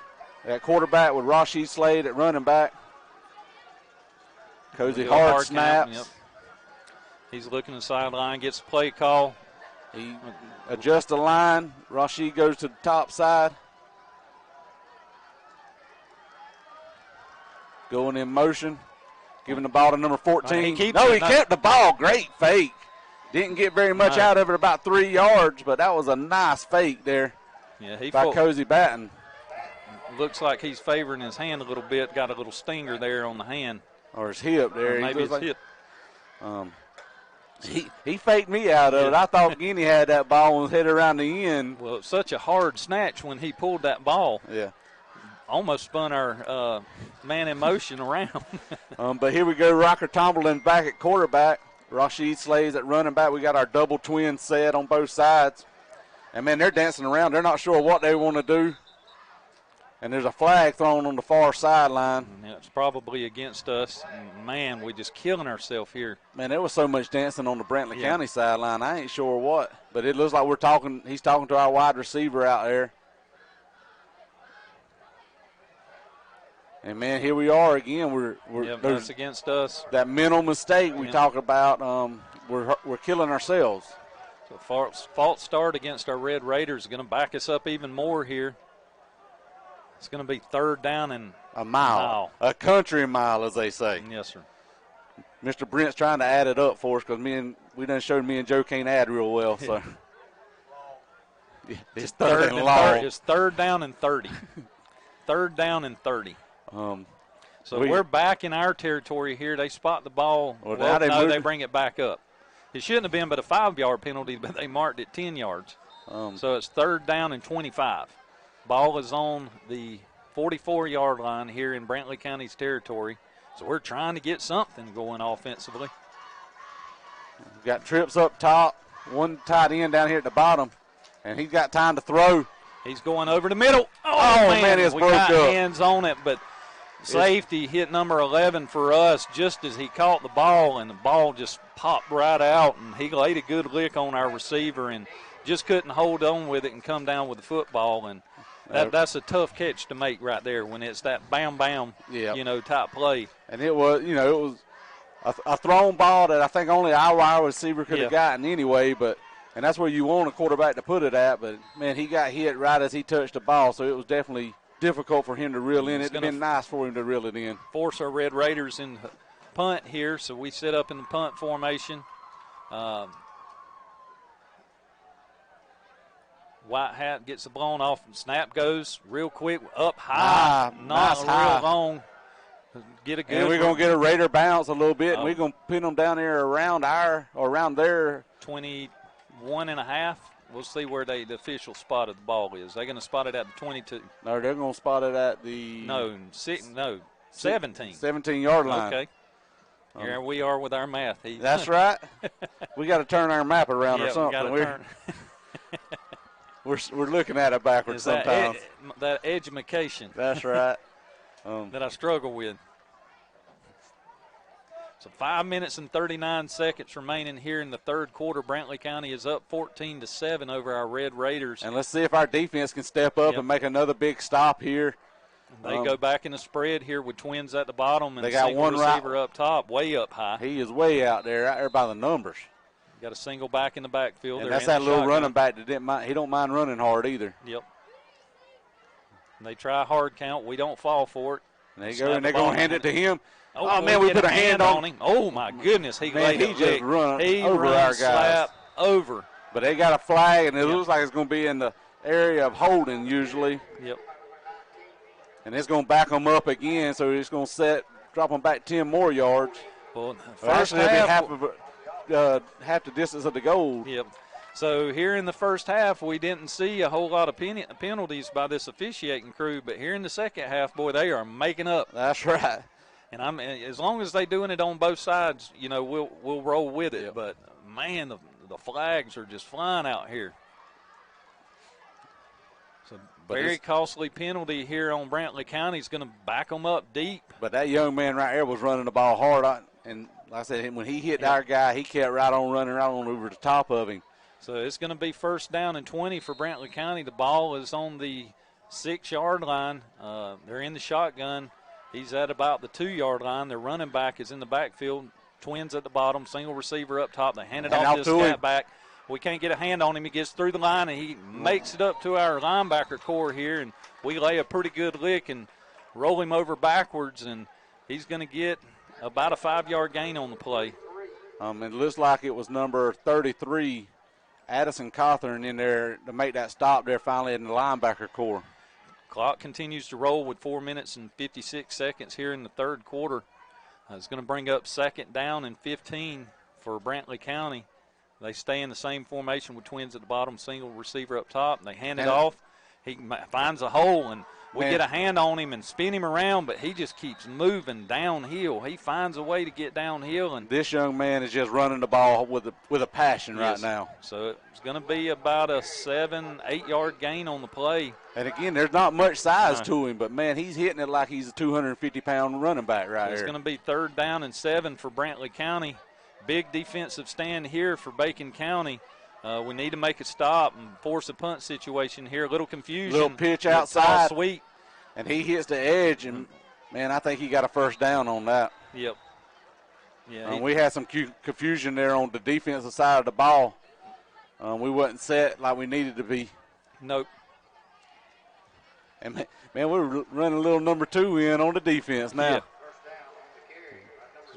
at quarterback with Rashid Slade at running back. Cozy hard snaps. Yep. He's looking to the sideline, gets a play call. He adjusts the line. Rashid goes to the top side. Going in motion. Giving the ball to number 14. He kept the ball. Great fake. Didn't get very much out of it, about 3 yards, but that was a nice fake there by Cozy Batten. Looks like he's favoring his hand a little bit. Got a little stinger there on the hand. Or his hip there. Or maybe his hip. He faked me out of it. I thought Guinea had that ball and was headed around the end. Well, it's such a hard snatch when he pulled that ball. Yeah. Almost spun our man in motion around. But here we go, Rocker Tomberlin back at quarterback. Rashid Slade's at running back. We got our double twin set on both sides. And, man, they're dancing around. They're not sure what they want to do. And there's a flag thrown on the far sideline. It's probably against us. Man, we're just killing ourselves here. Man, there was so much dancing on the Brantley County sideline. I ain't sure what. But it looks like he's talking to our wide receiver out there. And, man, here we are again. That's against us. That mental mistake we talk about, we're killing ourselves. So false start against our Red Raiders is going to back us up even more here. It's going to be 3rd down and a mile. A country mile, as they say. Yes, sir. Mr. Brent's trying to add it up for us because we done showed me and Joe can't add real well. So it's third and long. It's third down and 30. Third down and 30. So we're back in our territory here. They spot the ball. They bring it back up. It shouldn't have been but a 5-yard penalty, but they marked it 10 yards. So it's third down and 25. Ball is on the 44-yard line here in Brantley County's territory. So we're trying to get something going offensively. We've got trips up top, one tight end down here at the bottom, and he's got time to throw. He's going over the middle. Oh man, it's broke up. We got hands on it, but safety hit number 11 for us just as he caught the ball, and the ball just popped right out, and he laid a good lick on our receiver and just couldn't hold on with it and come down with the football. And that's a tough catch to make right there when it's that bam, type play. And it was a thrown ball that I think only our receiver could have gotten anyway, and that's where you want a quarterback to put it at. But, man, he got hit right as he touched the ball, so it was definitely difficult for him to reel in. It would have been nice for him to reel it in. Force our Red Raiders in punt here, so we set up in the punt formation. White hat gets the blown off, and snap goes real quick, up high, not real long. Get a good. And we're going to get a Raider bounce a little bit, and we're going to pin them down there around there. 21 and a half. We'll see where the official spot of the ball is. They're going to spot it at the 22. No, they're going to spot it at the 17. 17-yard line. Okay. Here we are with our math. That's right. We got to turn our map around or something. We're looking at it backwards sometimes. That education. That's right. That I struggle with. So 5 minutes and 39 seconds remaining here in the third quarter. Brantley County is up 14-7 over our Red Raiders. And let's see if our defense can step up and make another big stop here. They go back in the spread here with twins at the bottom and they got one receiver up top, way up high. He is way out there by the numbers. Got a single back in the backfield. And that's that little running back that he don't mind running hard either. Yep. And they try a hard count. We don't fall for it. And they're going to hand it to him. Oh man, we put a hand on him. Oh, my goodness. He just run over our guys. Slap over. But they got a flag, and it looks like it's going to be in the area of holding usually. Yep. And it's going to back them up again, so it's going to drop them back 10 more yards. Well, actually, it'll be half the distance of the goal. Yep. So here in the first half, we didn't see a whole lot of penalties by this officiating crew, but here in the second half, boy, they are making up. That's right. And as long as they're doing it on both sides, we'll roll with it. Yep. But man, the flags are just flying out here. So very costly penalty here on Brantley County. Is going to back them up deep. But that young man right there was running the ball hard, and like I said, when he hit our guy, he kept right on running right on over the top of him. So it's going to be first down and 20 for Brantley County. The ball is on the 6-yard line. They're in the shotgun. He's at about the 2-yard line. Their running back is in the backfield. Twins at the bottom, single receiver up top. They hand it off to this scat back. We can't get a hand on him. He gets through the line, and he makes it up to our linebacker core here, and we lay a pretty good lick and roll him over backwards, and he's going to get about a 5-yard gain on the play. It looks like it was number 33, Addison Cawthorn, in there to make that stop there finally in the linebacker core. Clock continues to roll with 4 minutes and 56 seconds here in the third quarter. It's going to bring up second down and 15 for Brantley County. They stay in the same formation with twins at the bottom, single receiver up top, and they hand it off. He finds a hole, and we get a hand on him and spin him around, but he just keeps moving downhill. He finds a way to get downhill. And this young man is just running the ball with a passion right now. So it's going to be about a 7-8 gain on the play. And, again, there's not much size to him, but, man, he's hitting it like he's a 250-pound running back right here. It's going to be third down and 7 for Brantley County. Big defensive stand here for Bacon County. We need to make a stop and force a punt situation here. A little confusion. Little pitch outside. Sweet. And he hits the edge, and, man, I think he got a first down on that. Yep. Yeah. We had some confusion there on the defensive side of the ball. We wasn't set like we needed to be. Nope. And, man, we're running a little number 2 in on the defense now. Yeah.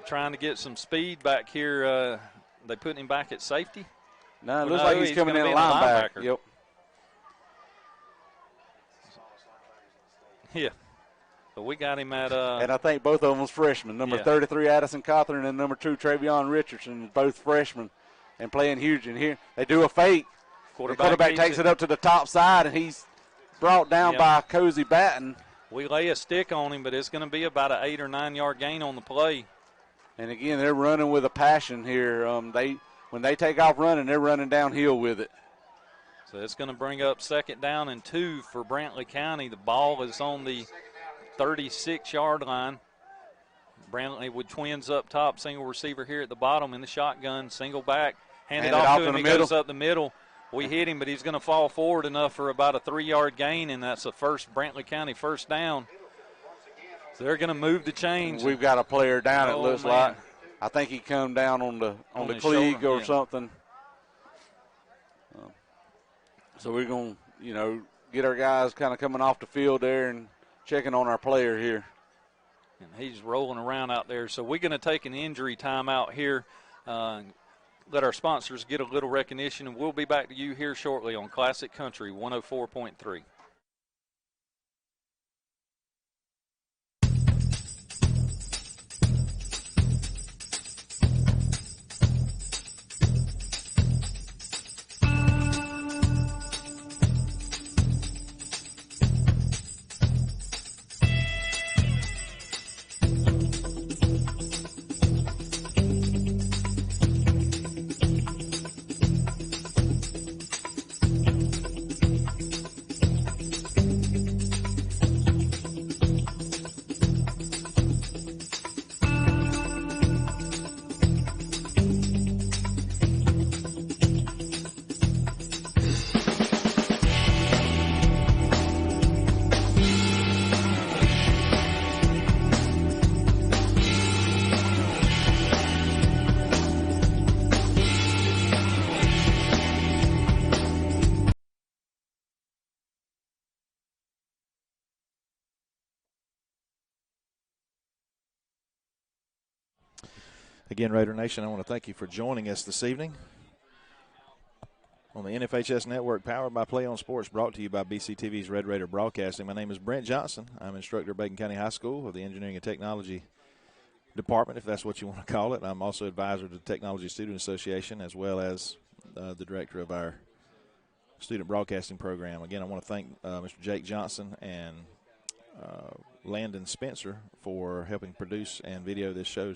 trying to get some speed back here. They putting him back at safety? No, it looks like he's coming in a linebacker. Yep. Yeah. But we got him at and I think both of them was freshmen. Number 33, Addison Cawthorn, and number 2, Travion Richardson, both freshmen and playing huge. And here they do a fake. The quarterback takes it up to the top side, and he's brought down by Cozy Batten. We lay a stick on him, but it's going to be about an 8 or 9 yard gain on the play. And again, they're running with a passion here. When they take off running, they're running downhill with it. So it's going to bring up 2nd down and 2 for Brantley County. The ball is on the 36-yard line. Brantley with twins up top, single receiver here at the bottom in the shotgun, single back, handed off to him. He goes up the middle. We hit him, but he's going to fall forward enough for about a 3-yard gain, and that's the first Brantley County first down. So they're going to move the chains. We've got a player down, it looks like. I think he come down on the cleat or something. So we're going to, get our guys kind of coming off the field there and checking on our player here. And he's rolling around out there. So we're going to take an injury timeout here. Let our sponsors get a little recognition, and we'll be back to you here shortly on Classic Country 104.3. Again, Raider Nation, I want to thank you for joining us this evening on the NFHS Network, powered by Play On Sports, brought to you by BCTV's Red Raider Broadcasting. My name is Brent Johnson. I'm instructor at Bacon County High School of the Engineering and Technology Department, if that's what you want to call it. I'm also advisor to the Technology Student Association, as well as the director of our student broadcasting program. Again, I want to thank Mr. Jake Johnson and Landon Spencer for helping produce and video this show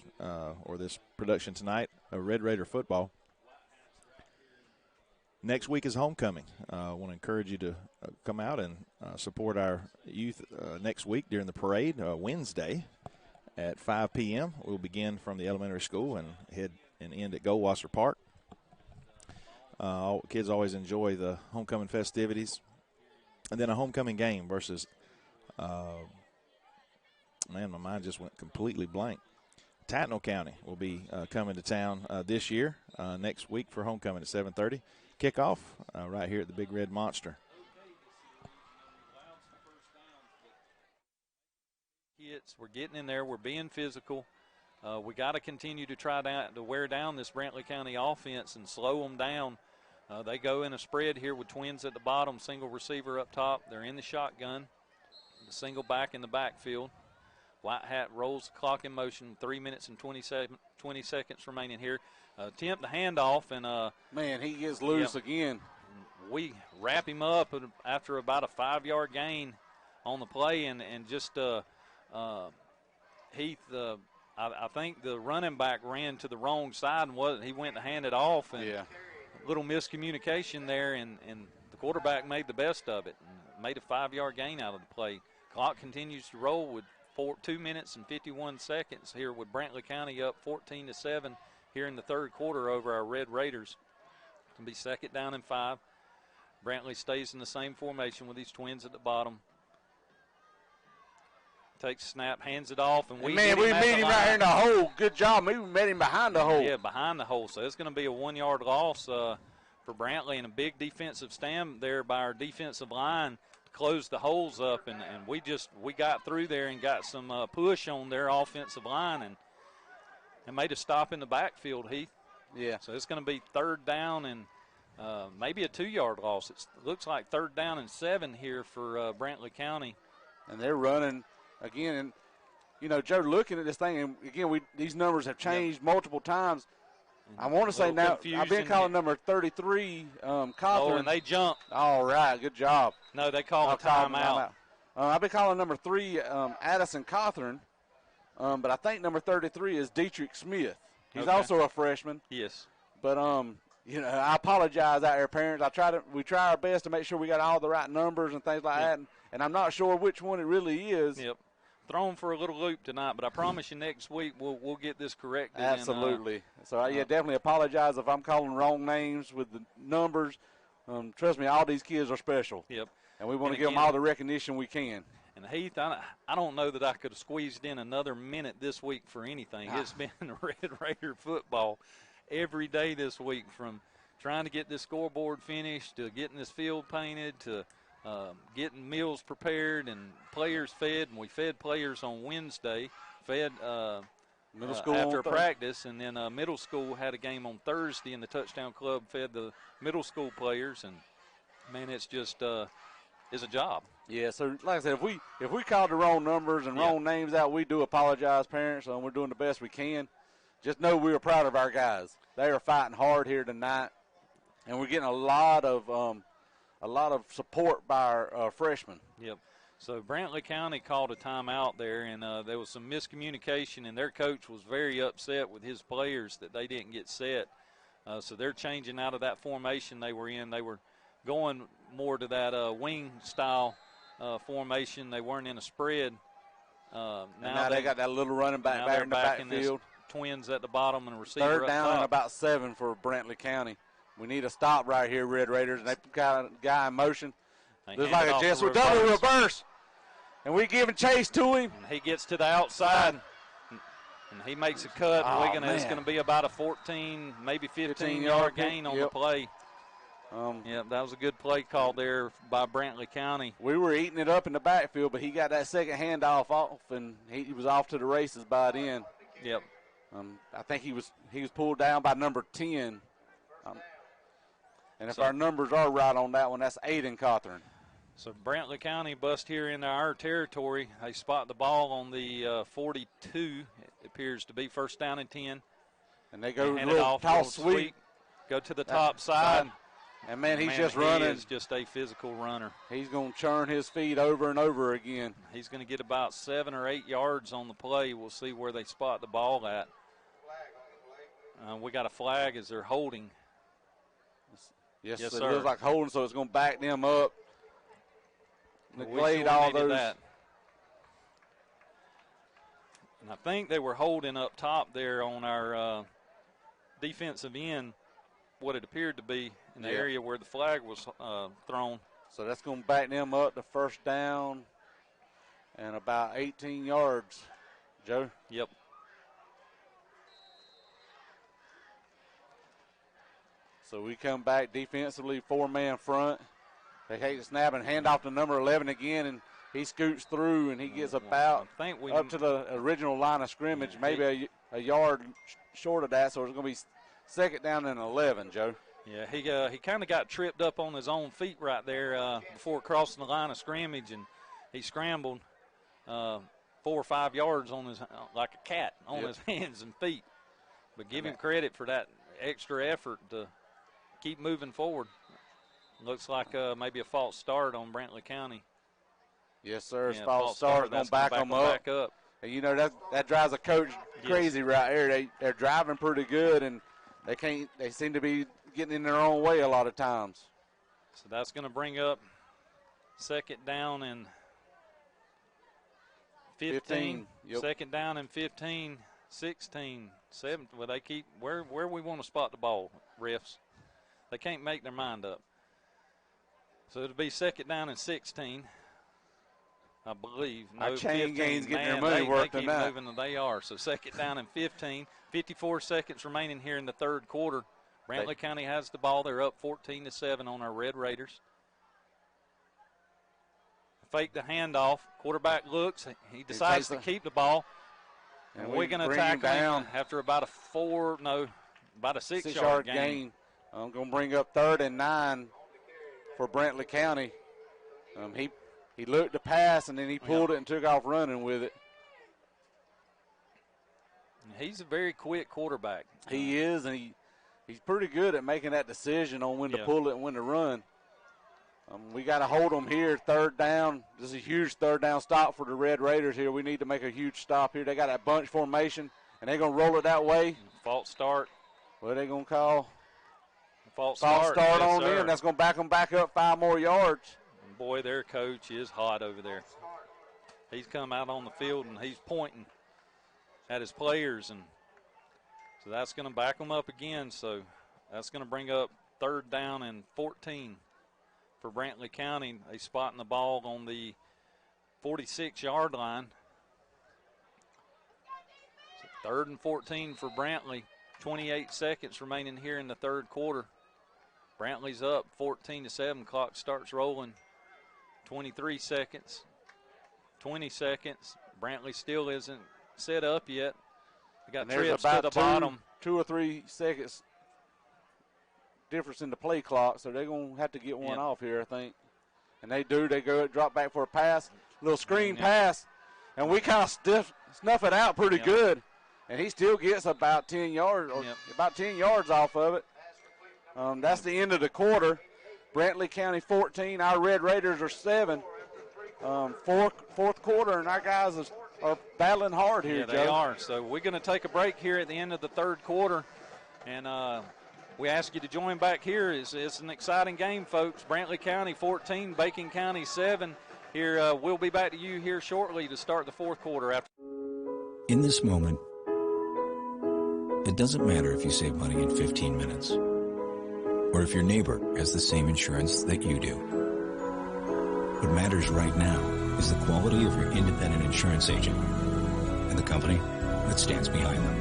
or this production tonight of Red Raider football. Next week is homecoming. I want to encourage you to come out and support our youth next week during the parade, Wednesday at 5 p.m. We'll begin from the elementary school and head and end at Goldwasser Park. Kids always enjoy the homecoming festivities. And then a homecoming game versus man, my mind just went completely blank. Tattnall County will be coming to town this year, next week for homecoming at 7:30. Kickoff right here at the Big Red Monster. We're getting in there. We're being physical. We got to continue to try to wear down this Brantley County offense and slow them down. They go in a spread here with twins at the bottom, single receiver up top. They're in the shotgun, the single back in the backfield. White Hat rolls the clock in motion, 3 minutes and 20 seconds remaining here. Attempt the handoff, and man, he gets loose again. We wrap him up after about a 5-yard gain on the play, and just Heath, I think the running back ran to the wrong side, and he went to hand it off, and a little miscommunication there, and the quarterback made the best of it and made a 5-yard gain out of the play. Clock continues to roll with 2 minutes and 51 seconds here with Brantley County up 14-7 here in the third quarter over our Red Raiders. It'll be 2nd down and 5. Brantley stays in the same formation with these twins at the bottom. Takes snap, hands it off, and we met him right here in the hole. Good job. We met him behind the hole. Yeah, behind the hole. So it's going to be a 1-yard loss for Brantley, and a big defensive stand there by our defensive line to close the holes up, and we got through there and got some push on their offensive line, and and made a stop in the backfield, Heath. Yeah. So it's going to be 3rd down and maybe a 2-yard loss. It looks like 3rd down and 7 here for Brantley County. And they're running again. And, you know, Joe, looking at this thing, and again, these numbers have changed multiple times. I want to say now, I've been calling number 33, Cawthorn. Oh, and they jumped. All right, good job. No, they called a timeout. I've been calling number 3, Addison Cawthorn, but I think number 33 is Dietrich Smith. He's also a freshman. Yes. But, you know, I apologize out there, parents. We try our best to make sure we got all the right numbers and things like that, and I'm not sure which one it really is. Yep. Thrown for a little loop tonight, but I promise you next week we'll get this corrected. Absolutely. So, definitely apologize if I'm calling wrong names with the numbers. Trust me, all these kids are special. Yep. And we want to give them all the recognition we can. And Heath, I don't know that I could have squeezed in another minute this week for anything. It's been Red Raider football every day this week, from trying to get this scoreboard finished to getting this field painted to getting meals prepared and players fed. And we fed players on Wednesday, fed middle school after practice, and then middle school had a game on Thursday, and the Touchdown Club fed the middle school players. And, man, it's just is a job. Yeah, so like I said, if we called the wrong numbers and wrong names out, we do apologize, parents, and we're doing the best we can. Just know we are proud of our guys. They are fighting hard here tonight, and we're getting a lot of support by our freshmen. Yep. So Brantley County called a timeout there, and there was some miscommunication, and their coach was very upset with his players that they didn't get set. So they're changing out of that formation they were in. They were going more to that wing-style formation. They weren't in a spread. Now they got that little running back back in the backfield. Twins at the bottom and a receiver 3rd up down top. and about 7 for Brantley County. We need a stop right here, Red Raiders. And they got a guy in motion. Looks like a Jesuit double reverse. And we giving chase to him. And he gets to the outside. And he makes a cut. And it's going to be about a 14, maybe 15-yard gain on the play. That was a good play call there by Brantley County. We were eating it up in the backfield, but he got that second handoff off, and he was off to the races by then. Yep. I think he was pulled down by number 10. And if our numbers are right on that one, that's Aiden Cawthorn. So Brantley County bust here into our territory. They spot the ball on the 42. It appears to be 1st down and 10. And they go hand it off, toss sweep. Go to the top side. And, man, he's just running. He is just a physical runner. He's going to churn his feet over and over again. He's going to get about 7 or 8 yards on the play. We'll see where they spot the ball at. We got a flag as they're holding. Yes, sir. It looks like holding, so it's going to back them up. Neglect sure all needed those. That. And I think they were holding up top there on our defensive end, what it appeared to be in the area where the flag was thrown. So that's going to back them up to 1st down and about 18 yards, Joe. Yep. So we come back defensively, 4-man front. They take the snap and hand off to number 11 again, and he scoots through, and he gets about up to the original line of scrimmage, maybe a yard short of that, so it's going to be 2nd down and 11, Joe. Yeah, he kind of got tripped up on his own feet right there before crossing the line of scrimmage, and he scrambled 4 or 5 yards on his like a cat on his hands and feet. But give him credit for that extra effort to keep moving forward. Looks like maybe a false start on Brantley County. Yes, sir. It's false start. Going to back them up. And, you know, that drives a coach crazy right there. They're driving pretty good, and they seem to be getting in their own way a lot of times. So that's going to bring up 2nd down and 15. Yep. 2nd down and 15, 16, 7. Well, they keep where we want to spot the ball, refs. They can't make their mind up. So it'll be 2nd down and 16, I believe. No, our chain 15. game's getting their Man, money worth they keep tonight. moving, and they are. So 2nd down and 15, 54 seconds remaining here in the 3rd quarter. Brantley County has the ball. They're up 14-7 on our Red Raiders. Fake the handoff. Quarterback looks. He decides to keep the ball. And we're going to tackle him after about a 6-yard gain. I'm going to bring up 3rd and 9 for Brantley County. He looked to pass, and then he pulled it and took off running with it. He's a very quick quarterback. He is, and he's pretty good at making that decision on when to pull it and when to run. We got to hold them here, 3rd down. This is a huge 3rd down stop for the Red Raiders here. We need to make a huge stop here. They got that bunch formation, and they're going to roll it that way. False start. What are they going to call? False start on them. That's going to back them back up 5 more yards. And boy, their coach is hot over there. He's come out on the field, and he's pointing at his players, and so that's going to back them up again. So that's going to bring up 3rd down and 14 for Brantley County. They spotting the ball on the 46-yard line. So 3rd and 14 for Brantley. 28 seconds remaining here in the 3rd quarter. Brantley's up 14-7. Clock starts rolling. 23 seconds. 20 seconds. Brantley still isn't set up yet. They got trips to the bottom. 2 or 3 seconds difference in the play clock, so they're going to have to get one off here, I think. And they do. They go drop back for a pass, little screen pass, and we kind of snuff it out pretty good. And he still gets about 10 yards, about 10 yards off of it. That's the end of the quarter. Brantley County 14, our Red Raiders are 7. Fourth quarter, and our guys are battling hard here, Joe. They are. So we're going to take a break here at the end of the 3rd quarter, and we ask you to join back here. It's an exciting game, folks. Brantley County 14, Bacon County 7. Here, we'll be back to you here shortly to start the 4th quarter. In this moment, it doesn't matter if you save money in 15 minutes or if your neighbor has the same insurance that you do. What matters right now is the quality of your independent insurance agent and the company that stands behind them.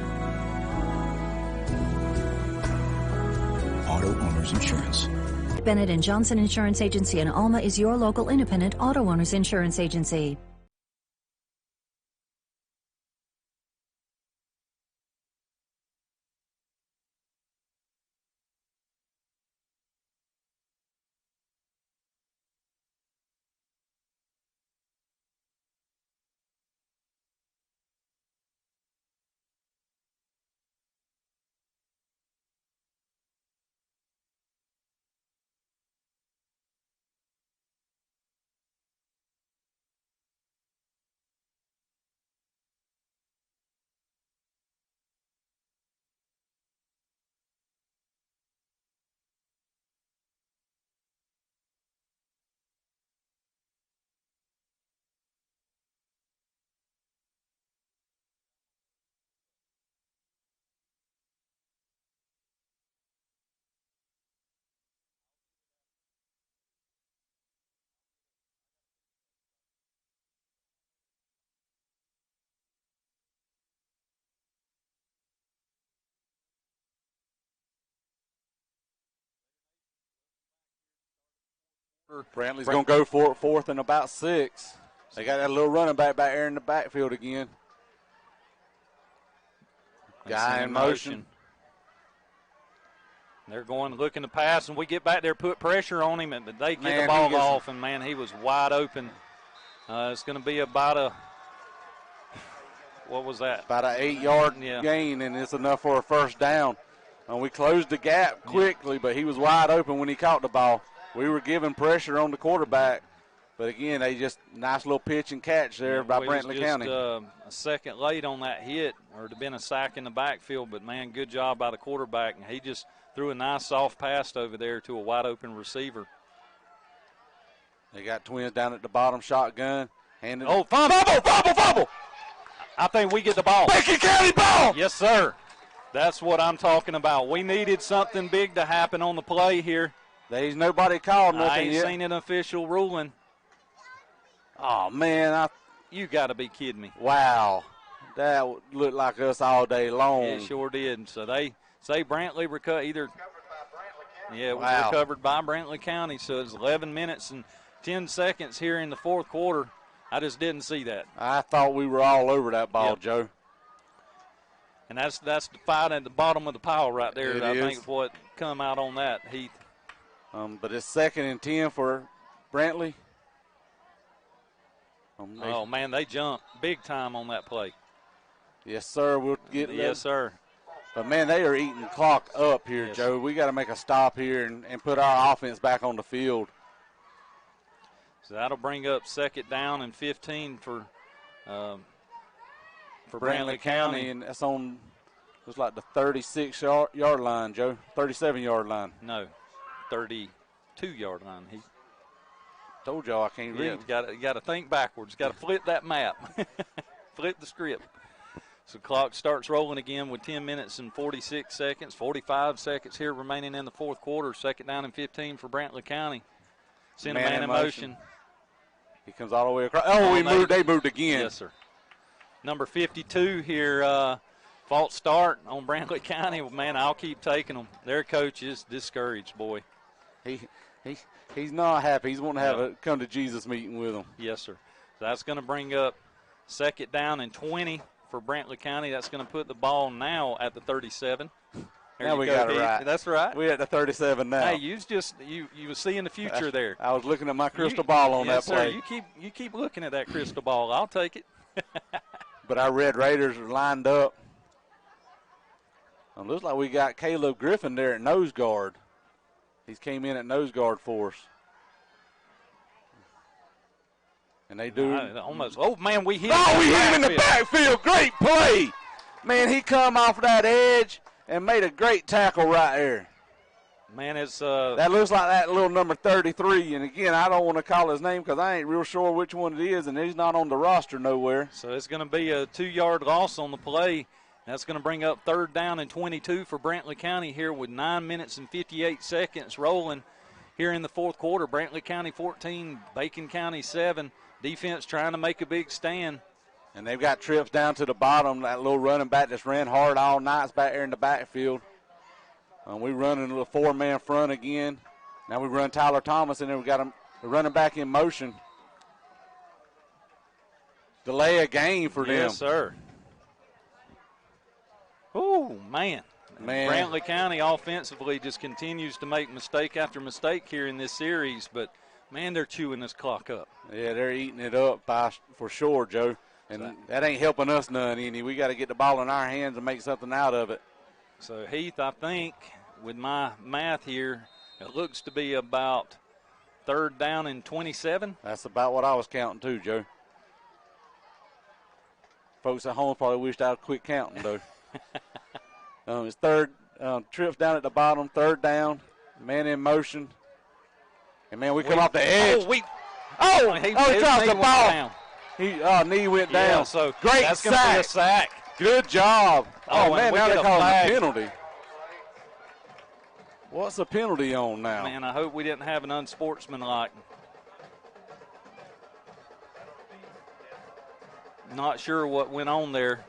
Auto Owners Insurance. Bennett & Johnson Insurance Agency in Alma is your local independent auto owners insurance agency. Brantley's going to go for it 4th and about 6. They got that little running back there in the backfield again. Guy in motion. They're going looking to pass, and we get back there, put pressure on him, but they get the ball off, and, man, he was wide open. It's going to be about what was that? About an 8-yard gain, and it's enough for a 1st down. We closed the gap quickly, but he was wide open when he caught the ball. We were giving pressure on the quarterback, but again, they just nice little pitch and catch there by Brantley County. A second late on that hit, or it'd have been a sack in the backfield, but, man, good job by the quarterback, and he just threw a nice soft pass over there to a wide open receiver. They got twins down at the bottom, shotgun. Fumble! I think we get the ball. Bacon County ball! Yes, sir. That's what I'm talking about. We needed something big to happen on the play here. There's nobody called nothing I ain't yet. seen an official ruling. Oh, man. You got to be kidding me. Wow. That looked like us all day long. It sure did. So they say Brantley recovered by Brantley County. So it's 11 minutes and 10 seconds here in the 4th quarter. I just didn't see that. I thought we were all over that ball, Joe. And that's the fight at the bottom of the pile right there. It I is. think what come out on that, Heath. But it's 2nd and 10 for Brantley. Oh, man, they jumped big time on that play. Yes, sir. We'll get Yes, sir. But, man, they are eating clock up here, Yes. Joe. We got to make a stop here and put our offense back on the field. So that'll bring up 2nd down and 15 for Brantley County. And that's on, looks like the 36-yard line, Joe. 37-yard line. No, 32-yard line. He told y'all I can't read. You got to think backwards. Got to flip that map. Flip the script. So clock starts rolling again with 10 minutes and 46 seconds, 45 seconds here remaining in the fourth quarter. 2nd down and 15 for Brantley County. Send a man in motion. He comes all the way across. Oh, they moved again. Yes, sir. Number 52 here, false start on Brantley County. Well, man, I'll keep taking them. Their coach is discouraged, boy. He's not happy. He's wanting to have a come to Jesus meeting with them. Yes, sir. So that's going to bring up 2nd down and 20 for Brantley County. That's going to put the ball now at the 37. Now we got it right. That's right. We're at the 37 now. Hey, you were seeing the future there. I was looking at my crystal ball on that play. Sir, you keep looking at that crystal ball. I'll take it. But our Red Raiders are lined up. It looks like we got Caleb Griffin there at nose guard. He's came in at nose guard for us. And they do. Almost. Oh, man, we hit him. Oh, we hit him in the backfield. Great play. Man, he come off that edge and made a great tackle right there. Man, it's that looks like that little number 33. And, again, I don't want to call his name because I ain't real sure which one it is, and he's not on the roster nowhere. So it's going to be a 2-yard loss on the play. That's going to bring up 3rd down and 22 for Brantley County here with 9 minutes and 58 seconds rolling here in the fourth quarter. Brantley County 14, Bacon County 7. Defense trying to make a big stand. And they've got trips down to the bottom. That little running back that's ran hard all night is back there in the backfield. We running a little 4-man front again. Now we run Tyler Thomas, and then we got him running back in motion. Delay a game for them. Yes, sir. Oh, man. Brantley County offensively just continues to make mistake after mistake here in this series, but, man, they're chewing this clock up. Yeah, they're eating it up for sure, Joe. And that ain't helping us none any. We got to get the ball in our hands and make something out of it. So, Heath, I think with my math here, it looks to be about 3rd down and 27. That's about what I was counting too, Joe. Folks at home probably wished I would quit counting, though. It's 3rd, trips down at the bottom, 3rd down, man in motion. And, man, we come off the edge. He dropped the ball. Down. Knee went down. Yeah, so great that's sack. Going to be a sack. Good job. Oh man, now they're calling a penalty. What's the penalty on now? Man, I hope we didn't have an unsportsmanlike. Not sure what went on there.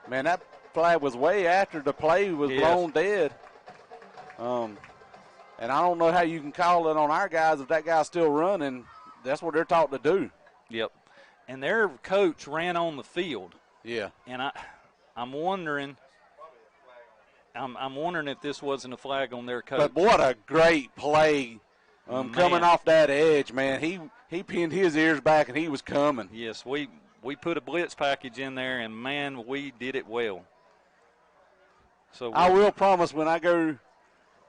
Man, that flag was way after the play was blown dead. And I don't know how you can call it on our guys if that guy's still running. That's what they're taught to do. Yep. And their coach ran on the field. Yeah. And I'm wondering if this wasn't a flag on their coach. But what a great play coming off that edge, man. He pinned his ears back and he was coming. Yes, we put a blitz package in there, and, man, we did it well. So I will promise when I go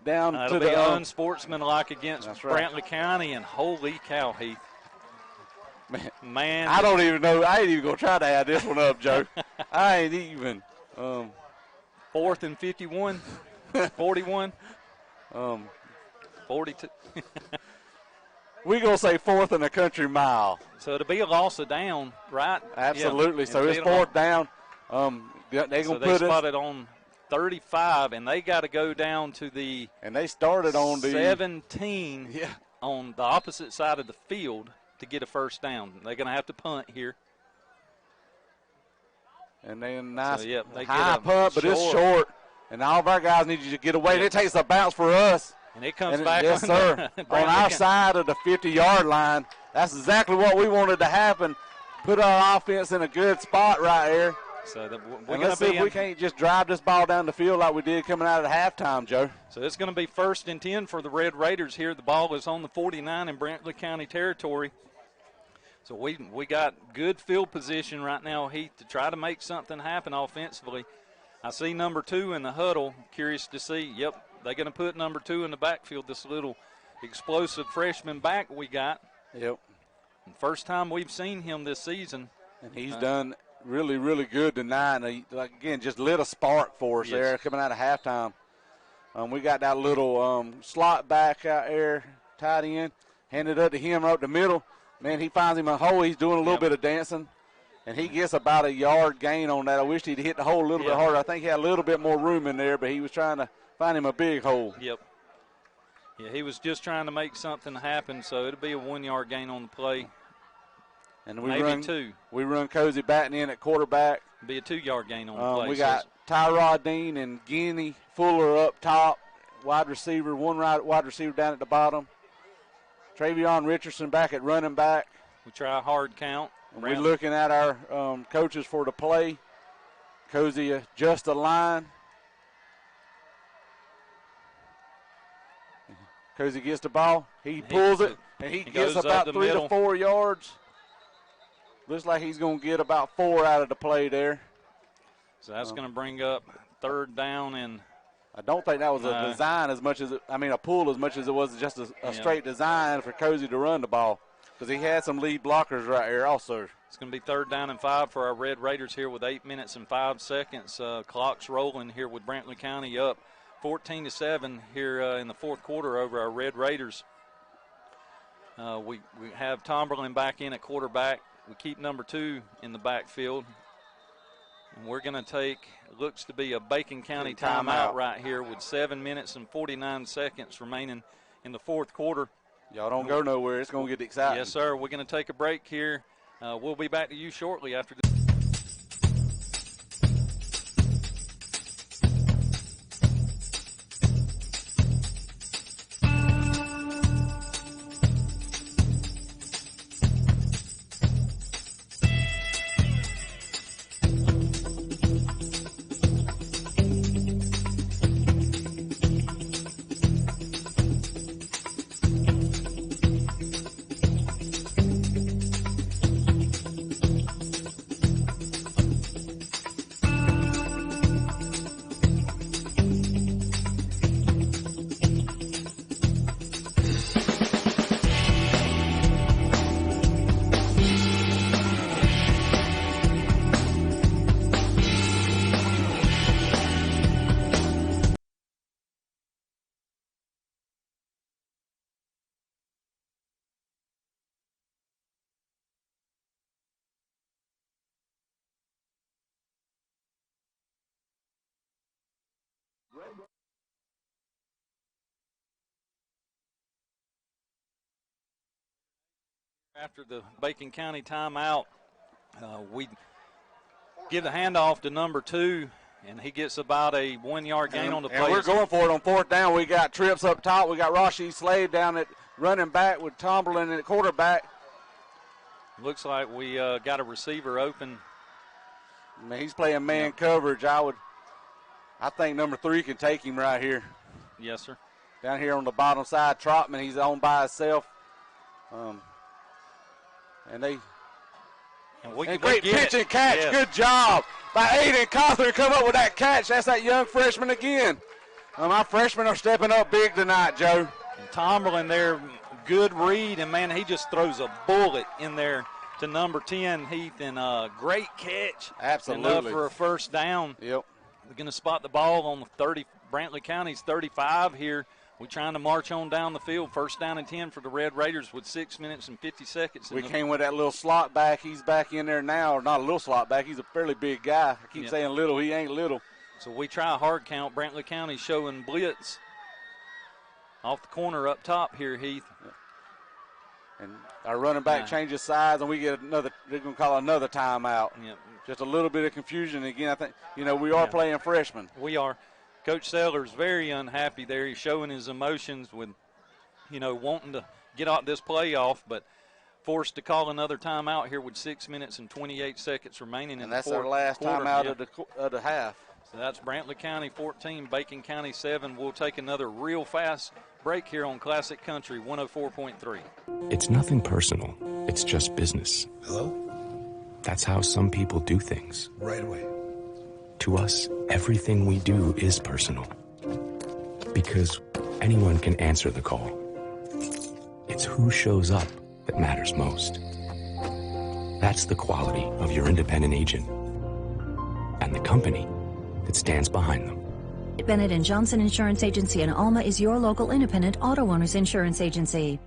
down to the unsportsmanlike against Brantley County, and holy cow, Heath. Man. I don't even know. I ain't even going to try to add this one up, Joe. I ain't even. 4th and 51, 41, 42. We're going to say 4th and a country mile. So it'll be a loss of down, right? Absolutely. Yeah. So it's 4th down. They spot it on 35, and they got to go down to the and they started on the 17 on the opposite side of the field to get a first down. They're going to have to punt here. And then nice they high punt, but it's short. And all of our guys need you to get away. It takes a bounce for us. And it comes back. Yes, sir. On our side of the 50-yard line. That's exactly what we wanted to happen. Put our offense in a good spot right here. So let's see if we can't just drive this ball down the field like we did coming out of the halftime, Joe. So it's going to be 1st and 10 for the Red Raiders here. The ball is on the 49 in Brantley County territory. So we got good field position right now, Heath, to try to make something happen offensively. I see number 2 in the huddle. Curious to see. Yep, they're going to put number 2 in the backfield, this little explosive freshman back we got. Yep. And first time we've seen him this season. And he's done really, really good tonight. He, again, just lit a spark for us there coming out of halftime. We got that little slot back out there, tight end, handed up to him right up the middle. Man, he finds him a hole. He's doing a little bit of dancing, and he gets about a yard gain on that. I wish he'd hit the hole a little bit harder. I think he had a little bit more room in there, but he was trying to find him a big hole. Yep. Yeah, he was just trying to make something happen, so it'll be a 1-yard gain on the play. And we maybe run 2. We run Cozy Batten in at quarterback. It'll be a 2-yard gain on the play. We got Tyrod Dean and Guinea Fuller up top, wide receiver, one wide receiver down at the bottom. Travion Richardson back at running back. We try a hard count. We're looking at our coaches for the play. Cozy adjust the line. Cozy gets the ball. He pulls it, and he gets about 3 to 4 yards. Looks like he's going to get about 4 out of the play there. So that's going to bring up 3rd down and I don't think that was a design as much as a pull as much as it was just a straight design for Cozy to run the ball, because he had some lead blockers right here also. It's going to be 3rd down and 5 for our Red Raiders here with 8 minutes and 5 seconds. Clock's rolling here with Brantley County up 14-7 here in the 4th quarter over our Red Raiders. We have Tomberlin back in at quarterback. We keep number 2 in the backfield. And we're going to take, looks to be a Bacon County timeout right here with 7 minutes and 49 seconds remaining in the 4th quarter. Y'all don't go nowhere. It's going to get exciting. Yes, sir. We're going to take a break here. We'll be back to you shortly after this. After the Bacon County timeout, we give the handoff to number 2, and he gets about a 1-yard gain on the play. And we're going for it on 4th down. We got trips up top. We got Rashid Slade down at running back with Tomberlin at quarterback. Looks like we got a receiver open. Man, he's playing man coverage. I think number 3 can take him right here. Yes, sir. Down here on the bottom side, Trotman, he's on by himself. Great pitch and catch. Yes. Good job by Aiden Cawthorn. Come up with that catch. That's that young freshman again. Our freshmen are stepping up big tonight, Joe. And Tomberlin there, good read, and, man, he just throws a bullet in there to number 10, Heath, and great catch. Absolutely. Enough for a 1st down. Yep. We're going to spot the ball on the 30, Brantley County's 35 here. We're trying to march on down the field. 1st down and 10 for the Red Raiders with 6 minutes and 50 seconds. We came with that little slot back. He's back in there now. Or not a little slot back. He's a fairly big guy. I keep saying little. He ain't little. So we try a hard count. Brantley County showing blitz off the corner up top here, Heath. And our running back changes sides, and we get another, they're going to call another timeout. Yep. Just a little bit of confusion. Again, I think, we are playing freshmen. We are. Coach Sellers very unhappy there. He's showing his emotions with, wanting to get out this playoff. But forced to call another timeout here with 6 minutes and 28 seconds remaining in the that's fourth our last quarter. timeout of the half. So that's Brantley County 14, Bacon County 7. We'll take another real fast break here on Classic Country 104.3. It's nothing personal. It's just business. Hello? That's how some people do things. Right away. To us, everything we do is personal. Because anyone can answer the call. It's who shows up that matters most. That's the quality of your independent agent and the company that stands behind them. Bennett and Johnson Insurance Agency in Alma is your local independent auto owners insurance agency.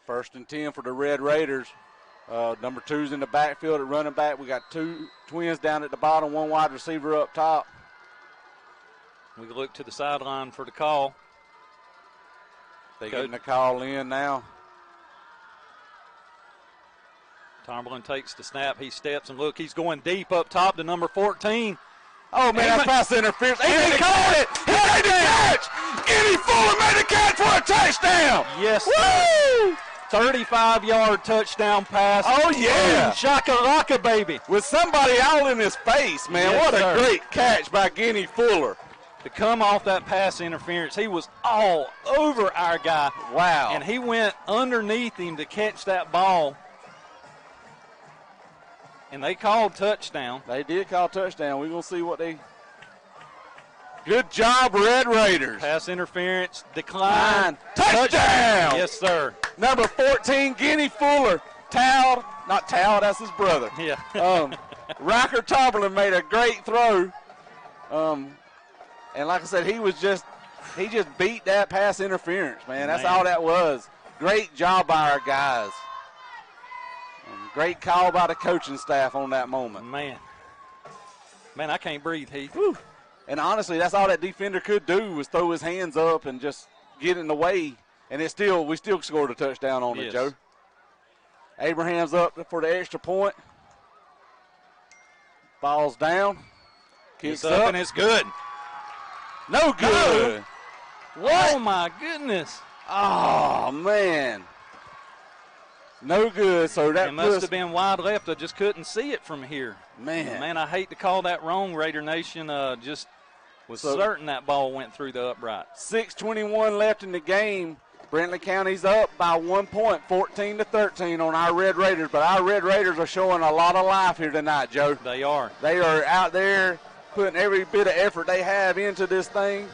First and 10 for the Red Raiders. Number 2's in the backfield at running back. We got 2 twins down at the bottom, 1 wide receiver up top. We look to the sideline for the call. They getting the call in now. Tomberlin takes the snap. He steps and look. He's going deep up top to number 14. Oh, man, that's pass interference. And he called it. He made the catch. Kenny Fuller made the catch for a touchdown. Yes, Woo! 35-yard touchdown pass. Oh, yeah. Shakalaka, baby. With somebody all in his face, man. Yes, what sir. a great catch by Kenny Fuller. To come off that pass interference, he was all over our guy. Wow. And he went underneath him to catch that ball. And they called touchdown. They did call touchdown. We're going to see what they... Good job, Red Raiders. Pass interference, decline. Touchdown! Yes, sir. Number 14, Kenny Fuller. Not Towel, that's his brother. Yeah. Riker Tomberlin made a great throw. And like I said, he just beat that pass interference, man. That's all that was. Great job by our guys. Great call by the coaching staff on that moment. Man, I can't breathe, Heath. Whew. And honestly, that's all that defender could do was throw his hands up and just get in the way. And we still scored a touchdown on it, Joe. Abraham's up for the extra point. Ball's down. Kicks up. And it's good. No good. What? Oh, my goodness. Oh, man. No good. So that it must have been wide left. I just couldn't see it from here. Man, I hate to call that wrong, Raider Nation. Just was certain that ball went through the upright. 6:21 left in the game. Brantley County's up by 1 point, 14-13 on our Red Raiders. But our Red Raiders are showing a lot of life here tonight, Joe. They are. They are out there putting every bit of effort they have into this thing.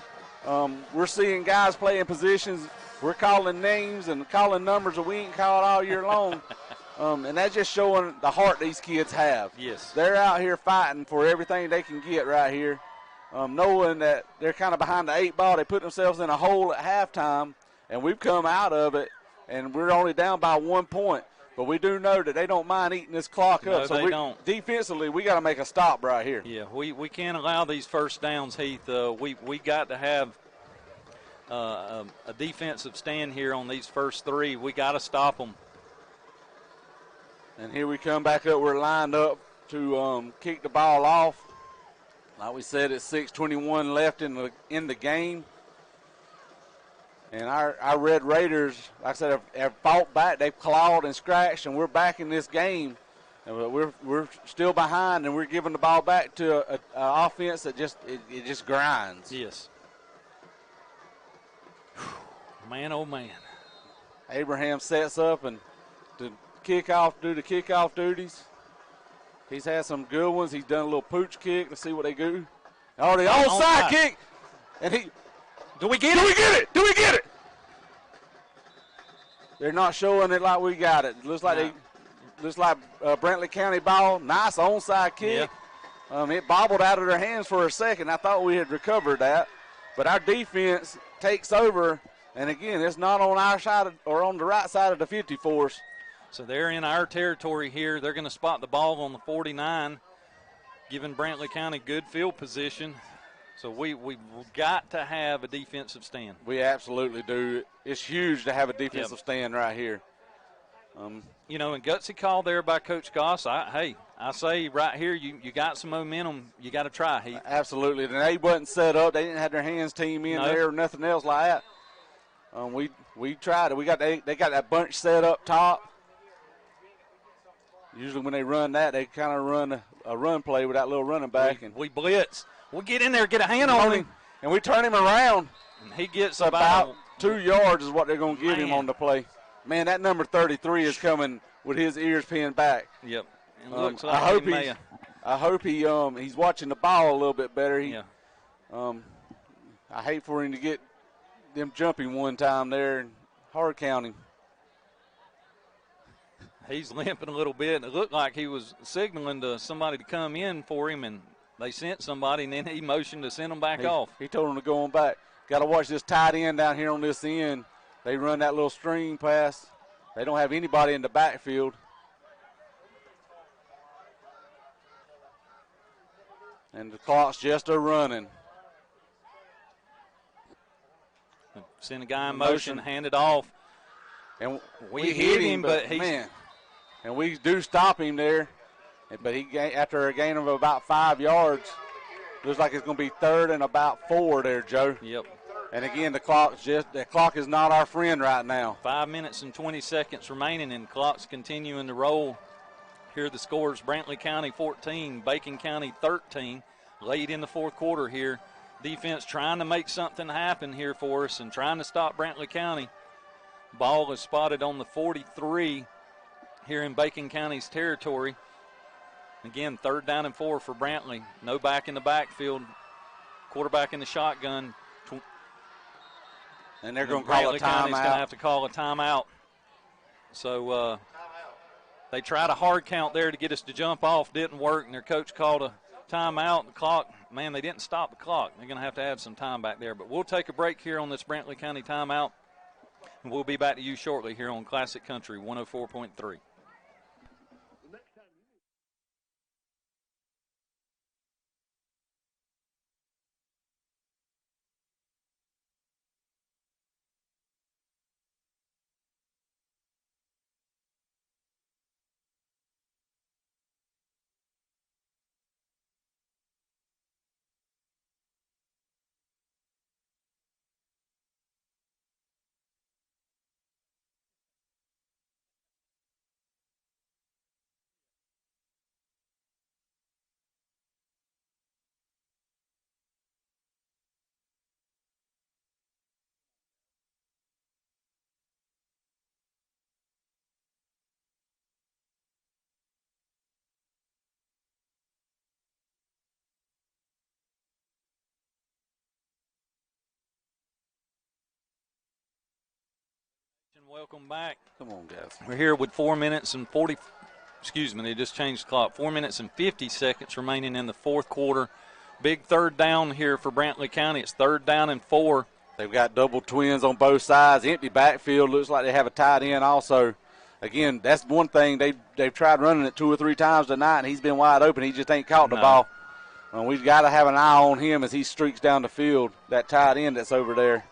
We're seeing guys playing positions. We're calling names and calling numbers that we ain't called all year long. And that's just showing the heart these kids have. Yes. They're out here fighting for everything they can get right here. Knowing that they're kind of behind the 8 ball. They put themselves in a hole at halftime, and we've come out of it, and we're only down by 1 point. But we do know that they don't mind eating this clock up. No, they don't. Defensively, we got to make a stop right here. Yeah, we can't allow these first downs, Heath. We got to have a defensive stand here on these first 3. We got to stop them. And here we come back up. We're lined up to kick the ball off. Like we said, it's 6:21 left in the game. And our Red Raiders, like I said, have fought back. They've clawed and scratched, and we're back in this game. And we're still behind, and we're giving the ball back to an offense that just grinds. Yes. Man, oh man. Abraham sets up and to do the kickoff duties. He's had some good ones. He's done a little pooch kick. Let's see what they do. Oh, the onside kick. And do we get it? Do we get it? They're not showing it like we got it. Looks like Brantley County ball. Nice onside kick. Yeah. It bobbled out of their hands for a second. I thought we had recovered that. But our defense takes over. And again, it's not on our side or on the right side of the 54s. So they're in our territory here. They're going to spot the ball on the 49, giving Brantley County good field position. So we've got to have a defensive stand. We absolutely do. It's huge to have a defensive stand right here. You know, and gutsy call there by Coach Goss. I say right here, you got some momentum. You got to try, Heath. Absolutely. And they wasn't set up. They didn't have their hands team in there or nothing else like that. We tried it. They got that bunch set up top. Usually when they run that, they kind of run a run play with that little running back. We blitz. We'll get in there, get a hand on him. And we turn him around. And he gets about 2 yards is what they're going to give him on the play. Man, that number 33 is coming with his ears pinned back. Yep. And looks like I hope he's watching the ball a little bit better. I hate for him to get them jumping one time there and hard count him. He's limping a little bit, and it looked like he was signaling to somebody to come in for him, and they sent somebody, and then he motioned to send them back off. He told them to go on back. Got to watch this tight end down here on this end. They run that little string pass. They don't have anybody in the backfield. And the clock's just a-running. Send a guy in motion, hand it off. And we hit him, but he's... Man, and we do stop him there. But after a gain of about 5 yards, looks like it's going to be 3rd and about 4 there, Joe. Yep. And again, the clock is not our friend right now. 5 minutes and 20 seconds remaining, and the clock's continuing to roll. Here are the scores: Brantley County 14, Bacon County 13. Late in the fourth quarter here. Defense trying to make something happen here for us and trying to stop Brantley County. Ball is spotted on the 43 here in Bacon County's territory. Again, 3rd down and 4 for Brantley. No back in the backfield. Quarterback in the shotgun. And they're going to call a timeout. County's going to have to call a timeout. So they tried a hard count there to get us to jump off. Didn't work, and their coach called a timeout. The clock, man, they didn't stop the clock. They're going to have to add some time back there. But we'll take a break here on this Brantley County timeout, and we'll be back to you shortly here on Classic Country 104.3. Welcome back. Come on, guys. We're here with 4 minutes and 40, they just changed the clock. 4 minutes and 50 seconds remaining in the fourth quarter. Big 3rd down here for Brantley County. It's 3rd down and 4. They've got double twins on both sides. Empty backfield. Looks like they have a tight end also. Again, that's one thing. They've tried running it 2 or 3 times tonight, and he's been wide open. He just ain't caught the ball. We've got to have an eye on him as he streaks down the field, that tight end that's over there.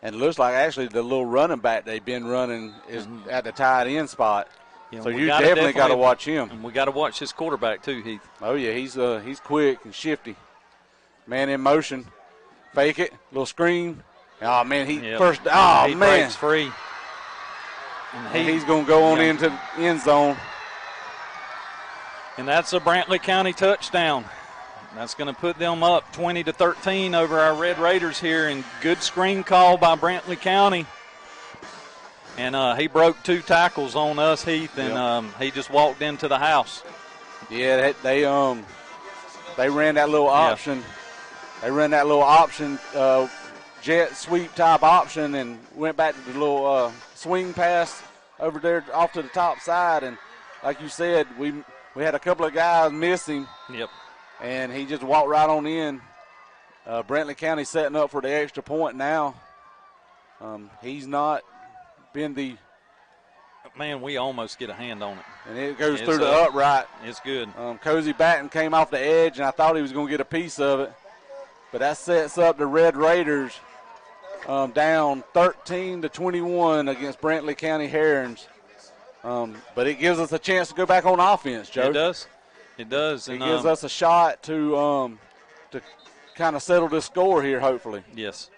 And it looks like actually the little running back they've been running is at the tight end spot. Yeah, so you definitely got to watch him. And we got to watch his quarterback too, Heath. Oh, yeah, he's quick and shifty. Man in motion. Fake it, little screen. Oh, man, he breaks free. And he's going to go on into the end zone. And that's a Brantley County touchdown. That's going to put them up 20-13 over our Red Raiders here. And good screen call by Brantley County. And he broke 2 tackles on us, Heath, and he just walked into the house. Yeah, they ran that little option. They ran that little option, jet sweep type option, and went back to the little swing pass over there off to the top side. And like you said, we had a couple of guys miss him. Yep. And he just walked right on in. Brantley County setting up for the extra point now. He's not been the... Man, we almost get a hand on it. And it goes through the upright. It's good. Cozy Batten came off the edge, and I thought he was going to get a piece of it. But that sets up the Red Raiders down 13-21 against Brantley County Herons. But it gives us a chance to go back on offense, Joe. It does. It does. It gives us a shot to kind of settle this score here, hopefully. Yes.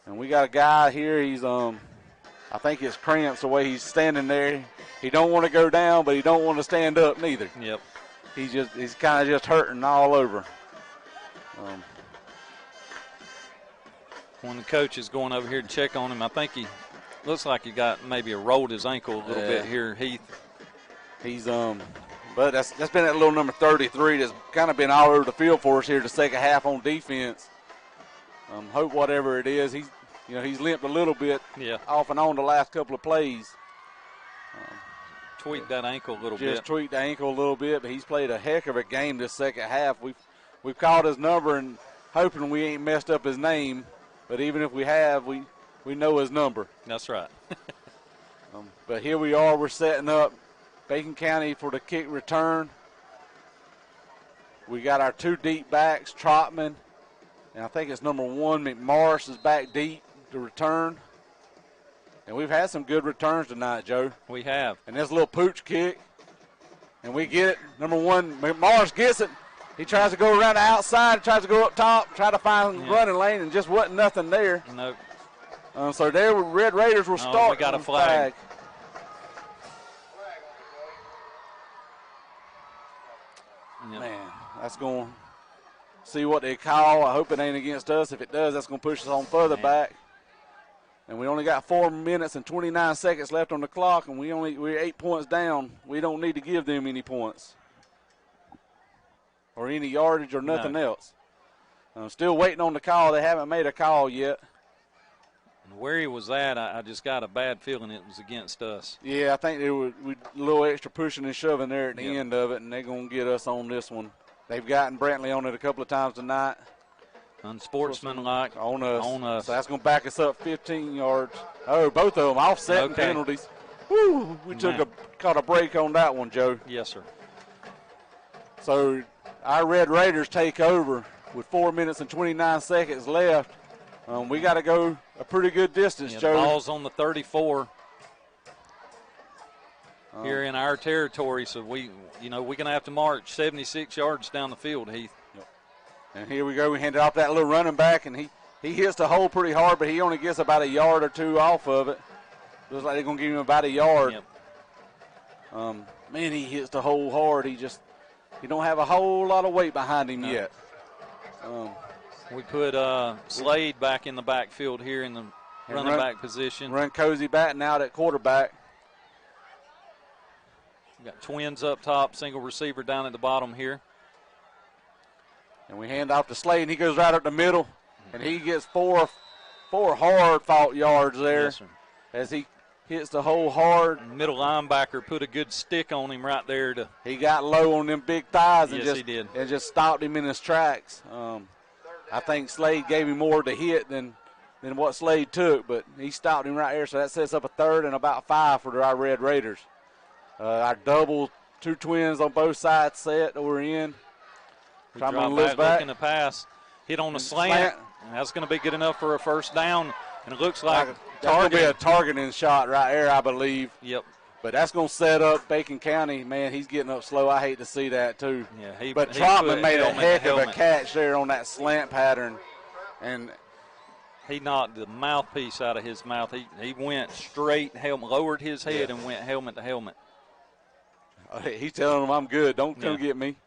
And we got a guy here. He's I think it's cramps the way he's standing there. He don't want to go down, but he don't want to stand up neither. Yep. He's kind of just hurting all over. When the coach is going over here to check on him, I think he looks like he got maybe rolled his ankle a little bit here, Heath. He's but that's been that little number 33 that's kind of been all over the field for us here the second half on defense. Hope whatever it is, he's limped a little bit off and on the last couple of plays. Tweaked that ankle a little bit. Just tweaked the ankle a little bit, but he's played a heck of a game this second half. We've called his number and hoping we ain't messed up his name, but even if we have, we know his number. That's right. But here we are, we're setting up Bacon County for the kick return. We got our two deep backs, Trotman, and I think it's number 1, McMorris is back deep to return. And we've had some good returns tonight, Joe. We have. And this little pooch kick, and we get it. Number 1, McMorris gets it. He tries to go around the outside, tries to go up top, try to find running lane, and just wasn't nothing there. Nope. So there, Red Raiders will start. We got a flag. Yep. Man, that's going to see what they call. I hope it ain't against us. If it does, that's going to push us on further back. And we only got 4 minutes and 29 seconds left on the clock, and we're 8 points down. We don't need to give them any points or any yardage or nothing else. I'm still waiting on the call. They haven't made a call yet. Where he was at, I just got a bad feeling it was against us. Yeah, I think there was a little extra pushing and shoving there at the end of it, and they're going to get us on this one. They've gotten Brantley on it a couple of times tonight. Unsportsmanlike on us. On us. So that's going to back us up 15 yards. Oh, both of them offsetting penalties. Woo, we caught a break on that one, Joe. Yes, sir. So our Red Raiders take over with 4 minutes and 29 seconds left. We got to go a pretty good distance, Joe. The ball's on the 34 here in our territory, so we're going to have to march 76 yards down the field, Heath. Yep. And here we go. We hand it off that little running back, and he hits the hole pretty hard, but he only gets about a yard or two off of it. Looks like they're going to give him about a yard. Yep. Man, he hits the hole hard. He don't have a whole lot of weight behind him yet. We put Slade back in the backfield here in the running back position. Run Cozy back now at quarterback. We got twins up top, single receiver down at the bottom here. And we hand off to Slade, and he goes right up the middle, and he gets four hard-fought yards there. Yes, sir. As he hits the hole hard. Middle linebacker put a good stick on him right there. He got low on them big thighs and he did. And just stopped him in his tracks. I think Slade gave him more to hit than what Slade took, but he stopped him right there. So that sets up a 3rd and about 5 for our Red Raiders. Our double, 2 twins on both sides set that we're in. We drop back, looking to pass. Hit on the slant. And that's going to be good enough for a first down. And it looks like that's going to be a targeting shot right there, I believe. Yep. But that's going to set up Bacon County. Man, he's getting up slow. I hate to see that, too. Yeah, but Trotman made a heck of a catch there on that slant pattern. And he knocked the mouthpiece out of his mouth. He went straight, lowered his head and went helmet to helmet. He's telling them, I'm good. Don't come get me.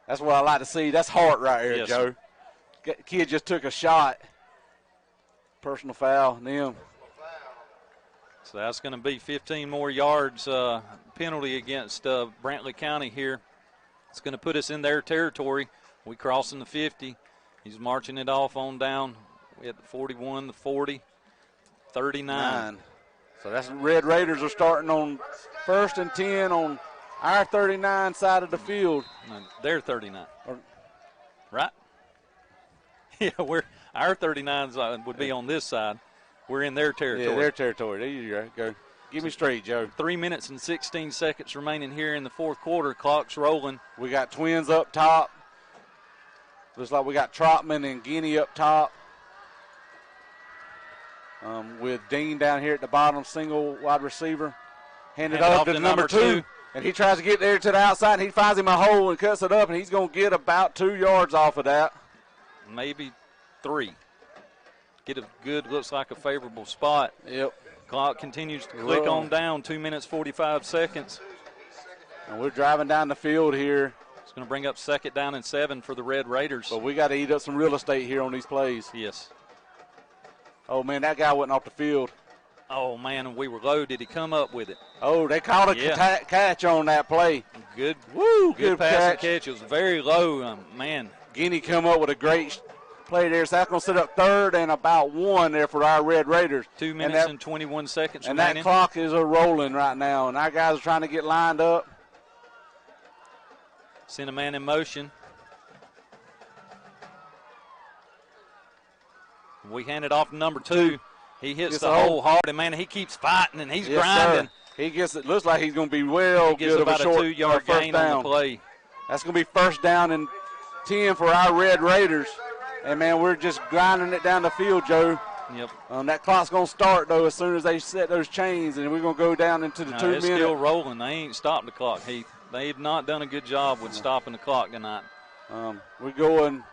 That's what I like to see. That's heart right here, Joe. Kid just took a shot. Personal foul, them. So that's going to be 15 more yards penalty against Brantley County here. It's going to put us in their territory. We crossing the 50. He's marching it off on down. We had the 41, the 40, 39. So that's Red Raiders are starting on 1st and 10 on our 39 side of the field. No, their 39. Right? Yeah, our 39s would be on this side. We're in their territory. Yeah, their territory. There you go. Give me straight, Joe. 3 minutes and 16 seconds remaining here in the 4th quarter. Clock's rolling. We got twins up top. Looks like we got Trotman and Guinea up top. with Dean down here at the bottom, single wide receiver. Handed Hand it off off to to number number two. two. And he tries to get there to the outside, and he finds him a hole and cuts it up, and he's going to get about 2 yards off of that. Maybe 3. Get a good, looks like a favorable spot. Yep. Clock continues to click on down, 2 minutes, 45 seconds. And we're driving down the field here. It's going to bring up 2nd down and 7 for the Red Raiders. But we got to eat up some real estate here on these plays. Yes. Oh, man, that guy went off the field. Oh, man, we were low. Did he come up with it? Oh, they called a catch on that play. Good. Woo, good pass and catch. It was very low, man. Guinea come up with a great play there. So that's going to set up 3rd and about 1 there for our Red Raiders. 2 minutes and 21 seconds and remaining. that clock is rolling right now, and our guys are trying to get lined up. Send a man in motion. We hand it off to number 2. He hits the hole hard, and, man, he keeps fighting, and he's grinding. Sir. He gets it. Looks like he's going to be well he gets good about of a short 2-yard first gain down. on the play. That's going to be 1st down and 10 for our Red Raiders. And, man, we're just grinding it down the field, Joe. Yep. That clock's going to start, though, as soon as they set those chains, and we're going to go down into the 2 minutes. It's still rolling. They ain't stopped the clock, Heath. They have not done a good job with stopping the clock tonight. We're going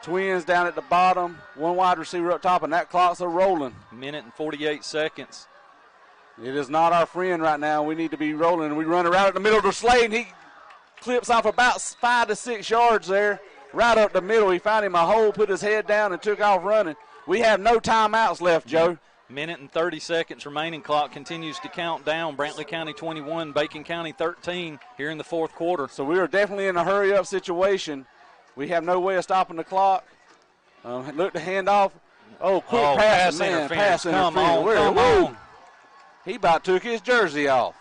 Twins down at the bottom, 1 wide receiver up top, and that clock's rolling. Minute and 48 seconds. It is not our friend right now. We need to be rolling. And we run around in the middle of the Slade, and he clips off about 5 to 6 yards there, right up the middle. He found him a hole, put his head down, and took off running. We have no timeouts left, Joe. Minute and 30 seconds remaining. Clock continues to count down. Brantley County 21, Bacon County 13 here in the 4th quarter. So we are definitely in a hurry-up situation. We have no way of stopping the clock. Look to hand off. Oh, quick pass, man. Pass Come interference. on, come on. He about took his jersey off.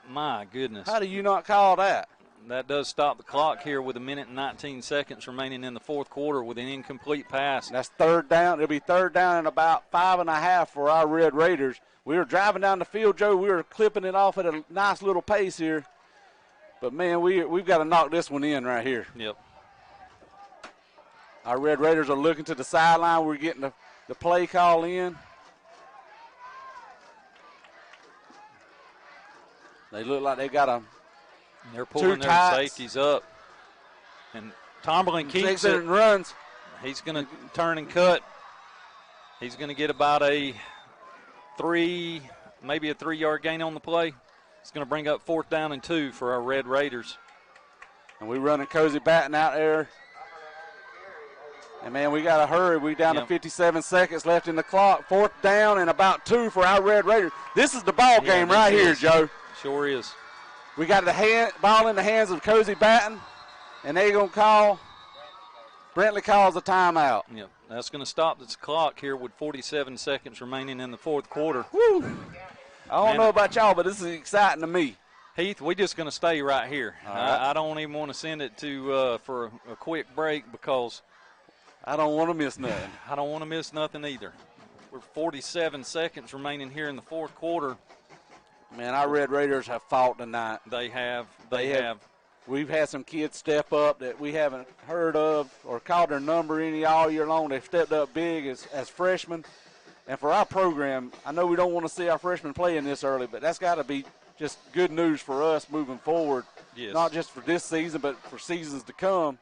My goodness. How do you not call that? That does stop the clock here with 1 minute and 19 seconds remaining in the 4th quarter with an incomplete pass. That's 3rd down. It'll be 3rd down and about 5.5 for our Red Raiders. We were driving down the field, Joe. We were clipping it off at a nice little pace here. But, man, we've got to knock this one in right here. Yep. Our Red Raiders are looking to the sideline. We're getting the play call in. They look like they got a They're pulling their safeties up. And Tomberlin keeps it. And runs. He's going to turn and cut. He's going to get about maybe a 3-yard gain on the play. It's going to bring up 4th down and 2 for our Red Raiders. And we running Cozy Batten out there. And, man, we got to hurry. We down to 57 seconds left in the clock. 4th down and about 2 for our Red Raiders. This is the ball game right here, Joe. Sure is. We got the ball in the hands of Cozy Batten, and they're going to call. Brantley calls a timeout. Yep. That's going to stop this clock here with 47 seconds remaining in the 4th quarter. Woo. I don't know about y'all, but this is exciting to me. Heath, we're just going to stay right here. Right. I don't even want to send it to for a quick break because I don't want to miss nothing. I don't want to miss nothing either. We're 47 seconds remaining here in the 4th quarter. Man, our Red Raiders have fought tonight. They have. They have. We've had some kids step up that we haven't heard of or called their number any all year long. They've stepped up big as freshmen. And for our program, I know we don't want to see our freshmen playing this early, but that's got to be just good news for us moving forward. Yes. Not just for this season, but for seasons to come.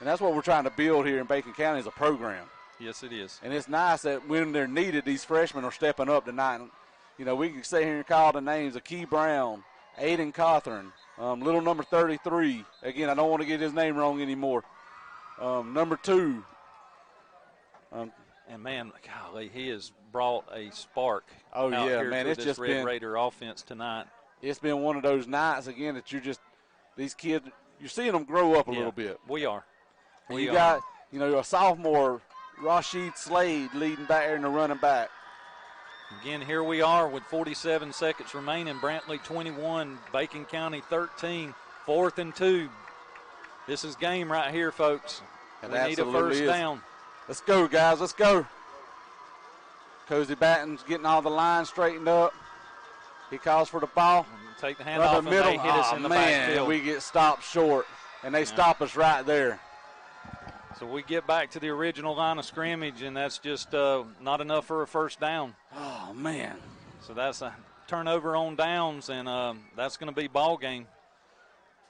And that's what we're trying to build here in Bacon County as a program. Yes, it is. And it's nice that when they're needed, these freshmen are stepping up tonight. You know, we can sit here and call the names of Key Brown, Aiden Cawthorn, little number 33. Again, I don't want to get his name wrong anymore. Number 2. And, man, golly, he has brought a spark out here man, to it's this just Red Raider offense tonight. It's been one of those nights, again, that these kids, you're seeing them grow up a little bit. We are. And you got, a sophomore, Rashid Slade, leading back there in the running back. Again, here we are with 47 seconds remaining. Brantley 21, Bacon County 13, 4th and 2. This is game right here, folks. We need a first down. Let's go, guys. Let's go. Cozy Batten's getting all the lines straightened up. He calls for the ball. Take the handoff and they hit us in the backfield. We get stopped short, and they stop us right there. So we get back to the original line of scrimmage, and that's just not enough for a first down. Oh, man. So that's a turnover on downs, and that's going to be ball game.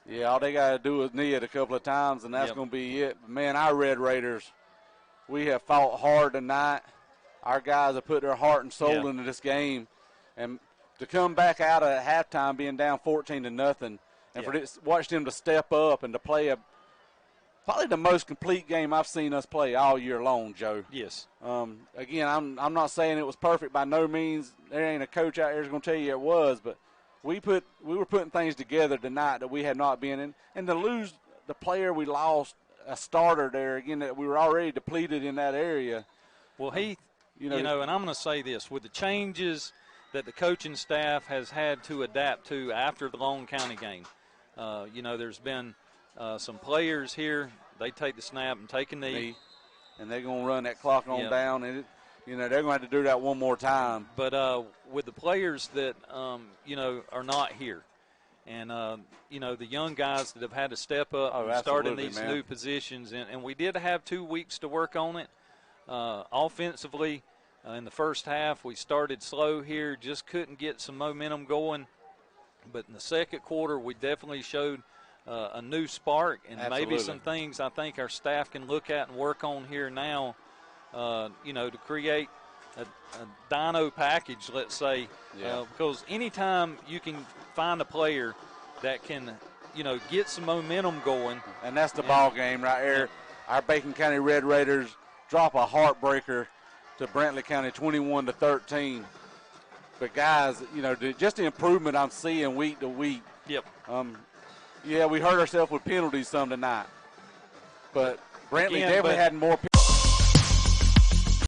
Yeah, all they got to do is knee it a couple of times, and that's going to be it. But man, our Red Raiders, we have fought hard tonight. Our guys have put their heart and soul into this game. And to come back out at halftime being down 14-0 and for watch them to step up and to play probably the most complete game I've seen us play all year long, Joe. Yes. Again, I'm not saying it was perfect by no means. There ain't a coach out there who's going to tell you it was, but we were putting things together tonight that we had not been in. And to lose the player we lost, a starter there, again, that we were already depleted in that area. Well, Heath, and I'm going to say this, with the changes that the coaching staff has had to adapt to after the Long County game, there's been some players here, they take the snap and take a knee. And they're going to run that clock on down, and they're going to have to do that one more time. But with the players that, are not here, and, the young guys that have had to step up and start in these new positions, and we did have 2 weeks to work on it. Offensively, in the first half, we started slow here, just couldn't get some momentum going. But in the second quarter, we definitely showed a new spark, and maybe some things I think our staff can look at and work on here now, to create a dino package, let's say, because anytime you can find a player that can, get some momentum going. And that's the ball game right there. Our Bacon County Red Raiders drop a heartbreaker to Brantley County 21-13. But, guys, just the improvement I'm seeing week to week. Yep. We hurt ourselves with penalties some tonight. But Brantley definitely had more penalties.